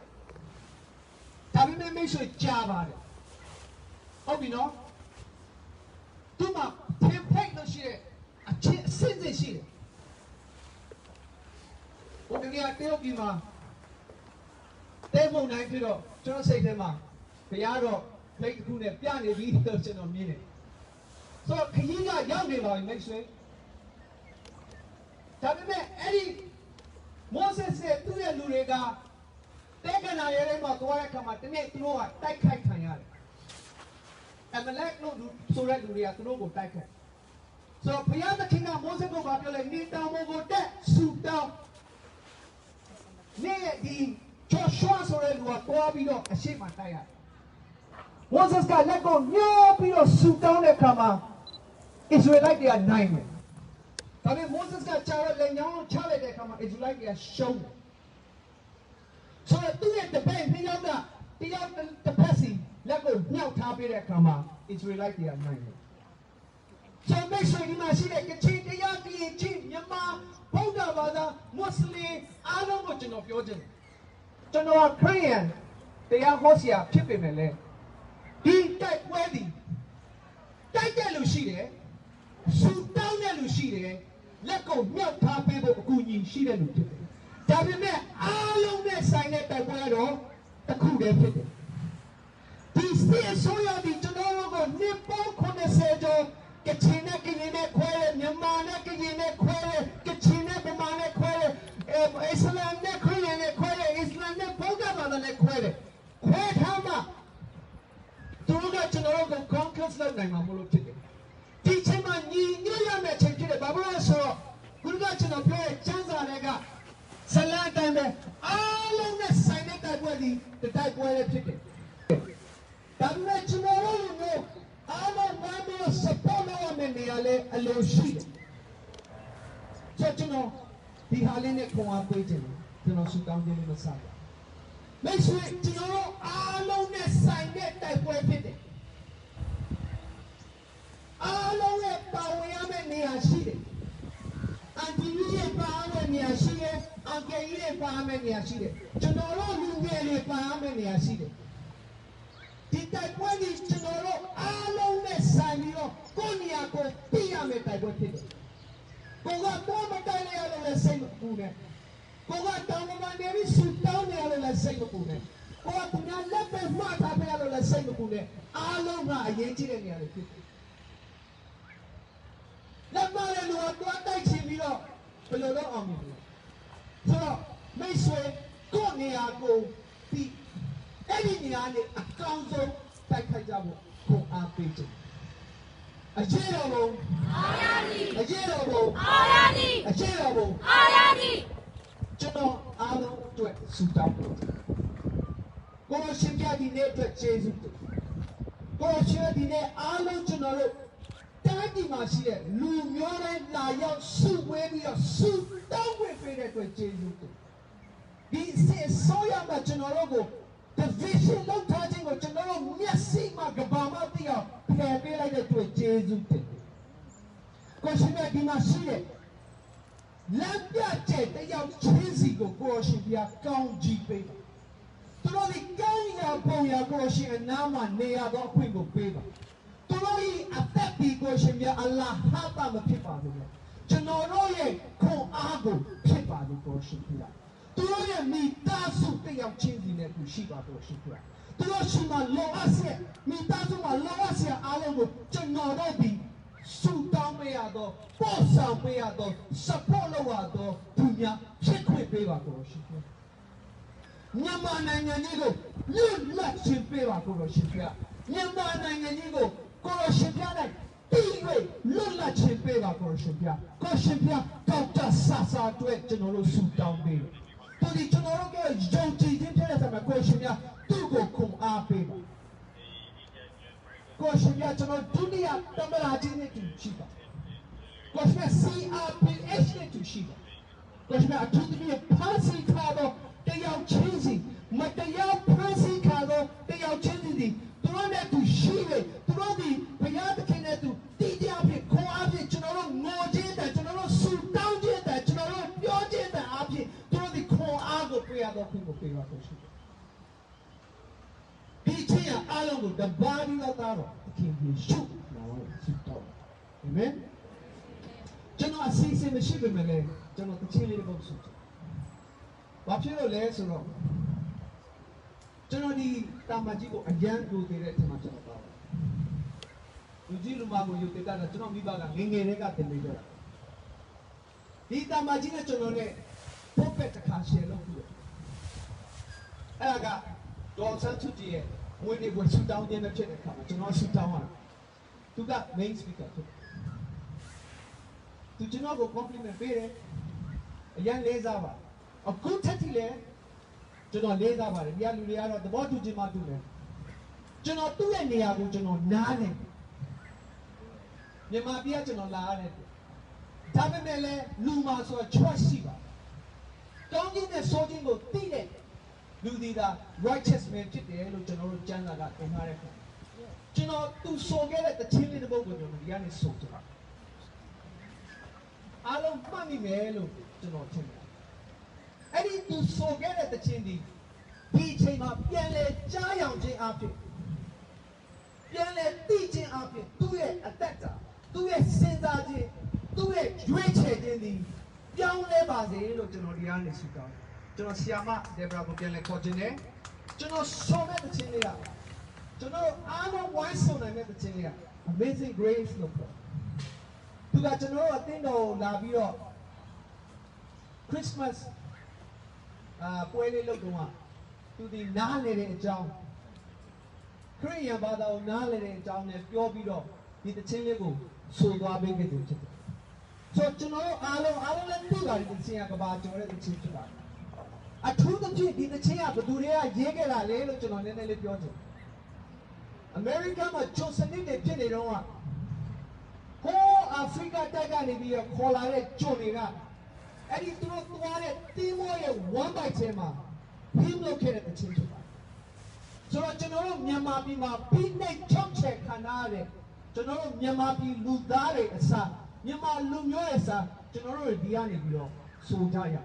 ဒါပေမဲ့မိတ်ဆွေကြားပါတယ်ဟုတ်ပြီနော်သူမှ template လို့ရှိတဲ့အချင်းအစစ်စစ်ရှိတယ်ဘုရားတေးပြီးမှာတဲမုံနိုင်ပြီးတော့ကျွန်တော်စိတ်ထဲမှာဘုရားတော့ဖိတ်တစ်ခုနဲ့ပြနေပြီလို့ကျွန်တော်မြင်တယ်ဆိုတော့ခကြီးကရောက်နေပါပြီမိတ်ဆွေဒါပေမဲ့အဲ့ဒီမောဆက်ရဲ့သူ့ရဲ့လူတွေကတဲကနာရဲထဲမှာသွားတဲ့အခါမှာတနေ့သူတို့ကတိုက်ခိုက်ခံရတယ်အမလက်လို့ဆိုတဲ့လူတွေကသူတို့ကိုတိုက်ခိုက်ဆိုတော့ဘုရားသခင်ကမောဆက်ကိုပြောလဲနေတောင်ပေါ်ကိုတက်ဆူတောင်းနေဒီချောရှွာဆိုတဲ့လူကသွားပြီးတော့အရှိမတိုက်ရတယ်မောဆက်ကလက်ကိုညှိုးပြီးတော့ဆူတောင်းတဲ့အခါမှာဣသရေလတွေကနိုင်တယ်ဒါပေမဲ့မောဆက်ကချားလက်ညောင်းချလိုက်တဲ့အခါမှာဣသရေလတွေကရှုံးတယ်ဆိုတော့သူ့ရဲ့တပည့်နှစ်ယောက်ကတယောက်တစ်ဖက်စီလက်ကိုညှောက်ထားပေးတဲ့အခါမှာဣသရေလတွေကနိုင်တယ်ဆိုတော့မိတ်ဆွေဒီမှာရှိတဲ့ကချင်တရားကရင်ချင်းမြန်မာဗုဒ္ဓဘာသာမွတ်စလင်အားလုံးကိုကျွန်တော်ပြောချင်တယ်ကျွန်တော်ခရစ်ယာန်တရားဟောဆရာဖြစ်ပေမဲ့လည်းဒီတိုက်ပွဲဒီတိုက်တဲ့လူရှိတယ်ဆူတောင်းတဲ့လူရှိတယ်လက်ကိုမြောက်ထားပေးဖို့အကူအညီရှိတဲ့လူဖြစ်တယ်ဒါပေမဲ့အားလုံးနဲ့ဆိုင်တဲ့တိုက်ပွဲတော့တစ်ခုတည်းဖြစ်တယ်ဒီစစ်အစိုးရဒီကျွန်တော်တို့ကိုနှစ်ပေါင်း90ကျော်ကချင်နဲ့ကရင်နဲ့ခွဲတယ်မြန်မာနဲ့ကရင်နဲ့ခွဲတယ်ကချင်နဲ့ဗမာနဲ့ခွဲတယ် လုပ်နိုင်မှာမလို့ဖြစ်တယ်ဒီချိန်မှာညီညွတ်ရမယ့်ချိန်ဖြစ်တယ်ဘာလို့လဲဆိုတော့ခုနကကျွန်တော်ပြောတဲ့ကျမ်းစာတွေကဇလန်တိုင်းပဲအားလုံးနဲ့ဆိုင်တဲ့တိုက်ပွဲဒီတိုက်ပွဲလေးဖြစ်တယ်ဒါပေမဲ့ကျွန်တော်တို့မျိုးအားလုံးဝိုင်းပြီး support လုပ်ရမယ့်နေရာလေးအလိုရှိတယ်ကျွန်တော်ဒီဟာလေးနဲ့ခွန်အားပေးခြင်းကျွန်တော်ဆုတောင်းခြင်းလေးမစပါမိတ်ဆွေကျွန်တော်တို့အားလုံးနဲ့ဆိုင်တဲ့တိုက်ပွဲဖြစ်တယ်အားလုံးရဲ့ပါဝင်ရမယ့်နေရာရှိတယ်အန်တီရဲ့ပါရမယ့်နေရာရှိတယ်အန်ကယ်ရဲ့ပါရမယ့်နေရာရှိတယ်ကျွန်တော်တို့လူငယ်တွေပါရမယ့်နေရာရှိတယ်ဒီတိုက်ပွဲကြီးကျွန်တော်တို့အားလုံးနဲ့ဆိုင်ပြီးတော့ကိုယ့်နေရာကိုပြရမယ့်တိုက်ပွဲဖြစ်တယ်ကိုကတော့မတိုင်ရလို့လည်းစိတ်မပူနဲ့ကိုကတောင်းပန်နေပြီးဆူတောင်းနေရလို့လည်းစိတ်မပူနဲ့ကိုကသူများလက်ပဲမှတ်ထားပြရလို့လည်းစိတ်မပူနဲ့အားလုံးကအရေးကြီးတဲ့နေရာတွေဖြစ်တယ်လက်မလေးလူကတော့တိုက်ချင်ပြီးတော့ဘယ်လိုလုပ်အောင်မလဲဆိုတော့မိတ်ဆွေကိုယ့်နေရာကိုပြီးအဲ့ဒီနေရာနဲ့အကောင်းဆုံးတိုက်ခိုက်ကြဖို့ကိုအားပေးခြင်းအကျေတော်ဘုံအားရသည်အကျေတော်ဘုံအားရသည်အကျေတော်ဘုံအားရသည်ကျွန်တော်အားလုံးအတွက်ဆုတောင်းပါတယ်ကိုရှင်ပြဒီနေ့အတွက်ကျေးဇူးတင်ကိုရှင်ဒီနေ့အားလုံးကျွန်တော်တို့တိုင်းပြည်မှာရှိတဲ့လူမျိုးတိုင်းလာရောက်စုဝေးပြီးတော့ဆုတောင်းဝင်ပေးတဲ့အတွက်ကျေးဇူးတင်ဒီစစ်ဆိုးရမှာကျွန်တော်တို့ကို division လောက်ထားခြင်းကိုကျွန်တော်တို့မျက်စိမှာကဘာမှသိအောင်ဖယ်ပေးလိုက်တဲ့အတွက်ကျေးဇူးတင်ကိုရှင်မြတ်ဒီမှာရှိတဲ့လမ်းပြတဲ့တယောက်ချင်းစီကိုကိုရှင်ပြကောင်းကြီးပေးပါသူတို့ဒီကောင်းရာပုံရာကိုရှင်အနားမှာနေရတော့အခွင့်ကိုပေးပါသူတို့ဤအသက်ဒီကိုရှင်ပြအလ္လာဟ်ဟာမဖြစ်ပါဘူးကျွန်တော်တို့ရဲ့ခွန်အားကိုဖြစ်ပါလို့ကိုရှင်ပြသူတို့ရဲ့မိသားစုတယောက်ချင်းစီနဲ့သူရှိပါတော့ရှင်ပြသူတို့ရှိမှလောအပ်စေမိသားစုမှာလောအပ်စေအားလုံးကိုကျွန်တော်တို့ဒီဆုတောင်းပေးရတော့ပို့ဆောင်ပေးရတော့ support လုပ်ရတော့သူများဖြစ်ခွင့်ပေးပါတော့ရှင်ပြမြန်မာနိုင်ငံကြီးကိုလွတ်လပ်ခြင်းပေးပါတော့ရှင်ပြမြန်မာနိုင်ငံကြီးကိုကိုရရှင်ပြနိုင်ပြီး၍လွတ်လပ်ခြင်းပေးပါတော့ရှင်ပြကိုရှင်ပြတောက်တဆဆာအတွက်ကျွန်တော်တို့ဆုတောင်းပေးသူဒီကျွန်တော်တို့ကယုံကြည်ခြင်းဖြစ်တဲ့ဆရာကိုရှင်ပြသူ့ကိုခွန်အားပေးပါကိုရှင်ပြကျွန်တော်ဒုတိယသမ္မတကြီးနဲ့တူရှိပါကိုရှင် CRPH နဲ့တူရှိပါကိုရှင်အထူးသဖြင့်ဖန်ဆီးထားတော့တယောက်ချင်းစီမတရားဖန်ဆီးထားတော့တယောက်ချင်းစီသူတို့နဲ့တူရှိနေသူတို့ဒီဘုရားသခင်နဲ့တူတည်ကြဖြစ်ခွန်အားဖြင့်ကျွန်တော်တို့ငိုခြင်းတဲ့ကျွန်တော်တို့ဆူတောင်းခြင်းတဲ့ကျွန်တော်တို့ပြောခြင်းတဲ့အားဖြင့်သူတို့ဒီခွန်အားကိုပြရတော့ခွင့်ကိုပေးပါတော့ရှိဒီချင်းအားလုံးကိုတပါးပြီးတော့သခင်ယေရှုနာမနဲ့ဆုတောင်းအာမင်ကျွန်တော်အစီအစဉ်မရှိပေမဲ့လည်းကျွန်တော်တချင်းလေးတစ်ပုဒ်ဆုတောင်းဘာဖြစ်လို့လဲဆိုတော့ကျွန်တော်ဒီတာမကြီးကိုအရန်ကိုတည်တဲ့အချိန်မှာကျွန်တော်ပါလူကြီးလူမကိုယူတည်တာကျွန်တော်မိဘကငငယ်လေးကတင်ပေးကြတာဒီတာမကြီးနဲ့ကျွန်တော်နဲ့ပုတ်ပက်တစ်ခါရှယ်လုပ်ပြီးအဲ့ဒါကဒေါ်ဆန်းစုကြည်ရဲ့ဝင်းနေဝဆူတောင်းခြင်းနဲ့ဖြစ်တဲ့အခါမှာကျွန်တော်ဆူတောင်းရတာသူက main speaker ဖြစ်သူကျွန်တော်ကို compliment ပေးတယ်အရန်လေးစားပါအခုထက်ထိလည်းကျွန်တော်လေးစားပါတယ်ဒီလူတွေကတော့သဘောတူခြင်းမှတူတယ်ကျွန်တော်သူ့ရဲ့နေရာကိုကျွန်တော်နားတယ်မြန်မာပြည်ကကျွန်တော်လာရတယ်ဒါပေမဲ့လည်းလူမှာဆိုတော့ choice ရှိပါကောင်းခြင်းနဲ့ဆိုးခြင်းကိုသိတဲ့လူဒီက righteous man ဖြစ်တယ်လို့ကျွန်တော်တို့ကျမ်းစာကသင်ထားတဲ့အခါကျွန်တော်သူဆိုခဲ့တဲ့တခြင်းလေးတစ်ပုဒ်ကိုကျွန်တော်ဒီကနေဆိုကြတာအားလုံးမှတ်မိမယ်လို့ကျွန်တော်ထင်တယ်အဲ့ဒီသူဆိုခဲ့တဲ့တခြင်းဒီအချိန်မှာပြန်လဲကြားရောင်ခြင်းအဖြစ်ပြန်လဲသိခြင်းအဖြစ်သူ့ရဲ့အသက်တာသူ့ရဲ့စဉ်းစားခြင်းသူ့ရဲ့ရွေးချယ်ခြင်းဒီပြောင်းလဲပါစေလို့ကျွန်တော်ဒီကနေဆုတောင်းကျွန်တော်ဆီယာမဒေဘရာကိုပြန်လဲခေါ်ခြင်းနဲ့ကျွန်တော်ဆိုမဲ့တခြင်းလေးကကျွန်တော်အားလုံးဝိုင်းဆုံနိုင်တဲ့တခြင်းလေးက Amazing Grace လို့ပြောသူကကျွန်တော်အတင်းတော်လာပြီးတော့ Christmas ပွဲလေးလုပ်တော့သူဒီနားနေတဲ့အကြောင်း ခရိယန်ဘာသာကိုနားလည်တဲ့အကြောင်းနဲ့ပြောပြီးတော့ဒီတခြင်းလေးကိုဆိုသွားပေးခဲ့တယ်ဖြစ်တယ်ဆိုတော့ကျွန်တော်တို့အားလုံးလည်းသိပါတယ်ဒီတခြင်းကကဘာကျော်တဲ့တခြင်းဖြစ်ပါတယ်အထူးသဖြင့်ဒီတခြင်းကဘယ်သူတွေကရေးခဲ့တာလဲလို့ကျွန်တော်နည်းနည်းလေးပြောချင်အမေရိကန်မှာဂျွန်စနစ်တွေဖြစ်နေတော့ဟိုးအာဖရိကတိုက်ကနေပြီးတော့ခေါ်လာတဲ့ဂျွန်တွေကအဲ့ဒီသူတို့သွားတဲ့တင်းမောရဲ့ဝမ်းပိုက်ထဲမှာဟင်းလုပ်ခဲ့တဲ့တခြင်းဖြစ်ပါတယ်ဆိုတော့ကျွန်တော်တို့မြန်မာပြည်မှာဖိနှိပ်ချုပ်ချယ်ခံရတဲ့ကျွန်တော်တို့မြန်မာပြည်လူသားတွေအစားမြန်မာလူမျိုးရဲ့အစားကျွန်တော်တို့ဒီကနေပြီးတော့ဆိုကြရ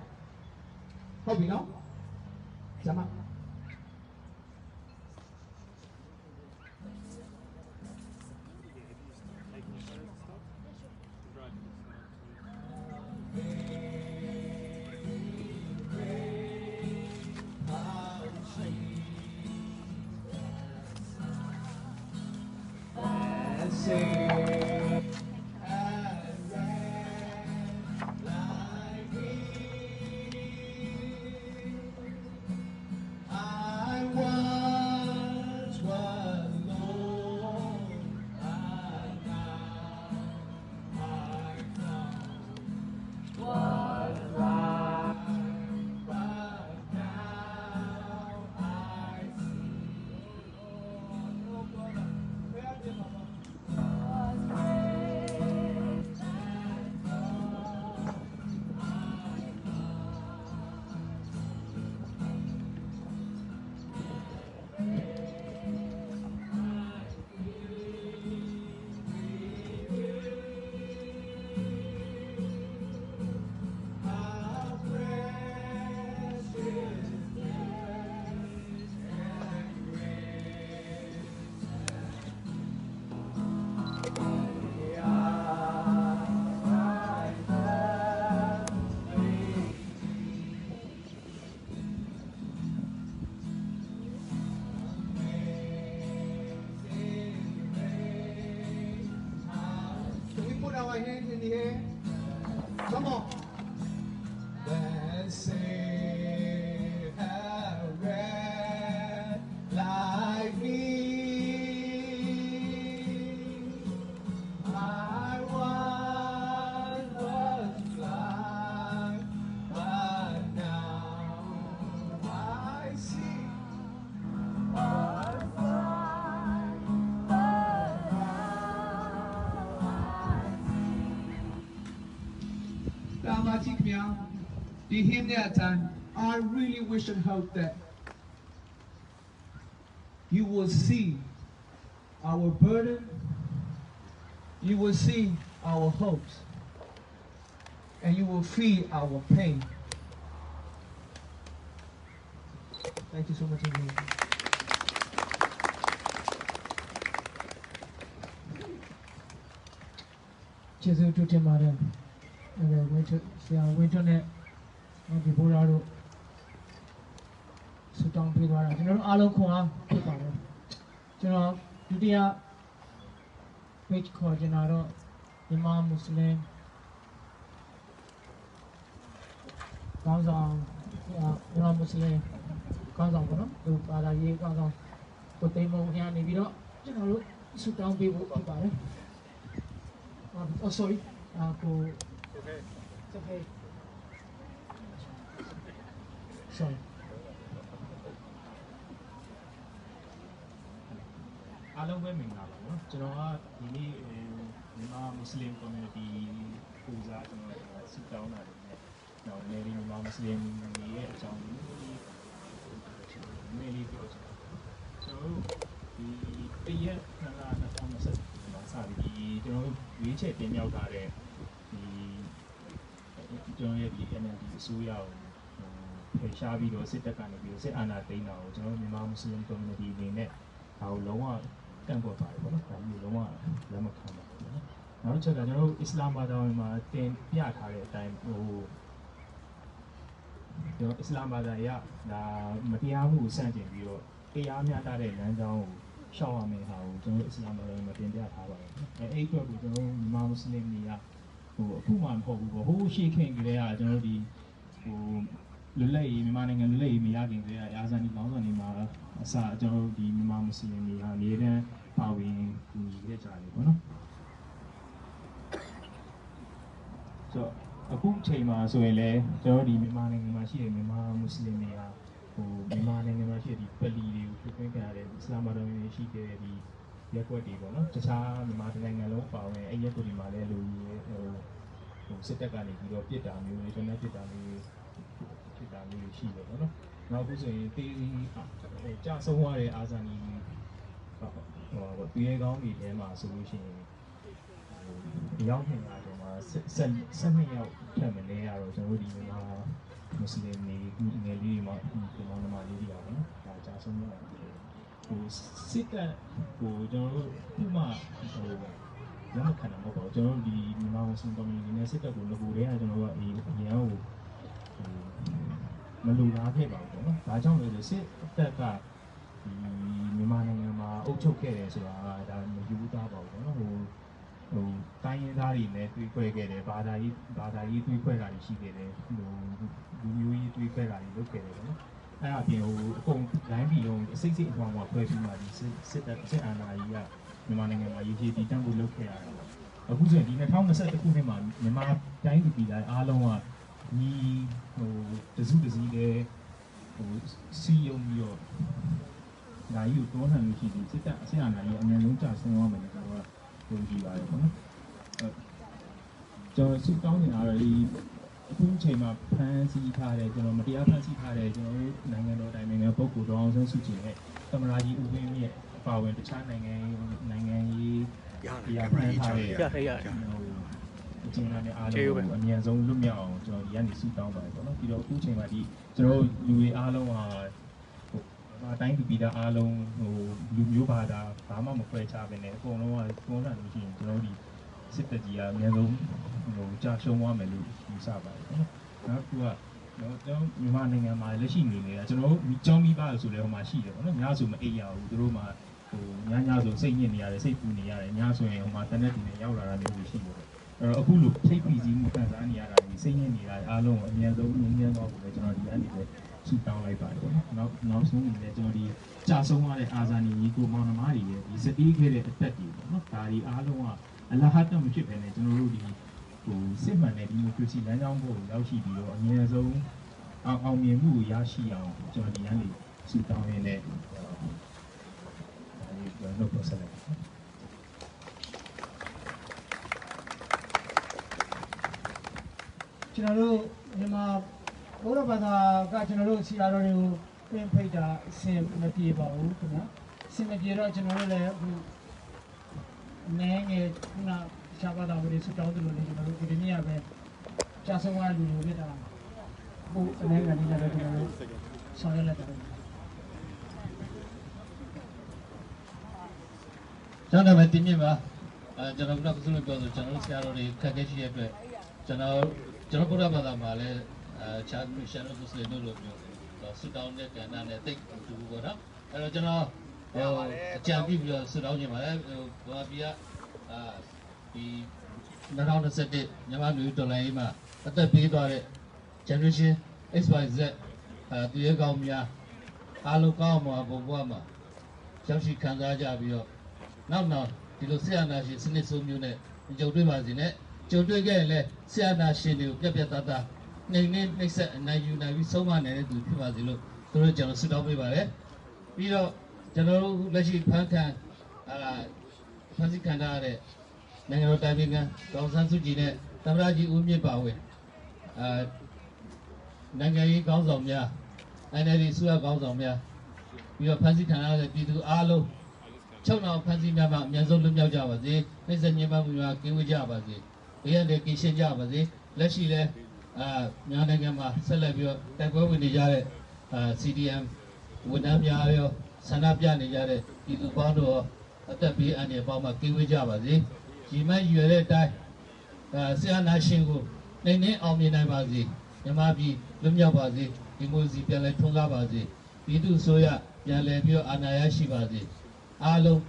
ဟုတ်ပြီနော်ဇမour hands in the air. Come on. Let's say how red like me. I once was blind, but now I see. The hymn that time, I really wish and hope that you will see our burden, you will see our hopes, and you will feel our pain. Thank you so much again. Jesus to Timara. Winter netဒီဘောရာတို့စတောင်းပေးသွားတာကျွန်တော်တို့အားလုံးခွန်အားဖြစ်ပါတယ်ကျွန်တော်ဒုတိယ page ခေါ်ကျွန်တော်တို့မြန်မာမွတ်စလင်ကောင်းဆောင်မြန်မာမွတ်စလင်ကောင်းဆောင်ပေါ့နော်သူဘာသာရေးကောင်းဆောင်ကိုတိမ်မုံရနေပြီးတော့ကျွန်တော်တို့စတောင်းပေးဖို့ဖြစ်ပါတယ်sorry ကိုOkay. Sorry. အားလုံးပဲမင်္ဂလာပါနော်ကျွန်တော်ကဒီနေ့မြန်မာမွတ်စလင် community ပူဇာကျွန်တော်စစ်တောင်းတာတွေနဲ့တော့နေရီမြန်မာမွတ်စလင်တွေရဲ့အကြောင်းကိုလေးပြောချင်တယ်ကျွန်တော်ဒီတရက်2020မှာစပြီးကျွန်တော်ရွေးချယ်တင်မြှောက်ထားတဲ့ဒီကျွန်တော်ရဲ့ဒီ NLD အစိုးရကိုဖယ်ရှားပြီးတော့စစ်တပ်ကနေပြီးတော့စစ်အာဏာသိမ်းတာကိုကျွန်တော်မြန်မာမွတ်စလင် community အနေနဲ့ဒါကိုလုံးဝကန့်ကွက်ပါတယ်ပေါ့နော်ဒါမျိုးလုံးဝလက်မခံပါဘူးနော်နောက်တစ်ချက်ကကျွန်တော်တို့အစ္စလာမ်ဘာသာဝင်မှာတင်ပြထားတဲ့အတိုင်းကျွန်တော်အစ္စလာမ်ဘာသာရဒါမတရားမှုကိုစန့်ကျင်ပြီးတော့တရားမျှတတဲ့လမ်းကြောင်းကိုရှောက်ရမယ်ဟာကိုကျွန်တော်အစ္စလာမ်ဘာသာဝင်မှာတင်ပြထားပါတယ်အဲ့အတွက်ကိုကျွန်တော်မြန်မာမွတ်စလင်တွေကအခုမှမဟုတ်ဘူးပေါ့ဟိုးရှေ့ခင်ကလေးကကျွန်တော်ဒီ လွတ်လပ်ရေးမြန်မာနိုင်ငံလွတ်လပ်ရေးမရခင်ကအာဇာနည်ကောင်းဆောင်တွေမှာအစကျွန်တော်တို့ဒီမြန်မာမွတ်စလင်တွေဟာအမြဲတမ်းပါဝင်ကူညီခဲ့ကြတယ်ပေါ့နော်ဆိုတော့အခုချိန်မှာဆိုရင်လည်းကျွန်တော်ဒီမြန်မာနိုင်ငံမှာရှိတဲ့မြန်မာမွတ်စလင်တွေဟာမြန်မာနိုင်ငံမှာရှိတဲ့ဒီပလီတွေကိုဖွင့်ပြရတဲ့အစ္စလာမ်ဘာသာဝင်တွေရှိတဲ့ဒီရက်ွက်တွေပေါ့နော်တခြားမြန်မာနိုင်ငံလုံးပါဝင်အဲ့ရက်ွက်တွေမှာလည်းလူစစ်တပ်ကနေပြီးတော့ပြစ်တာမျိုးတွေတနက်ပြစ်တာမျိုးဖြစ်တာမျိုးရှိတယ်ပေါ့နော်နောက်အခုဆိုရင်တေးကြာဆုံးသွားတဲ့အာဇာနည်ပြည်ကောင်းပြည်ထဲမှာဆိုလို့ရှိရင်ရောက်နေတာတော့မှာ12ယောက်ထပ်မနေရတော့ကျွန်တော်တို့ဒီမှာမွတ်စလင်တွေငယ်လေးတွေမှာဒီမောင်နှမလေးတွေပါနော်ဒါကြာဆုံးသွားတယ်စစ်တပ်ကျွန်တော်တို့ဥမာရမခံတာမဟုတ်ပါဘူးကျွန်တော်တို့ဒီမြန်မာမွတ်စလင်ကွန်မြူနတီနဲ့စစ်တပ်ကိုငကိုတည်းကကျွန်တော်တို့ကအရင်ကိုမလူလားခဲ့ပါဘူးပေါ့နော်ဒါကြောင့်လည်းစစ်တပ်ကဒီမြန်မာနိုင်ငံမှာအုပ်ချုပ်ခဲ့တယ်ဆိုတာကဒါမယူသားပါဘူးပေါ့နော်တိုင်းရင်းသားတွေနဲ့တွေးခွဲခဲ့တယ်ဘာသာရေးတွေးခွဲတာရှိခဲ့တယ်လူမျိုးရေးတွေးခွဲတာလုပ်ခဲ့တယ်ပေါ့နော်အဲ့အပြင်အကုန်လိုင်းပြီးတော့အစိတ်အပေါင်းမှာဖွဲ့ပြီးမှဒီစစ်အာဏာကြီးကမြန်မာနိုင်ငံမှာရေးကြီးတည်တံ့ဖို့လုပ်ခဲ့ရတာပေါ့အခုဆိုရင်ဒီ2021ခုနှစ်မှာမြန်မာတိုင်းပြည်တိုင်းအားလုံးကဒီတစုတစည်းတဲ့စီယုံပြီးတော့ဒါကြီးကိုတွန်းလှန်လို့ရှိရင်စစ်တပ်အစစ်အာဏာကြီးအများဆုံးကြာဆုံးသွားမယ်လို့ကျွန်တော်ကယုံကြည်ပါတယ်ပေါ့နော်ကျွန်တော်စုတောင်းနေတာတော့ဒီအခုချိန်မှာဖန်ဆီးထားတဲ့ကျွန်တော်မတရားဖန်ဆီးထားတဲ့ကျွန်တော်တို့နိုင်ငံတော်တိုင်းနိုင်ငံပုဂ္ဂိုလ်တော်အောင်ဆန်းစုကြည်နဲ့သမ္မတကြီးဦးဝင်းမြင့်အပါအဝင်တခြားနိုင်ငံရေးရဖန်ထားတဲ့အကျဉ်းသားတွေအားလုံးကိုအမြန်ဆုံးလွတ်မြောက်အောင်ကျွန်တော်ဒီကနေစုတောင်းပါတယ်ပေါ့နော်ပြီးတော့အခုချိန်မှာဒီကျွန်တော်တို့လူတွေအားလုံးဟာတိုင်းပြည်သားအားလုံးလူမျိုးဘာသာဘာမှမခွဲခြားဘဲနဲ့အကုန်လုံးကတွန်းလှန်လို့ရှိရင်ကျွန်တော်တို့ဒီစစ်တပ်ကြီးကအများဆုံးကြာရှုံးသွားမယ်လို့ယူဆပါတယ်နော်နောက်တစ်ခုကကျွန်တော်မြန်မာနိုင်ငံမှာလက်ရှိနေနေတာကျွန်တော်တို့ကျောင်းမိဘဆိုလည်းဟိုမှာရှိတယ်ပေါ့နော်ညဆိုမအိပ်ရဘူးသူတို့မှာညဆိုစိတ်ညစ်နေရတယ်စိတ်ပူနေရတယ်ညဆိုရင်ဟိုမှာတနက်တီနဲ့ရောက်လာတာမျိုးရှိတယ်အဲ့တော့အခုလိုထိပ်ပြီးစီးမှုခံစားနေရတာဒီစိတ်ညစ်နေတာအားလုံးကိုအများဆုံးငြင်းသွားဖို့လည်းကျွန်တော်ဒီအနေနဲ့စုတောင်းလိုက်ပါတယ်ပေါ့နော်နောက်ဆုံးအနေနဲ့ကျွန်တော်ဒီကြာဆုံးသွားတဲ့အာဇာနည်ကြီးကိုမောင်နှမတွေရဲ့ဒီစတီးခဲ့တဲ့အသက်တွေပေါ့နော်ဒါဒီအားလုံးကအလဟတ်တော့မဖြစ်ပဲနဲ့ကျွန်တော်တို့ဒီစစ်မှန်တဲ့ဒီမိုကရေစီလမ်းကြောင်းကိုရောက်ရှိပြီးတော့အများဆုံးအောင်မြင်မှုကိုရရှိအောင်ကျွန်တော်ဒီကနေစုတောင်းရင်းနဲ့လုပ်ဖို့ဆက်လိုက်ကျွန်တော်တို့မြန်မာဘုရားဘာသာကကျွန်တော်တို့ဆရာတော်တွေကိုပြင်ဖိတ်တာအဆင်မပြေပါဘူးခင်ဗျာအဆင်မပြေတော့ကျွန်တော်တို့လည်းအခုအနေငယ်ခုနရှားပါတာကိုစုတောင်းတယ်လို့လည်းကျွန်တော်တို့ဒီနေ့ကပဲကြာဆုံးသွားလူတွေဖြစ်တာအခုအနေငယ်လေးလည်းကျွန်တော်တို့ဆောင်ရွက်လိုက်တယ်ကျွန်တော်လည်းတင်ပြပါကျွန်တော်ကဆိုလို့ပြောဆိုကျွန်တော်ဆရာတော်တွေခက်ခဲရှိတဲ့အတွက်ကျွန်တော်ဘုရားဘာသာမှာလည်းချာခရစ်ယာန်တို့မွတ်စလင်တို့လိုမျိုးဆုတောင်းတဲ့ကဏ္ဍနဲ့တိတ်တူပေါ့နော်အဲ့တော့ကျွန်တော်အကြံပြုပြီးတော့ဆုတောင်းခြင်းပါလေဘာပြဒီ2021မြန်မာလူတော်လိုင်းမှာအသက်ပေးသွားတဲ့ generation XYZ သူရဲကောင်းများအားလုံးကောင်းမှာဘုံဘဝမှာရောက်ရှိခံစားကြပြီးတော့နောက်ဒီလိုဆရာနာရှင်စနစ်ဆိုးမျိုးနဲ့ကြုံတွေ့ပါစေနဲ့ကြုံတွေ့ခဲ့ရင်လည်းဆရာနာရှင်တွေကိုပြတ်သားသားနှိမ့်ဆက်အနိုင်ယူနိုင်ပြီးဆုံးမနိုင်တဲ့သူဖြစ်ပါစေလို့သူတို့ကျွန်တော်ဆုတောင်းပေးပါတယ်ပြီးတော့ကျွန်တော်တို့လက်ရှိဖန်ဆီးခံရတဲ့နိုင်ငံတော်တိုင်ပင်ခံဒေါက်ဆန်းစုကြည်နဲ့သမ္မတကြီးဦးမြင့်ပါဝင်နိုင်ငံရေးခေါင်းဆောင်များ NLD အစိုးရခေါင်းဆောင်များပြီးတော့ဖန်ဆီးခံရတဲ့ပြည်သူအားလုံးချုပ်နှောင်ဖန်ဆီးများမှာအများဆုံးလွတ်မြောက်ကြပါစေနှိမ့်ဆက်ညှဉ်းပန်းမှုများကင်းဝေးကြပါစေဘေးရန်တွေကင်းရှင်းကြပါစေလက်ရှိလဲမြန်မာနိုင်ငံမှာဆက်လက်ပြီးတော့တိုက်ပွဲဝင်နေကြတဲ့CDM ဝန်ထမ်းများရောဆန္ဒပြနေကြတဲ့ပြည်သူပေါင်းတို့အသက်ဘေးအန္တရာယ်ပေါင်းမှာကင်းဝေးကြပါစေဒီမဲ့ရွယ်တဲ့အတိုင်းဆရာနာရှင်ကိုနှင်းအောင်မြင်နိုင်ပါစေမြန်မာပြည်လွတ်မြောက်ပါစေဒီမိုစီပြန်လည်ထွန်းကားပါစေပြည်သူဆိုရပြန်လည်ပြီးတော့အာဏာရရှိပါစေအားလုံး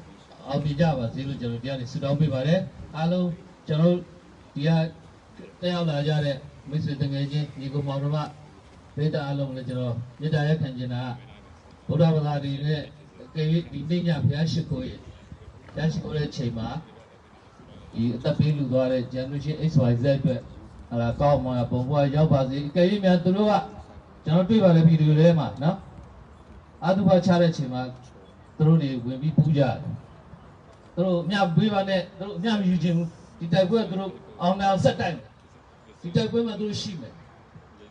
အောင်မြင်ကြပါစေလို့ကျွန်တော်တရားနေဆုတောင်းပေးပါတယ်အားလုံးကျွန်တော်ဒီကတက်ရောက်လာကြတဲ့မိတ်ဆွေတငယ်ချင်းညီကောင်မောင်တို့ ပေးတာအလုံးလည်းကျွန်တော်မြစ်တာရက်ခံကျင်တာဗုဒ္ဓဘာသာတွေနဲ့ဒီနေ့ညဘုရားရှိခိုးတဲ့ချိန်မှာဒီအသက်ပေးလူသွားတဲ့ generation XYZ အတွက်ဟာလာကောင်းမှာပုံပေါ်ရောက်ပါစေအကယ်၍များသူတို့ကကျွန်တော်တွေ့ပါလေဗီဒီယိုထဲမှာနော်အာသုဘချတဲ့ချိန်မှာသူတို့တွေဝင်ပြီးပူးကြတယ်သူတို့အမြပေးပါနဲ့သူတို့အမြမယူခြင်းဘူးဒီတိုက်ပွဲသူတို့အောင်အောင်ဆက်တိုက်ဒီတိုက်ပွဲမှာသူတို့ရှိမယ်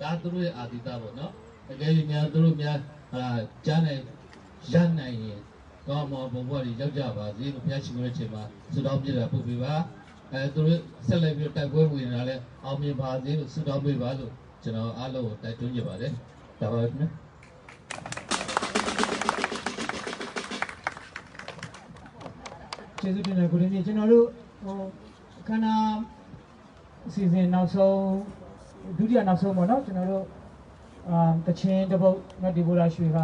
ဒါသူတို့ရဲ့အာတိတပေါ့နော်အကယ်၍များသူတို့များဟာကြားနိုင်ရနိုင်ရင်ကောင်းမှာပုံပေါ်တွေရောက်ကြပါစေလို့ဘုရားရှိခိုးတဲ့ချိန်မှာဆုတောင်းပြတာပို့ပေးပါသူတို့ဆက်လက်ပြီးတိုက်ပွဲဝင်နေတာလဲအောင်မြင်ပါစေလို့ဆုတောင်းပေးပါလို့ကျွန်တော်အားလုံးကိုတိုက်တွန်းကြပါတယ်ဒါပါပဲခင်ဗျကျေးဇူးတင်တယ်ကိုရင်းကြီးကျွန်တော်တို့ခန္ဓာအစီအစဉ်နောက်ဆုံးဒုတိယနောက်ဆုံးပေါ့နော်ကျွန်တော်တို့တချင်းတစ်ပုတ်မတ်ဒီဘိုလာရွှေက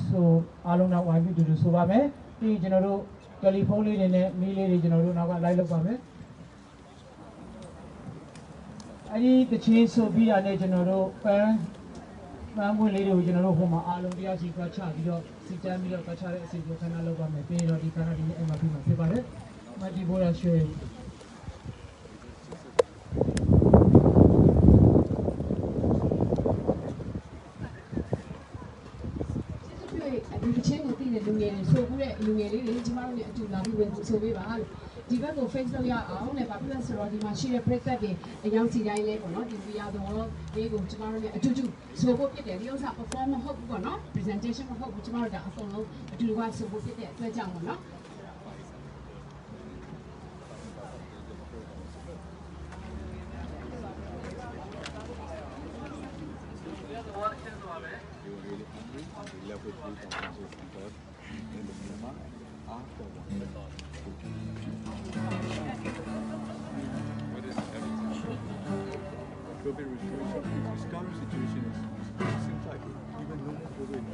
ဆိုအားလုံးတော့ဝိုင်းပြီးတူတူဆိုပါမယ်ပြီးရင်ကျွန်တော်တို့တယ်လီဖုန်းလေးတွေနဲ့မီးလေးတွေကျွန်တော်တို့နောက်ကလိုက်လုပ်ပါမယ်အဲဒီတချင်းဆိုပြီးတာနဲ့ကျွန်တော်တို့ပန်းပွင့်လေးတွေကိုကျွန်တော်တို့ဟိုမှာအားလုံးတရားစီကချပြီးတော့စီတန်းပြီးတော့ကချတဲ့အစီအစဉ်ခဏလုပ်ပါမယ်ပြီးရင်တော့ဒီခဏဒီနေ့အိမ်မှာပြီးမှာဖြစ်ပါတယ်မတ်ဒီဘိုလာရွှေဒီတချင်းကိုသိတဲ့လူငယ်တွေဆိုခုတဲ့လူငယ်လေးတွေကျမတို့လည်းအတူလာပြီးဝင်ဆိုပေးပါလို့ဒီဘက်ကို Facebook ရအောင်နဲ့ဘာဖြစ်လဲဆိုတော့ဒီမှာရှိတဲ့ပရိသတ်တွေအယောင်စီတိုင်းလဲပေါ့နော်ဒီ VR တော့လေးကိုကျမတို့လည်းအတူတူဆိုဖို့ဖြစ်တယ်ဒီဥစ္စာ perform မဟုတ်ဘူးပေါ့နော် presentation မဟုတ်ဘူးကျမတို့ဒါအကုန်လုံးအတူတူကဆိုဖို့ဖြစ်တဲ့အတွက်ကြောင့်ပေါ့နော်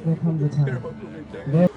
Welcome to time.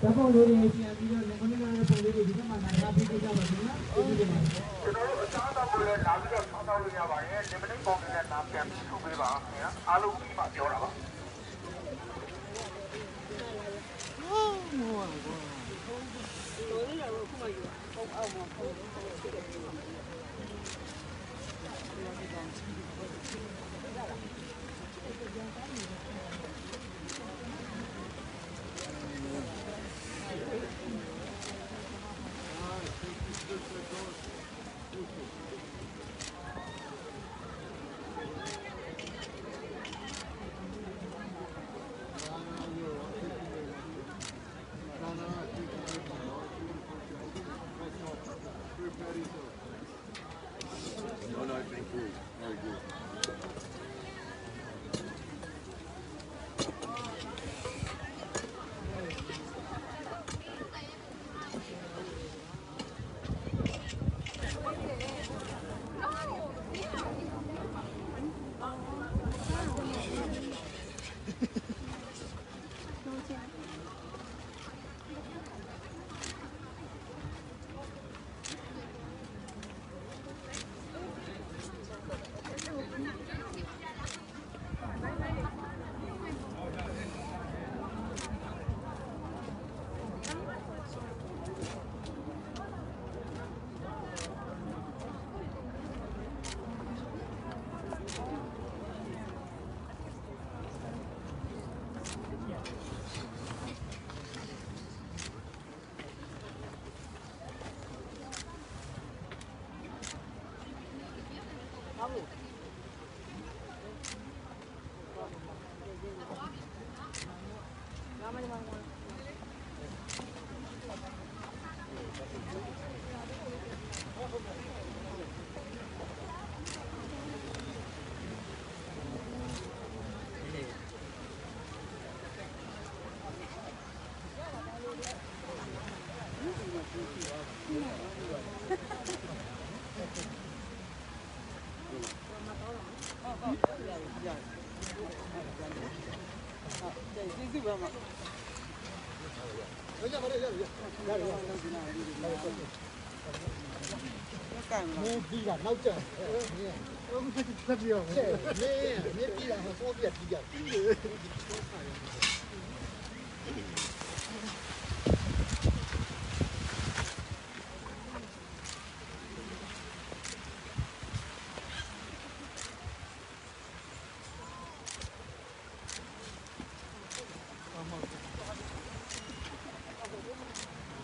Các con đưa đi thì bây giờ con đi ra phòng đi thì các bạn làm ra video cho bạn nhé.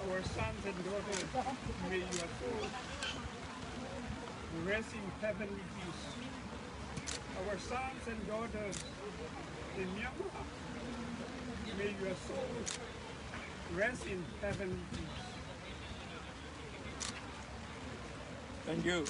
Our sons and daughters, may your soul rest in heavenly peace. Our sons and daughters in Myanmar, may your soul rest in heavenly peace. Thank you.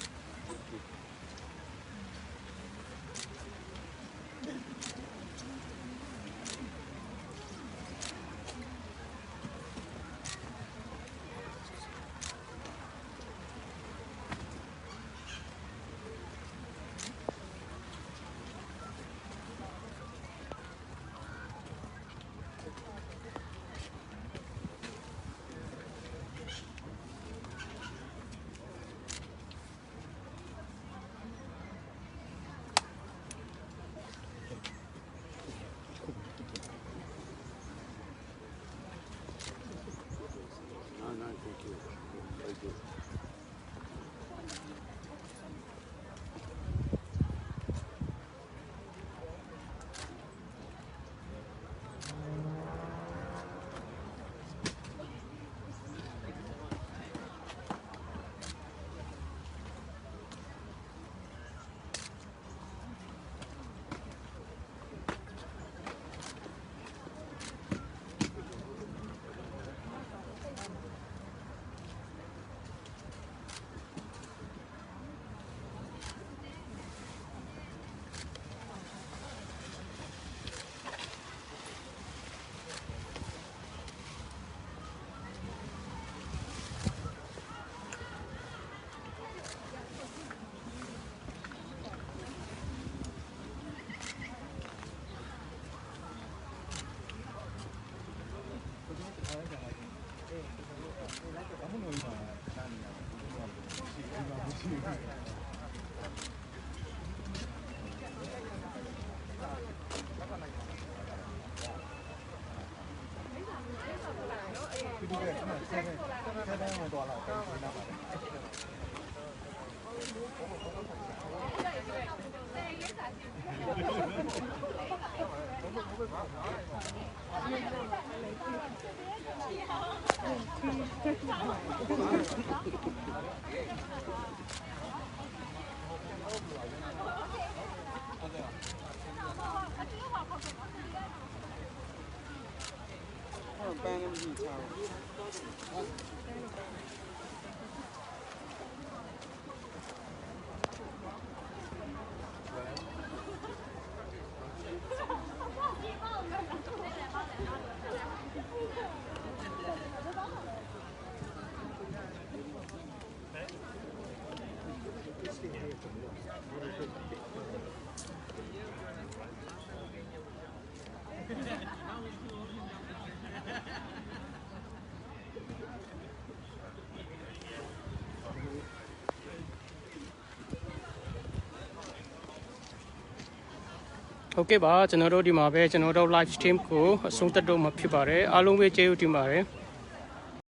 Okay ပါကျွန်တော်တို့ဒီမှာပဲကျွန်တော်တို့ live stream ကိုအဆုံးသတ်တော့မှာဖြစ်ပါတယ်အားလုံးပဲကျေးဇူးတင်ပါတယ်